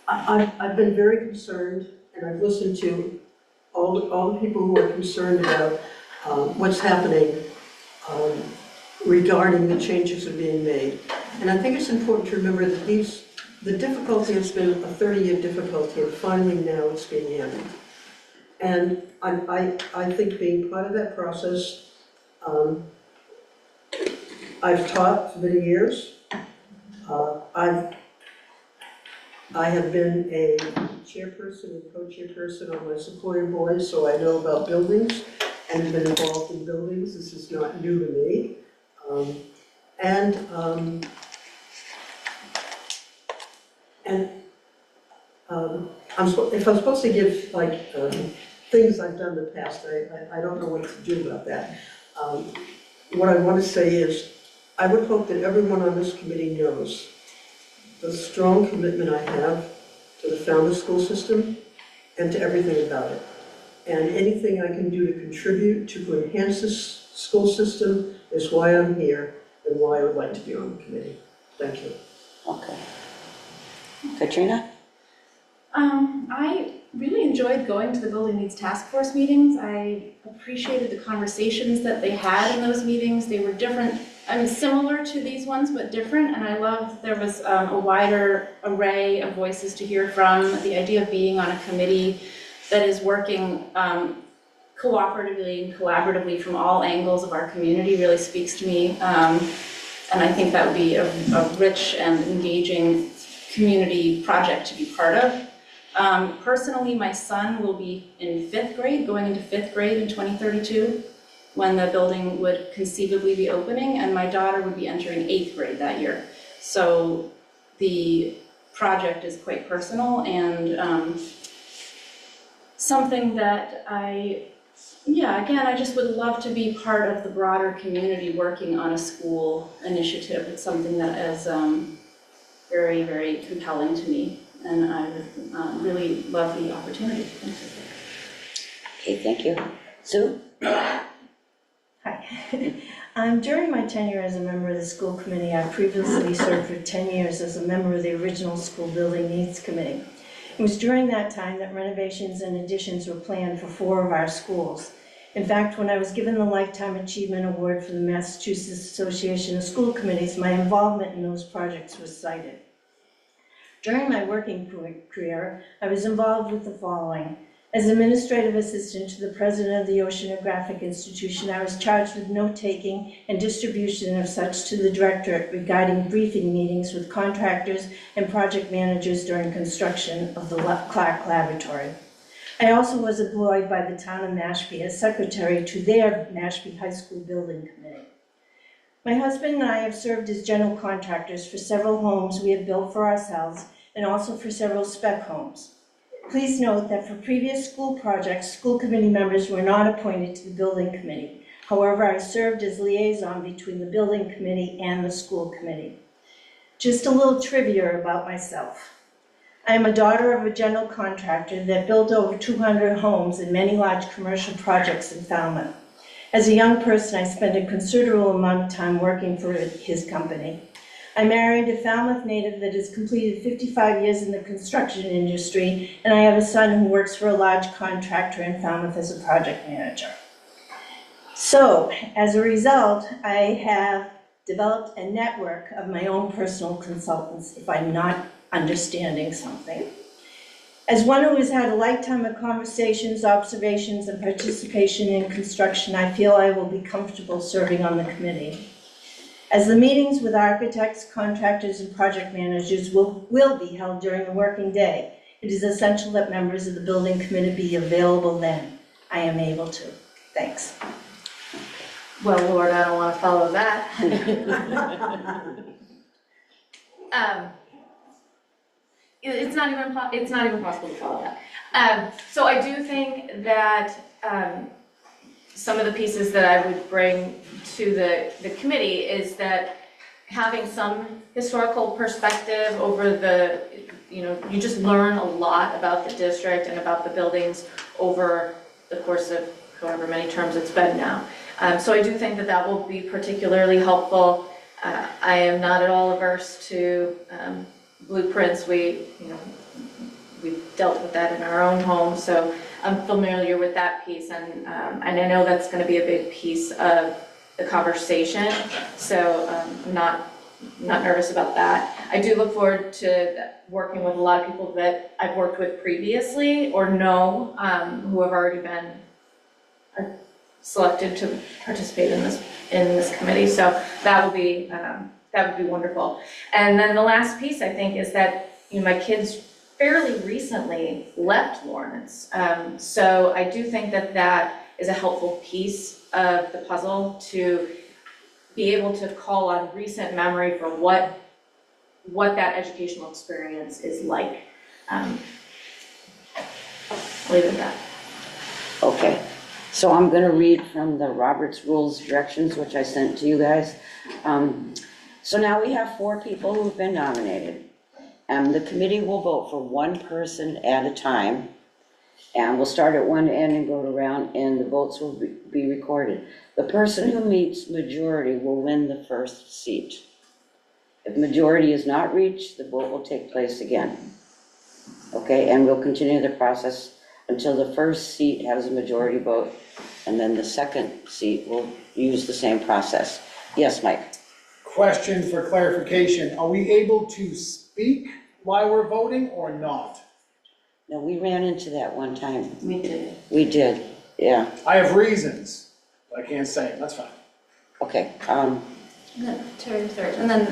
F: I've been very concerned, and I've listened to all the people who are concerned about what's happening regarding the changes that are being made. And I think it's important to remember that the difficulty has been a 30-year difficulty, and finally now it's being ended. And I think being part of that process, I've taught for many years. I have been a chairperson and co-chairperson on my supporting board, so I know about buildings and been involved in buildings. This is not new to me. If I'm supposed to give things I've done in the past, I don't know what to do about that. What I want to say is, I would hope that everyone on this committee knows the strong commitment I have to the Falmouth school system and to everything about it. And anything I can do to contribute to enhance this school system is why I'm here and why I would like to be on the committee. Thank you.
A: Okay. Katrina?
P: I really enjoyed going to the Building Needs Task Force meetings. I appreciated the conversations that they had in those meetings. They were different, similar to these ones, but different, and I loved there was a wider array of voices to hear from. The idea of being on a committee that is working cooperatively and collaboratively from all angles of our community really speaks to me, and I think that would be a rich and engaging community project to be part of. Personally, my son will be in 5th grade, going into 5th grade in 2032, when the building would conceivably be opening, and my daughter would be entering 8th grade that year. So the project is quite personal and something that I just would love to be part of the broader community working on a school initiative. It's something that is very, very compelling to me, and I would really love the opportunity.
A: Okay, thank you. Sue?
T: Hi. During my tenure as a member of the school committee, I previously served for 10 years as a member of the original School Building Needs Committee. It was during that time that renovations and additions were planned for 4 of our schools. In fact, when I was given the Lifetime Achievement Award from the Massachusetts Association of School Committees, my involvement in those projects was cited. During my working career, I was involved with the following. As administrative assistant to the president of the Oceanographic Institution, I was charged with note-taking and distribution of such to the directorate regarding briefing meetings with contractors and project managers during construction of the Clark Laboratory. I also was employed by the town of Mashpee as secretary to their Mashpee High School Building Committee. My husband and I have served as general contractors for several homes we have built for ourselves and also for several spec homes. Please note that for previous school projects, school committee members were not appointed to the building committee. However, I served as liaison between the building committee and the school committee. Just a little trivia about myself. I am a daughter of a general contractor that built over 200 homes and many large commercial projects in Falmouth. As a young person, I spent a considerable amount of time working for his company. I married a Falmouth native that has completed 55 years in the construction industry, and I have a son who works for a large contractor in Falmouth as a project manager. So, as a result, I have developed a network of my own personal consultants if I'm not understanding something. As one who has had a lifetime of conversations, observations, and participation in construction, I feel I will be comfortable serving on the committee. As the meetings with architects, contractors, and project managers will be held during the working day, it is essential that members of the building committee be available then. I am able to. Thanks.
C: Well, Lord, I don't want to follow that. It's not even possible to follow that. So I do think that some of the pieces that I would bring to the committee is that having some historical perspective over the, you just learn a lot about the district and about the buildings over the course of however many terms it's been now. So I do think that that will be particularly helpful. I am not at all averse to blueprints. We've dealt with that in our own home, so I'm familiar with that piece, and I know that's going to be a big piece of the conversation, so I'm not nervous about that. I do look forward to working with a lot of people that I've worked with previously or know who have already been selected to participate in this committee, so that would be wonderful. And then the last piece, I think, is that my kids fairly recently left Lawrence, so I do think that that is a helpful piece of the puzzle to be able to call on recent memory for what that educational experience is like. I'll leave it at that.
A: Okay, so I'm going to read from the Robert's Rules Directions, which I sent to you guys. So now we have 4 people who've been nominated. The committee will vote for one person at a time, and we'll start at one end and go around, and the votes will be recorded. The person who meets majority will win the first seat. If majority is not reached, the vote will take place again. Okay, and we'll continue the process until the first seat has a majority vote, and then the second seat will use the same process. Yes, Mike?
R: Question for clarification, are we able to speak while we're voting or not?
A: No, we ran into that one time.
C: We did.
A: We did, yeah.
R: I have reasons, but I can't say them, that's fine.
A: Okay.
P: And then Terry third, and then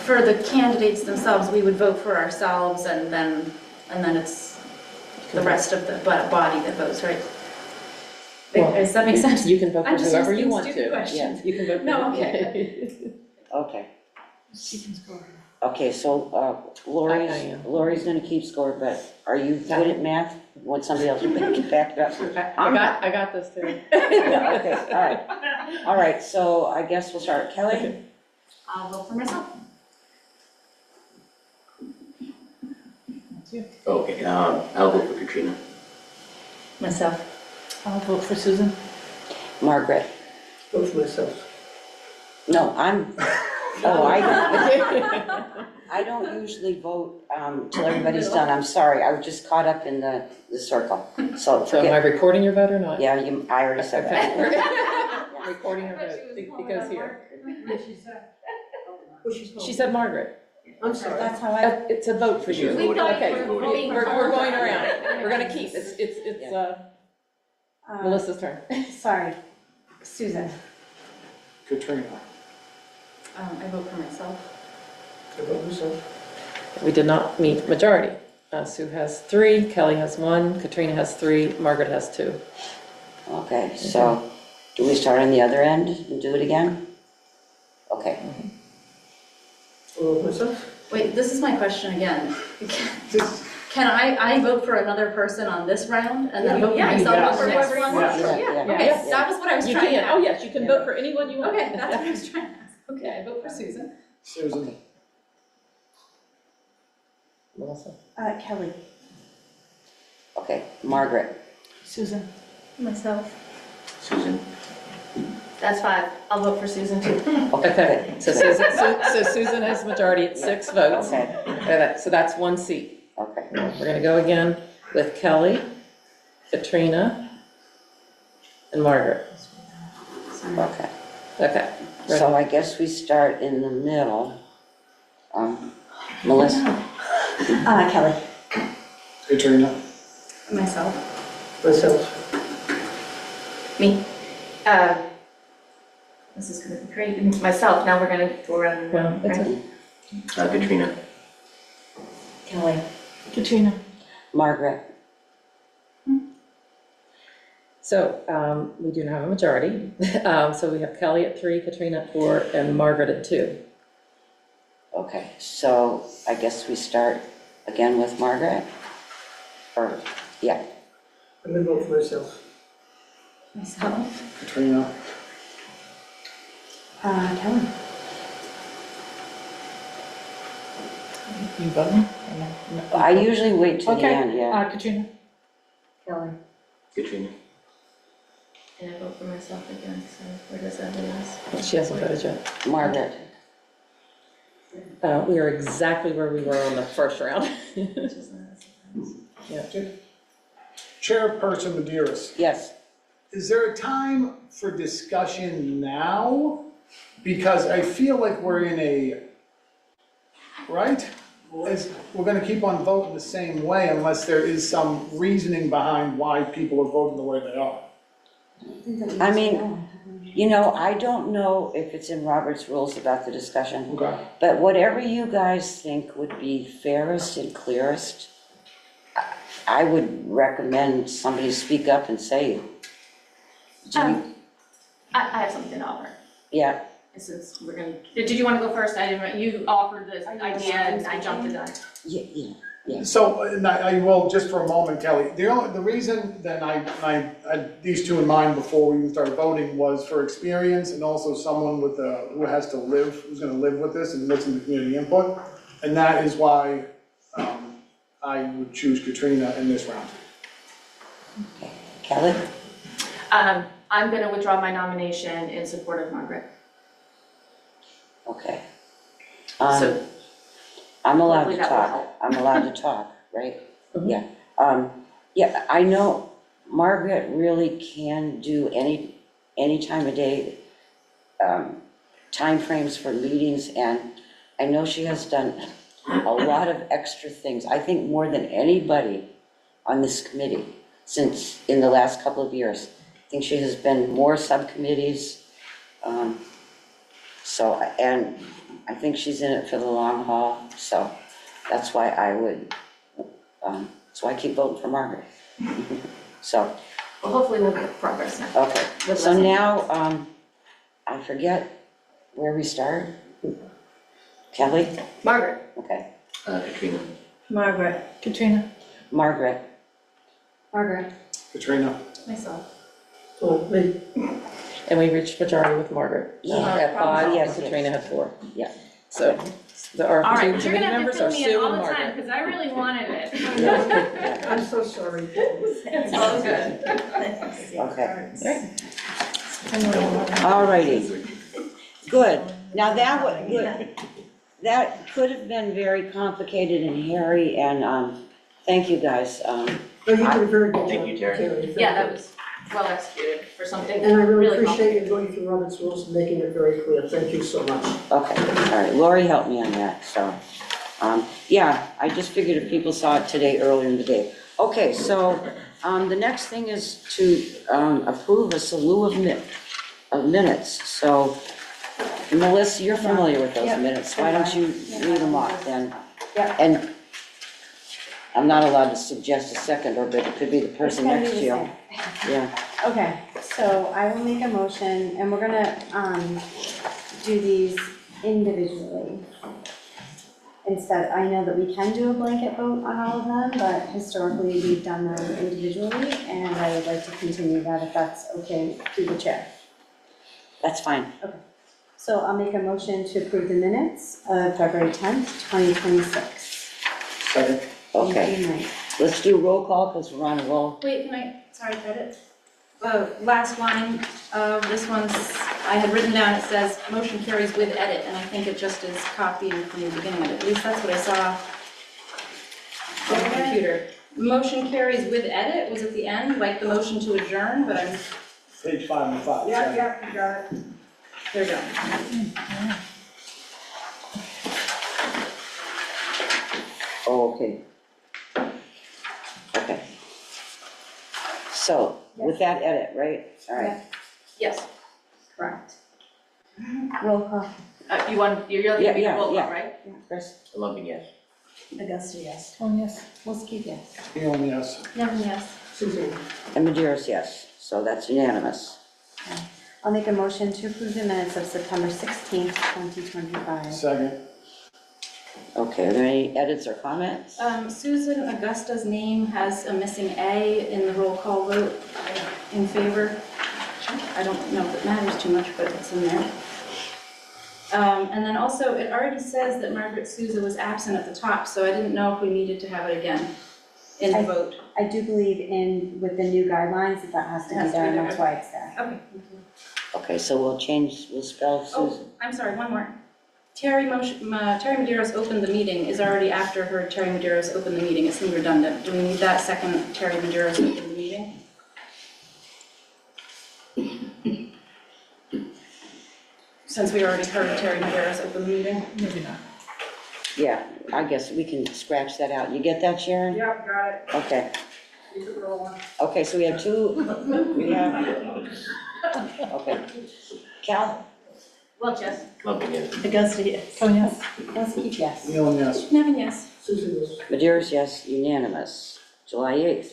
P: for the candidates themselves, we would vote for ourselves, and then it's the rest of the body that votes, right? Does that make sense?
O: You can vote for
P: I'm just
O: whoever you
P: asking
O: want to.
P: stupid questions.
O: Yeah, you can vote for.
P: No, okay.
A: Okay.
U: She can score.
A: Okay, so Lori's gonna keep score, but are you good at math? Want somebody else to back it up?
O: I got this too.
A: Yeah, okay, all right, so I guess we'll start. Kelly?
P: I'll vote for myself.
S: Okay, I'll vote for Katrina.
T: Myself.
U: I'll vote for Susan.
A: Margaret?
F: Vote for myself.
A: No, I'm, Oh, I don't usually vote till everybody's done. I'm sorry, I was just caught up in the circle. So
O: So am I
A: forget,
O: recording your vote or not?
A: yeah, I already said that.
O: Okay. Recording her vote, it goes here. She said Margaret.
F: I'm sorry.
B: That's how I,
O: It's a vote for you.
S: We thought
O: Okay,
S: you were voting.
O: we're going around. We're gonna keep, it's Melissa's turn.
B: sorry, Susan.
R: Katrina.
P: I vote for myself.
F: I vote myself.
O: We did not meet majority. Sue has 3, Kelly has 1, Katrina has 3, Margaret has 2.
A: Okay, so do we start on the other end and do it again? Okay.
F: I vote myself.
P: Wait, this is my question again. Can I vote for another person on this round and then vote for myself on the next one?
A: Yeah.
P: Okay, that was what I was
O: You
P: trying to
O: can,
P: ask.
O: oh yes, you can vote for anyone you want.
P: Okay, that's what I was trying to ask. Okay, I vote for Susan.
R: Susan.
O: Melissa.
B: Kelly.
A: Okay, Margaret.
U: Susan.
P: Myself.
S: Susan.
P: That's 5. I'll vote for Susan too.
O: Okay, so Susan has majority at 6 votes.
A: Okay.
O: Okay, so that's 1 seat.
A: Okay.
O: We're gonna go again with Kelly, Katrina, and Margaret.
A: Okay.
O: Okay. ready?
A: So I guess we start in the middle. Melissa?
B: Kelly.
R: Katrina.
P: Myself.
F: Myself.
P: Me. This is gonna be great. Myself, now we're gonna go around.
O: Well, it's
P: right?
S: Katrina.
B: Kelly.
U: Katrina.
A: Margaret?
O: So we do not have a majority. So we have Kelly at 3, Katrina at 4, and Margaret at 2.
A: Okay, so I guess we start again with Margaret? Or, yeah.
F: I'm gonna vote for myself.
P: Myself.
R: Katrina.
B: Kelly.
U: You voting?
A: I usually wait till the
U: Okay,
A: end, yeah.
U: Katrina.
B: Kelly.
S: Katrina.
P: And I vote for myself again, so where does that leave us?
O: She hasn't voted yet.
A: Margaret?
O: We are exactly where we were on the first round. Yeah.
R: Chairperson Maderas.
A: Yes.
R: Is there a time for discussion now? Because I feel like we're in a, right? We're gonna keep on voting the same way unless there is some reasoning behind why people are voting the way they are.
A: I mean, you know, I don't know if it's in Robert's rules about the discussion.
R: Okay.
A: But whatever you guys think would be fairest and clearest, I would recommend somebody speak up and say,
C: I have something to offer.
A: yeah,
C: Since we're gonna, did you want to go first? I didn't, you offered this idea and I jumped the gun.
A: yeah.
R: So, and I will, just for a moment, Kelly, the reason that I had these two in mind before we even started voting was for experience and also someone with who has to live, who's gonna live with this and listen to community input. And that is why I would choose Katrina in this round.
A: Okay. Kelly?
C: I'm gonna withdraw my nomination in support of Margaret.
A: Okay.
C: So
A: I'm allowed to
C: hopefully that will
A: talk.
C: help.
A: I'm allowed to talk, right?
O: Mhm.
A: Yeah. Yeah, I know Margaret really can do any time of day, timeframes for meetings, and I know she has done a lot of extra things. I think more than anybody on this committee since in the last couple of years. I think she has been more subcommittees. So, and I think she's in it for the long haul, so that's why I would, so I keep voting for Margaret. So,
C: Well, hopefully we'll get progress now.
A: okay, so now, I forget where we start. Kelly?
C: Margaret.
A: Okay.
S: Katrina.
T: Margaret.
U: Katrina.
A: Margaret?
B: Margaret.
R: Katrina.
P: Myself.
F: Oh, me.
O: And we reached majority with Margaret. At 5,
A: Yes,
O: Katrina had 4.
A: Yeah.
O: So our
C: All
O: two
C: right, you're
O: committee
C: gonna have to
O: members
C: fill
O: are
C: me in
O: Sue
C: all
O: and
C: the time,
O: Margaret.
C: because I really wanted it.
F: I'm so sorry.
C: It's all good.
A: Okay. All righty. Good. Now, that could have been very complicated and hairy, and, thank you, guys.
F: No, you did a very good job.
S: Thank you, Terry.
F: Thank
V: Yeah, that
F: you.
V: was well executed for something
F: And I really
V: really
F: appreciate
V: complicated.
F: you going through Robert's rules and making it very clear. Thank you so much.
A: Okay, all right, Lori helped me on that, so, yeah, I just figured if people saw it today, earlier in the day. Okay, so, the next thing is to, approve a slew of minutes, so, Melissa, you're familiar with those
B: Yep.
A: minutes, why don't you read them off then?
B: Yep.
A: And I'm not allowed to suggest a seconder, but it could be the person
B: gonna be
A: next to
B: the
A: you.
B: same.
A: Yeah,
B: Okay, so I will make a motion, and we're gonna, do these individually. Instead, I know that we can do a blanket vote on all of them, but historically, we've done them individually, and I would like to continue that if that's okay through the chair.
A: that's fine.
B: So I'll make a motion to approve the minutes of February 10th, 2026.
R: Second.
A: Okay,
B: Thank you, Mike.
A: let's do roll call, because we're on a roll.
C: Wait, can I, sorry, edit? The last line of this one's, I had written down, it says, motion carries with edit, and I think it just is copying from the beginning of it. At least that's what I saw on the computer. Motion carries with edit was at the end, like the motion to adjourn, but I'm,
R: Page 5 and 5.
V: Yep, you got it.
C: there we go.
A: Oh, okay. Okay. So, with that edit, right? All right.
C: Yes.
B: Correct. Roll call.
C: You want, you're looking at me to
A: Yeah,
C: roll call,
A: yeah.
C: right?
A: Chris?
S: Lumping, yes.
T: Augusta, yes.
U: Oh, yes.
B: Wolski, yes.
R: Neil, yes.
C: Nevin, yes.
F: Susan.
A: And Madeira's yes, so that's unanimous.
B: I'll make a motion to approve the minutes of September 16th, 2025.
R: Second.
A: Okay, are there any edits or comments?
C: Susan Augusta's name has a missing A in the roll call vote in favor. I don't know if it matters too much, but it's in there. And then also, it already says that Margaret Souza was absent at the top, so I didn't know if we needed to have it again in the vote.
B: I do believe with the new guidelines that has to be there, and that's why it's there.
C: Okay.
A: Okay, so we'll spell Susan.
C: Oh, I'm sorry, one more. Terry Medeiros opened the meeting is already after her Terry Medeiros opened the meeting. It seemed redundant. Do we need that second Terry Medeiros opened the meeting? Since we already heard Terry Medeiros open the meeting?
U: Maybe not.
A: Yeah, I guess we can scratch that out. You get that, Sharon?
V: Yep, got it.
A: Okay.
V: Keep it rolling.
A: Okay, so we have okay. Cal?
C: Well, yes.
S: Lumping, yes.
T: Augusta, yes.
U: Oh, yes.
B: Wolski, yes.
R: Neil, yes.
C: Nevin, yes.
F: Susan, yes.
A: Madeira's yes, unanimous. July 8th.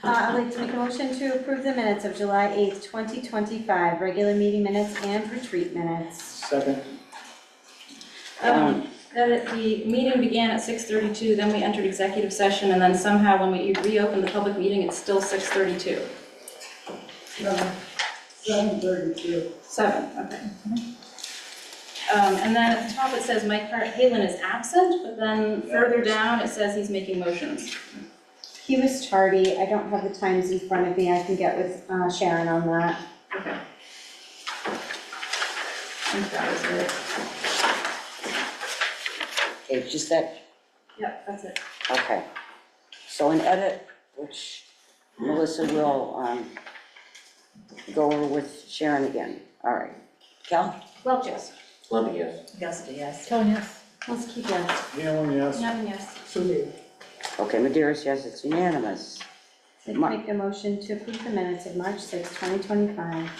B: I'd like to make a motion to approve the minutes of July 8th, 2025, regular meeting minutes and retreat minutes.
R: Second.
C: That the meeting began at 6:32, then we entered executive session, and then somehow when we reopened the public meeting, it's still 6:32.
V: 7:32.
C: 7, okay. And then at the top it says Mike Halen is absent, but then further down it says he's making motions.
B: He was tardy. I don't have the times in front of me. I can get with Sharon on that.
C: Okay. I think that was it.
A: Okay, just that,
C: Yep, that's it.
A: okay. So an edit, which Melissa will go over with Sharon again. All right. Cal?
C: Well, yes.
S: Lumping, yes.
T: Augusta, yes.
U: Oh, yes.
B: Let's keep yes.
R: Neil, yes.
C: Nevin, yes.
F: Susan.
A: Okay, Madeira's yes, it's unanimous.
B: I'd like to make a motion to approve the minutes of March 6th, 2025.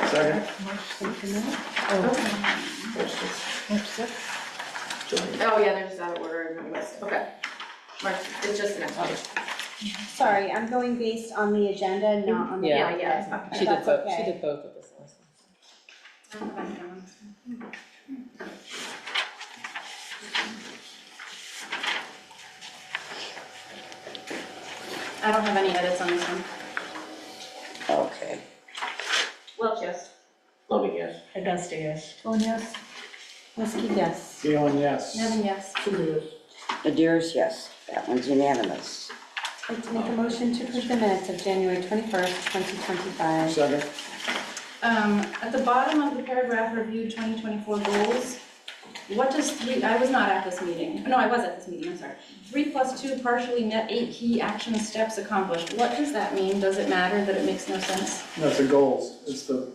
R: Second.
U: March 6th.
C: Oh, yeah, there's out of order. Okay. Mark, it's just the next page.
B: Sorry, I'm going based on the agenda, not on the.
O: Yeah,
C: yeah.
O: She did
B: That's
O: both,
B: okay.
O: she did both of this last
C: I don't have any edits on this one.
A: Okay.
C: Well, yes.
S: Lumping, yes.
T: Augusta, yes.
U: Oh, yes.
B: Let's keep yes.
R: Neil, yes.
C: Nevin, yes.
F: Susan, yes.
A: Madeira's yes, that one's unanimous.
B: I'd like to make a motion to approve the minutes of January 21st, 2025.
R: Second.
P: At the bottom of the paragraph, review 2024 goals, what does I was not at this meeting. No, I was at this meeting, I'm sorry. 3+2 partially met 8 key action steps accomplished. What does that mean? Does it matter that it makes no sense?
R: That's the goals. It's the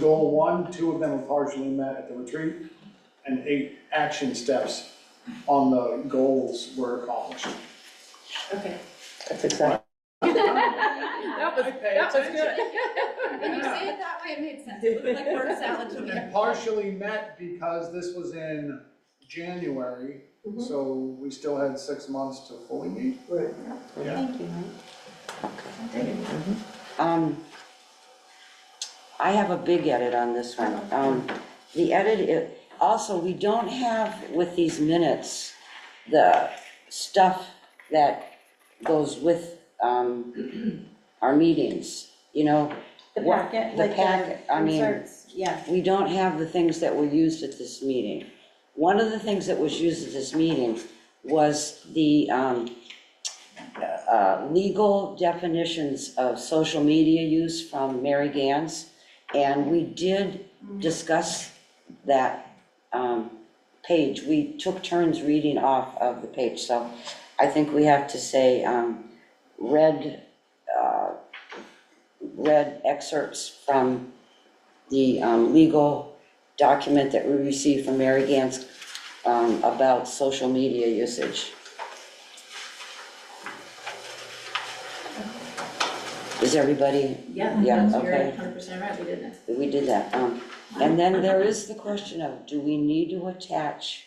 R: goal 1, 2 of them were partially met at the retreat, and 8 action steps on the goals were accomplished.
P: Okay.
O: That's exactly. That was good.
P: When you say it that way, it made sense. It looked like word salad to me.
R: And partially met because this was in January, so we still had 6 months to fully meet.
F: Right.
R: Yeah.
B: Thank you, Mike.
A: I have a big edit on this one. The edit, also, we don't have with these minutes, the stuff that goes with our meetings, you know?
B: The
A: what-
B: packet,
A: The
B: like
A: packet, I mean,
B: inserts, yeah.
A: we don't have the things that were used at this meeting. One of the things that was used at this meeting was the legal definitions of social media use from Mary Gans. And we did discuss that page. We took turns reading off of the page. So I think we have to say read excerpts from the legal document that we received from Mary Gans about social media usage. Is everybody?
C: Yeah,
A: Yeah,
C: you're
A: okay.
C: 100% right, we did that.
A: We did that. And then there is the question of, do we need to attach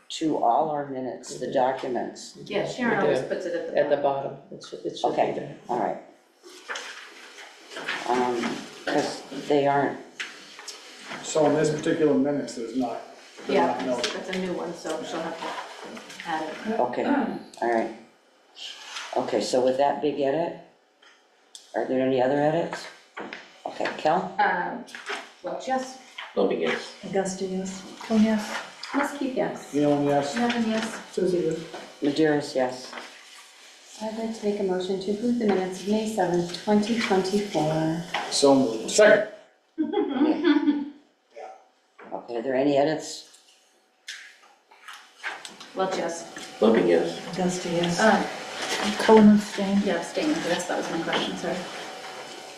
A: to all our minutes, the documents?
C: Yeah, Sharon
O: We
C: always
O: do.
C: puts it
O: At the bottom, it should be
A: Okay,
O: there.
A: all right. Because they aren't,
R: So in this particular minutes, there's not,
C: Yeah,
R: not noted.
C: that's a new one, so she'll have to add it.
A: okay, all right. Okay, so with that big edit, are there any other edits? Okay, Kel?
C: Well, yes.
S: Voting yes.
B: Augusta, yes.
U: Cohen, yes.
B: Muskie, yes.
R: Neil, yes.
C: Nevin, yes.
F: Susie, yes.
A: Maderas, yes.
B: I'd like to make a motion to approve the minutes of May 7th, 2024.
R: So moved. Second.
A: Okay, are there any edits?
C: Well, yes.
S: Voting yes.
T: Augusta, yes.
U: Cohen abstained.
C: Yeah, abstain, yes, that was my question, sorry.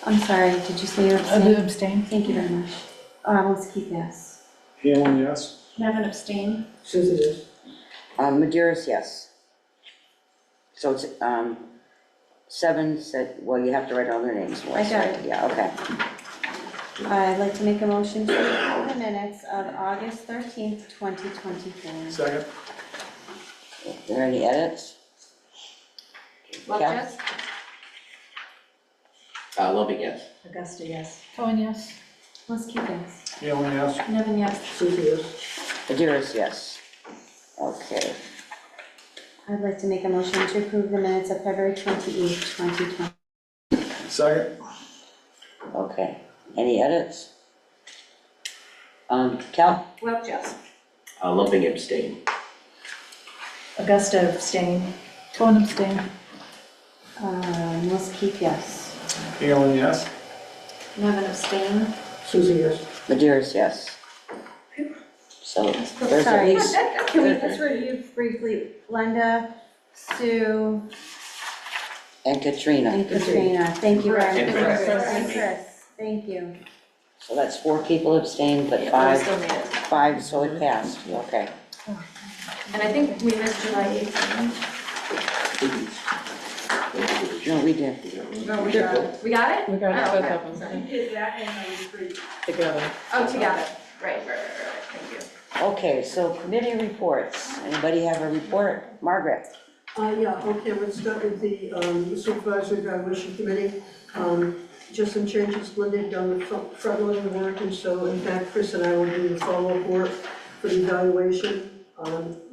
B: I'm sorry, did you say you
U: I did
B: abstained?
U: abstain.
B: Thank you very much. Muskie, yes.
R: Neil, yes.
P: Nevin abstain.
F: Susie, yes.
A: Maderas, yes. So it's, 7 said, well, you have to write all their names.
B: I got it.
A: Yeah, okay.
B: I'd like to make a motion to approve the minutes of August 13th, 2024.
R: Second.
A: Are there any edits?
C: Well,
A: Kel?
C: yes.
S: Loving yes.
T: Augusta, yes.
U: Cohen, yes.
B: Muskie, yes.
R: Neil, yes.
P: Nevin, yes.
F: Susie, yes.
A: Maderas, yes. Okay.
B: I'd like to make a motion to approve the minutes of February 28th, 2020.
R: Second.
A: Okay, any edits? Cal?
C: Well, yes.
S: Loving abstain.
T: Augusta abstain.
U: Cohen abstained.
B: Muskie, yes.
R: Neil, yes.
P: Nevin abstain.
F: Susie, yes.
A: Maderas, yes. So there's at
B: Sorry,
A: least,
B: can we just review briefly? Glenda, Sue,
A: and Katrina.
B: and Katrina. Thank you very
S: And
B: much.
S: Chris.
B: And Chris, thank you.
A: So that's 4 people abstained, but
C: Yeah, we
A: 5,
C: still made it.
A: 5, so it passed, okay.
C: And I think we missed July 8th.
A: No, we did.
C: No, we got it. We got it?
O: We got it,
C: Oh,
O: both
C: okay.
O: of them.
C: Sorry.
H: Did that in the retreat.
O: Together.
C: Oh, together. Right, thank you.
A: Okay, so committee reports. Anybody have a report? Margaret?
F: Yeah, okay, let's start with the supervisory evaluation committee. Just some changes, Glenda had done the front-loading work, and so in fact, Chris and I will do the follow-up work for the evaluation.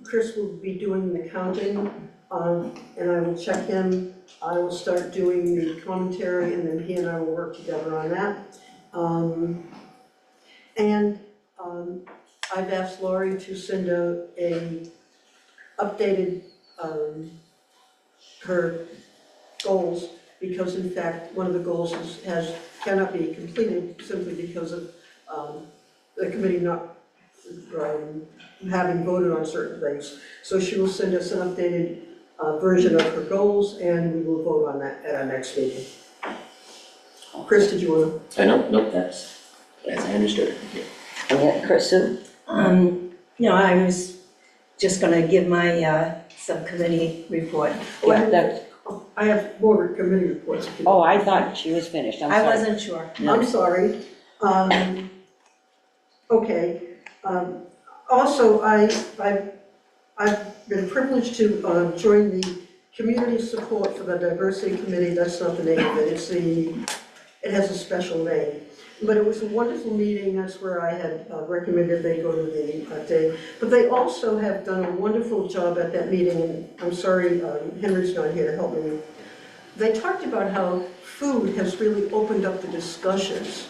F: Chris will be doing the counting, and I will check him. I will start doing the commentary, and then he and I will work together on that. I've asked Lori to send a updated, her goals because in fact, one of the goals cannot be completed simply because of the committee not having voted on certain things. So she will send us an updated version of her goals, and we will vote on that at our next meeting. Chris, did you want to?
S: No, that's I understood.
A: Yeah, Chris, Sue?
T: I was just gonna give my subcommittee report.
F: I have more committee reports.
A: Oh, I thought she was finished, I'm sorry.
T: I wasn't sure.
F: I'm sorry. Okay. Also, I've been privileged to join the Community Support for the Diversity Committee. That's not the name of it. It has a special name. But it was a wonderful meeting. That's where I had recommended they go to the day. But they also have done a wonderful job at that meeting. And I'm sorry, Henry's not here to help me. They talked about how food has really opened up the discussions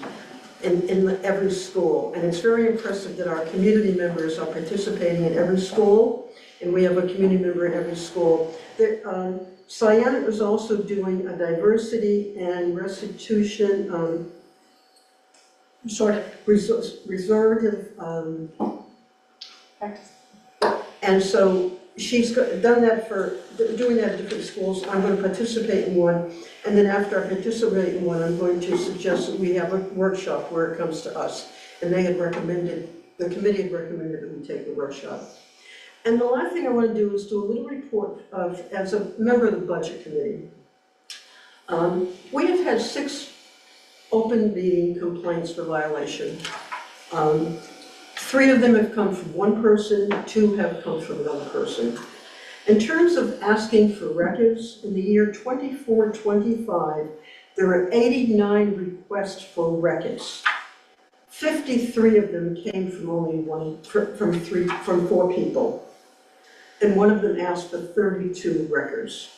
F: in every school. And it's very impressive that our community members are participating in every school. And we have a community member in every school. Sienna is also doing a diversity and restitution restorative
P: Practice.
F: and so she's done that doing that at different schools. I'm going to participate in one, and then after I participate in one, I'm going to suggest that we have a workshop where it comes to us. And the committee had recommended that we take the workshop. And the last thing I want to do is do a little report as a member of the budget committee. We have had 6 open meeting complaints for violation. 3 of them have come from one person, 2 have come from another person. In terms of asking for records, in the year 24-25, there were 89 requests for records. 53 of them came from 4 people. And one of them asked for 32 records.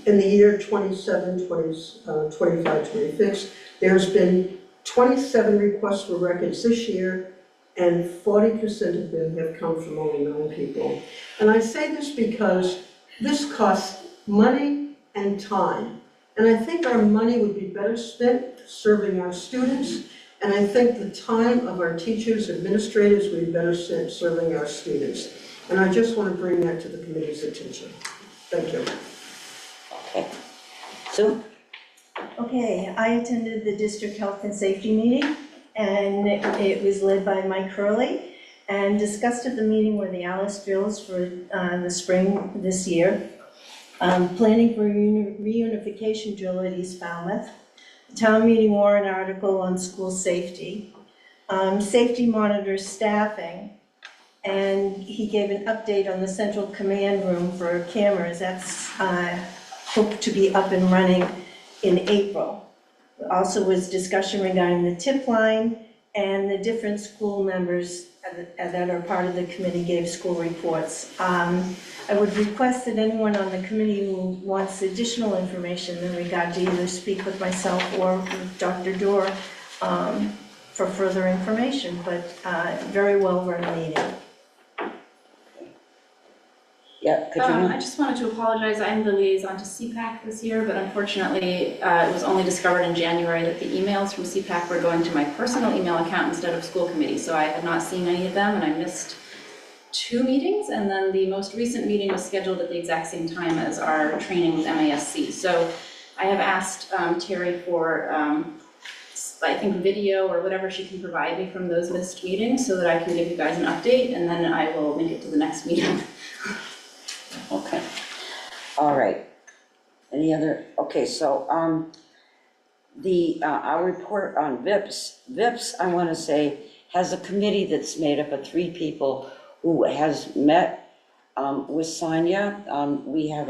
F: In the year 27, 25, 26, there's been 27 requests for records this year, and 40% of them have come from only 9 people. And I say this because this costs money and time. And I think our money would be better spent serving our students, and I think the time of our teachers, administrators would be better spent serving our students. And I just want to bring that to the committee's attention. Thank you.
A: Okay. Sue?
T: Okay, I attended the district health and safety meeting, and it was led by Mike Hurley, and discussed at the meeting were the Alice drills for the spring this year, planning for a reunification drill at East Falmouth, town meeting warrant article on school safety, safety monitor staffing, and he gave an update on the central command room for cameras. That's hoped to be up and running in April. Also was discussion regarding the tip line, and the different school members that are part of the committee gave school reports. I would request that anyone on the committee who wants additional information in regard to either speak with myself or with Dr. Dorr for further information, but very well run meeting.
A: Yeah, Katrina?
P: I just wanted to apologize. I'm the liaison to CPAC this year, but unfortunately, it was only discovered in January that the emails from CPAC were going to my personal email account instead of school committee. So I have not seen any of them, and I missed 2 meetings. And then the most recent meeting was scheduled at the exact same time as our training with MASC. So I have asked Terry for, I think, video or whatever she can provide me from those missed meetings so that I can give you guys an update, and then I will link it to the next meeting.
A: Okay. All right. Any other? Okay, so our report on VIPS. VIPS, I want to say, has a committee that's made up of 3 people who has met with Sonia. We have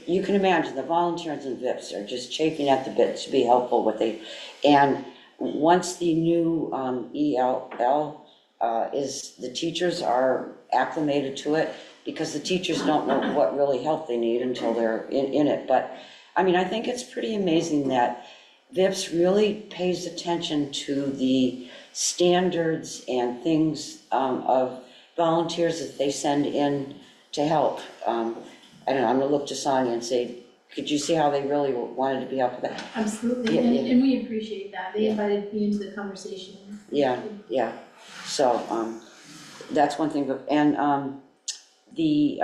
A: you can imagine the volunteers in VIPS are just chafing at the bit to be helpful with it. And once the new ELL the teachers are acclimated to it, because the teachers don't know what really help they need until they're in it. But I mean, I think it's pretty amazing that VIPS really pays attention to the standards and things of volunteers that they send in to help. I don't know, I'm gonna look to Sonia and say, could you see how they really wanted to be up for that?
I: Absolutely,
A: Yeah, yeah.
I: and we appreciate that. They invited me into the conversation.
A: Yeah, yeah, so, that's one thing, and, the,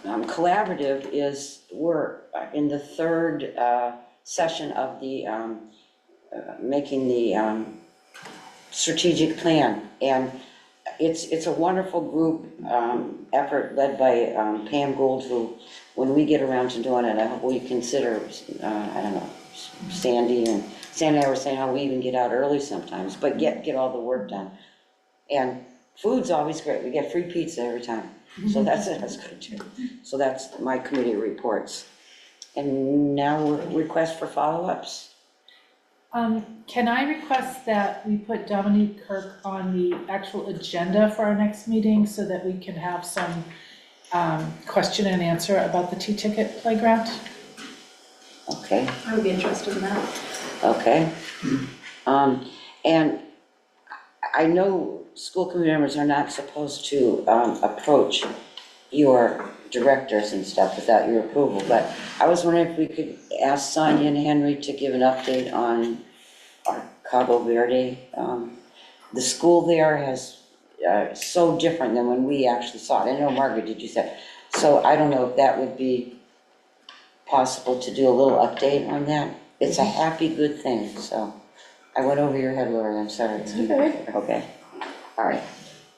A: collaborative is, we're in the third, session of the, making the, strategic plan, and it's a wonderful group, effort led by, Pam Gould, who, when we get around to doing it, I hope we consider, I don't know, Sandy and I were saying how we even get out early sometimes, but get all the work done. And food's always great, we get free pizza every time, so that's good too. So that's my committee reports. And now request for follow-ups.
U: Can I request that we put Dominique Kirk on the actual agenda for our next meeting so that we can have some question and answer about the Teaticket playground?
A: Okay.
I: I would be interested in that.
A: Okay. And I know school committee members are not supposed to approach your directors and stuff without your approval, but I was wondering if we could ask Sonia and Henry to give an update on our Cabo Verde. The school there has so different than when we actually saw it. I know, Margaret, did you say? So I don't know if that would be possible to do a little update on that. It's a happy, good thing, so I went over your head, Lori, I'm sorry.
O: Okay.
A: Okay, all right.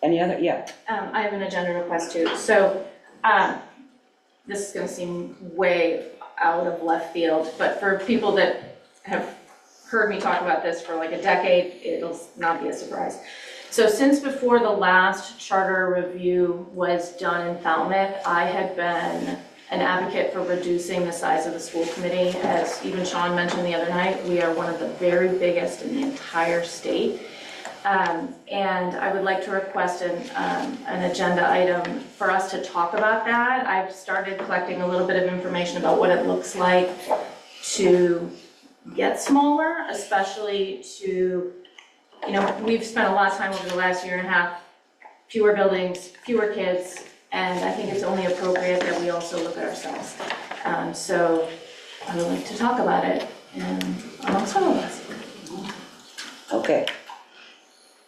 A: Any other, yeah.
C: I have an agenda request too. So, this is gonna seem way out of left field, but for people that have heard me talk about this for like a decade, it'll not be a surprise. So since before the last charter review was done in Falmouth, I had been an advocate for reducing the size of the school committee. As even Sean mentioned the other night, we are one of the very biggest in the entire state. And I would like to request an agenda item for us to talk about that. I've started collecting a little bit of information about what it looks like to get smaller, especially to, you know, we've spent a lot of time over the last year and a half, fewer buildings, fewer kids, and I think it's only appropriate that we also look at ourselves. So I would like to talk about it amongst all of us.
A: Okay.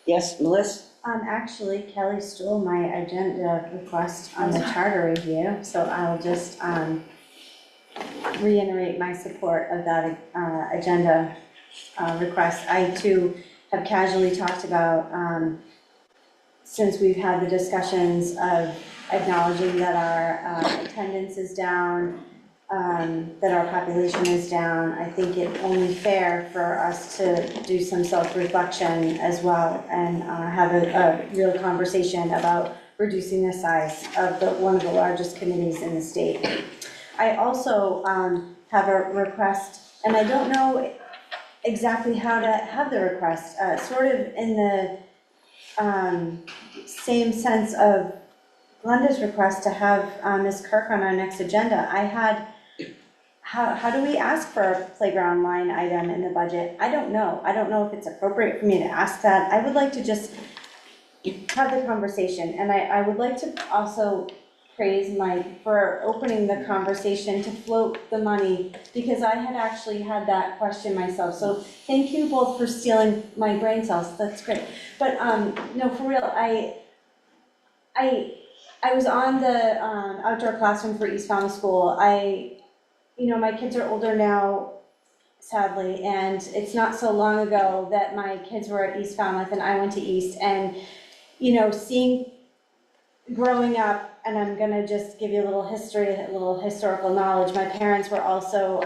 A: Yes, Melissa?
B: Actually, Kelly stole my agenda request on the charter review, so I'll just reiterate my support of that agenda request. I too have casually talked about, since we've had the discussions of acknowledging that our attendance is down, that our population is down, I think it's only fair for us to do some self-reflection as well and have a real conversation about reducing the size of one of the largest committees in the state. I also have a request, and I don't know exactly how to have the request, sort of in the same sense of Glenda's request to have Ms. Kirk on our next agenda. I had, how do we ask for a playground line item in the budget? I don't know. I don't know if it's appropriate for me to ask that. I would like to just have the conversation, and I would like to also praise Mike for opening the conversation to float the money, because I had actually had that question myself. So thank you both for stealing my brain cells. That's great. But no, for real, I was on the outdoor classroom for East Falmouth School. You know, my kids are older now, sadly, and it's not so long ago that my kids were at East Falmouth and I went to East, and you know, growing up, and I'm gonna just give you a little history, a little historical knowledge. My parents were also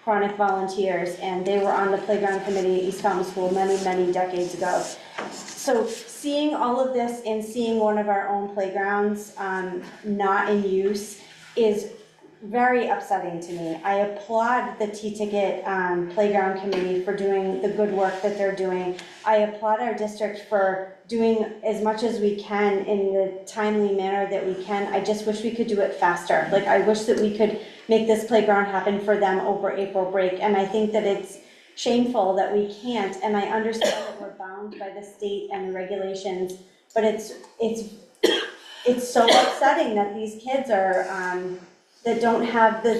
B: chronic volunteers, and they were on the playground committee at East Falmouth School many, many decades ago. So seeing all of this and seeing one of our own playgrounds not in use is very upsetting to me. I applaud the Teaticket Playground Committee for doing the good work that they're doing. I applaud our district for doing as much as we can in the timely manner that we can. I just wish we could do it faster. Like, I wish that we could make this playground happen for them over April break, and I think that it's shameful that we can't, and I understand that we're bound by the state and the regulations, but it's it's so upsetting that these kids are, that don't have the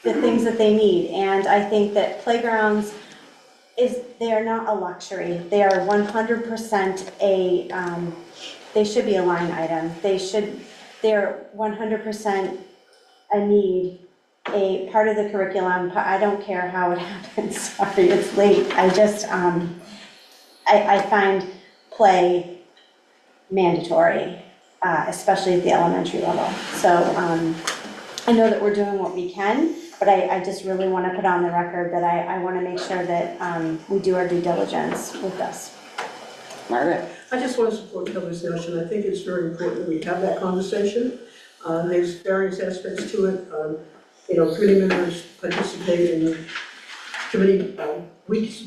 B: things that they need. And I think that playgrounds they are not a luxury. They are 100% they should be a line item. They're 100% a need, a part of the curriculum. I don't care how it happens. Sorry, it's late. I just, I find play mandatory, especially at the elementary level. So I know that we're doing what we can, but I just really want to put on the record that I want to make sure that we do our due diligence with this.
A: Margaret?
F: I just want to support Kelly's notion. I think it's very important we have that conversation. There's various aspects to it. Committee members participate in committee weeks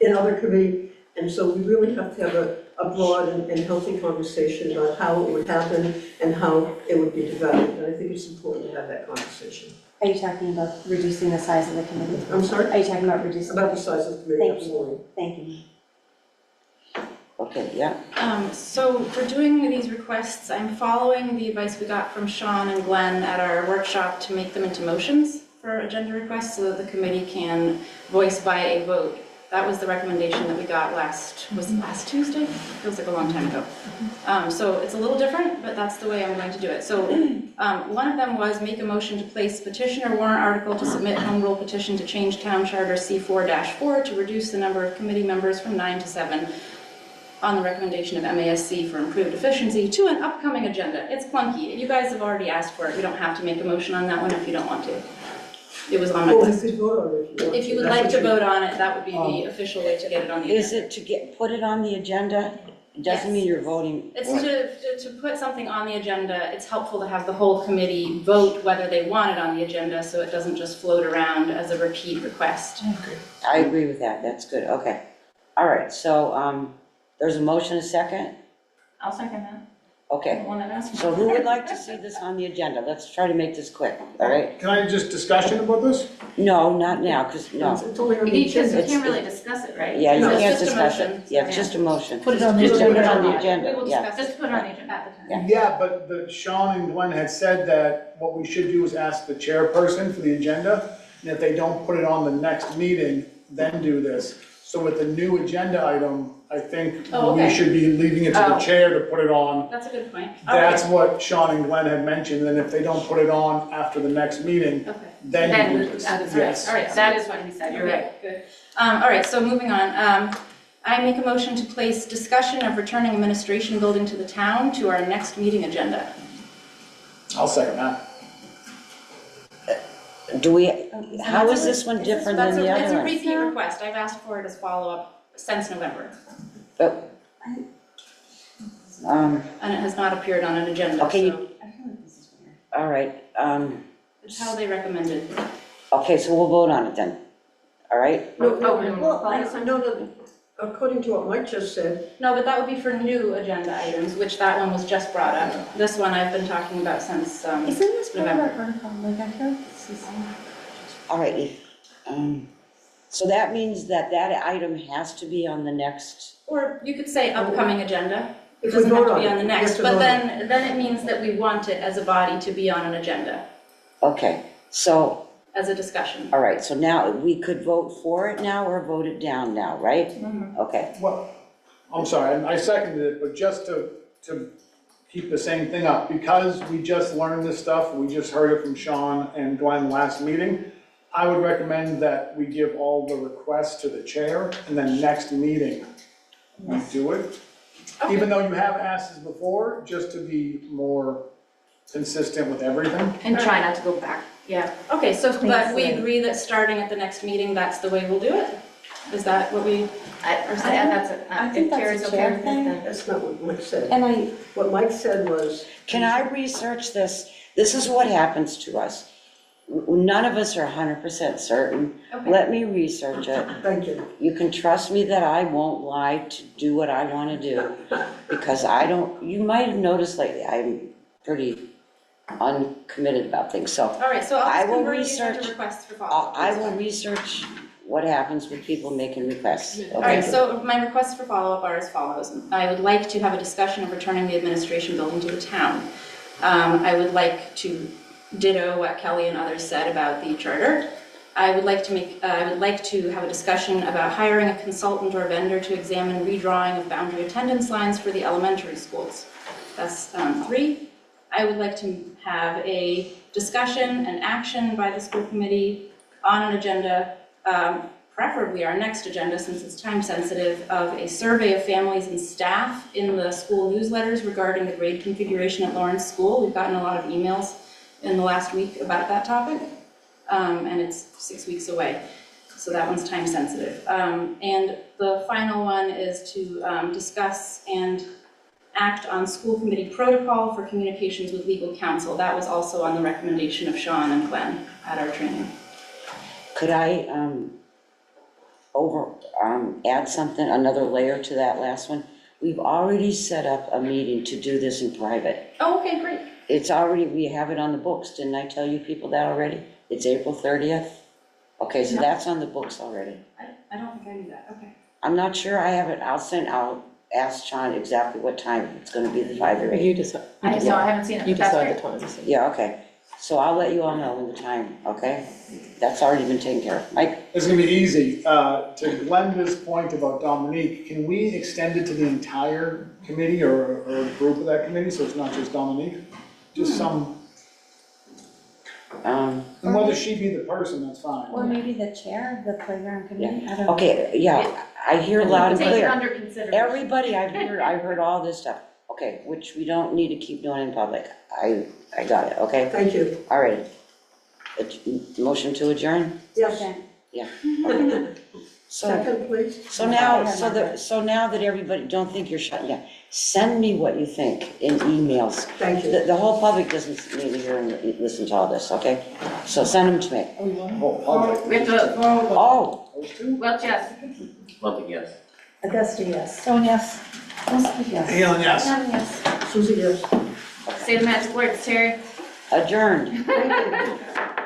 F: in other committee, and so we really have to have a broad and healthy conversation about how it would happen and how it would be developed. And I think it's important to have that conversation.
B: Are you talking about reducing the size of the committee?
F: I'm sorry?
B: Are you talking about reducing?
F: About the size of the committee, absolutely.
B: Thank you.
A: Okay, yeah.
P: So for doing these requests, I'm following the advice we got from Sean and Glenn at our workshop to make them into motions for agenda requests so that the committee can voice by a vote. That was the recommendation that we got last Tuesday? Feels like a long time ago. So it's a little different, but that's the way I'm going to do it. So one of them was make a motion to place petition or warrant article to submit home rule petition to change town charter C4-4 to reduce the number of committee members from 9 to 7 on the recommendation of MASC for improved efficiency to an upcoming agenda. It's clunky. You guys have already asked for it. We don't have to make a motion on that one if you don't want to. It was on my list.
F: If
P: you would like to vote on it, that would be the official way to get it on the agenda.
A: Is it to put it on the agenda? It doesn't mean you're voting.
P: It's to put something on the agenda. It's helpful to have the whole committee vote whether they want it on the agenda so it doesn't just float around as a repeat request.
A: Okay. I agree with that. That's good. Okay. All right, so there's a motion, a second?
P: I'll second that.
A: Okay.
P: The one that asked.
A: So who would like to see this on the agenda? Let's try to make this quick, all right?
R: Can I just discussion about this?
A: No, not now, because, no.
P: You can't really discuss it, right?
A: Yeah, you
P: No, it's
A: can't
P: just a
A: discuss
P: motion.
A: it. Yeah, it's just a motion.
U: Put it on the
A: Just
U: agenda.
A: put it on the agenda,
P: We will
A: yeah.
P: discuss, just put it on the agenda at the time.
A: Yeah.
R: Yeah, but Sean and Glenn had said that what we should do is ask the chairperson for the agenda, and if they don't put it on the next meeting, then do this. So with the new agenda item, I think we should be leaving it to the chair to put it on.
P: That's a good point.
R: That's what Sean and Glenn had mentioned, and if they don't put it on after the next meeting, then you do this. Yes.
P: All right, that is what he said, you're right, good. All right, so moving on. I make a motion to place discussion of returning administration building to the town to our next meeting agenda.
R: I'll second that.
A: How is this one different than the other
P: It's a
A: one?
P: repeat request. I've asked for it as follow-up since November. And it has not appeared on an agenda,
A: Okay,
P: so
A: all right.
P: it's how they recommended.
A: Okay, so we'll vote on it then, all right?
F: No, according to what Mike just said.
P: No, but that would be for new agenda items, which that one was just brought up. This one I've been talking about since
B: Isn't this part of
P: November.
B: our protocol? Like, I feel like this is.
A: All right, so that means that item has to be on the next,
P: Or you could say upcoming agenda. It
F: If we
P: doesn't have
F: vote
P: to be
F: on
P: on the
F: it, we have
P: next,
F: to
P: but
F: vote
P: then it means that we want it as a body to be on an agenda,
A: okay, so,
P: as a discussion.
A: all right, so now we could vote for it now or vote it down now, right? Okay,
R: Well, I'm sorry, I seconded it, but just to keep the same thing up, because we just learned this stuff, we just heard it from Sean and Glenn last meeting, I would recommend that we give all the requests to the chair, and then next meeting, we do it. Even though you have asked this before, just to be more consistent with everything.
P: And try not to go back. Yeah, okay, so, but we agree that starting at the next meeting, that's the way we'll do it? Is that what we are saying?
B: I think that's a chair thing.
F: That's not what Mike said.
B: And
F: What Mike said was.
A: can I research this? This is what happens to us. None of us are 100% certain.
P: Okay.
A: Let me research it.
F: Thank you.
A: You can trust me that I won't lie to do what I want to do, because you might have noticed lately, I'm pretty uncommitted about things, so.
P: All right, so
A: I
P: I'll
A: will
P: convert these into
A: research-
P: requests for follow-up.
A: I will research what happens with people making requests.
P: All right,
A: Okay.
P: so my requests for follow-up are as follows. I would like to have a discussion of returning the administration building to the town. I would like to ditto what Kelly and others said about the charter. I would like to have a discussion about hiring a consultant or a vendor to examine redrawing of boundary attendance lines for the elementary schools. That's 3. I would like to have a discussion and action by the school committee on an agenda, preferably our next agenda since it's time sensitive, of a survey of families and staff in the school newsletters regarding the grade configuration at Lawrence School. We've gotten a lot of emails in the last week about that topic, and it's 6 weeks away. So that one's time sensitive. And the final one is to discuss and act on school committee protocol for communications with legal counsel. That was also on the recommendation of Sean and Glenn at our training.
A: Could I add something, another layer to that last one? We've already set up a meeting to do this in private.
P: Oh, okay, great.
A: It's already, we have it on the books. Didn't I tell you people that already? It's April 30th. Okay, so
P: No.
A: that's on the books already.
P: I don't think I knew that, okay.
A: I'm not sure I have it. I'll ask Sean exactly what time it's gonna be, the 5 or 8.
O: You decide.
P: I haven't seen it,
O: You
P: but that's
O: decide
P: great.
O: the time.
A: Yeah, okay. So I'll let you all know when the time, okay? That's already been taken care of. Mike?
R: It's gonna be easy. To Glenda's point about Dominique, can we extend it to the entire committee or a group of that committee, so it's not just Dominique? Just some, and whether she be the person, that's fine.
B: Or maybe the chair of the playground committee, I don't know.
A: Okay, yeah, I hear loud and
C: Take it
A: clear.
C: under consideration.
A: Everybody, I've heard all this stuff. Okay, which we don't need to keep doing in public. I got it, okay?
F: Thank you.
A: All right. Motion to adjourn?
F: Yes.
A: Yeah. So,
F: Second, please.
A: so now that everybody, don't think you're shutting down, send me what you think in emails.
F: Thank you.
A: The whole public doesn't need to hear and listen to all this, okay? So send them to me.
C: We have to,
A: Oh,
C: Welch, yes.
S: Lumping, yes.
T: Augusta, yes.
U: So, yes.
R: Helen, yes.
B: Yes.
F: Susie, yes.
C: Say the magic words, Terry.
A: adjourned.
F: Thank you.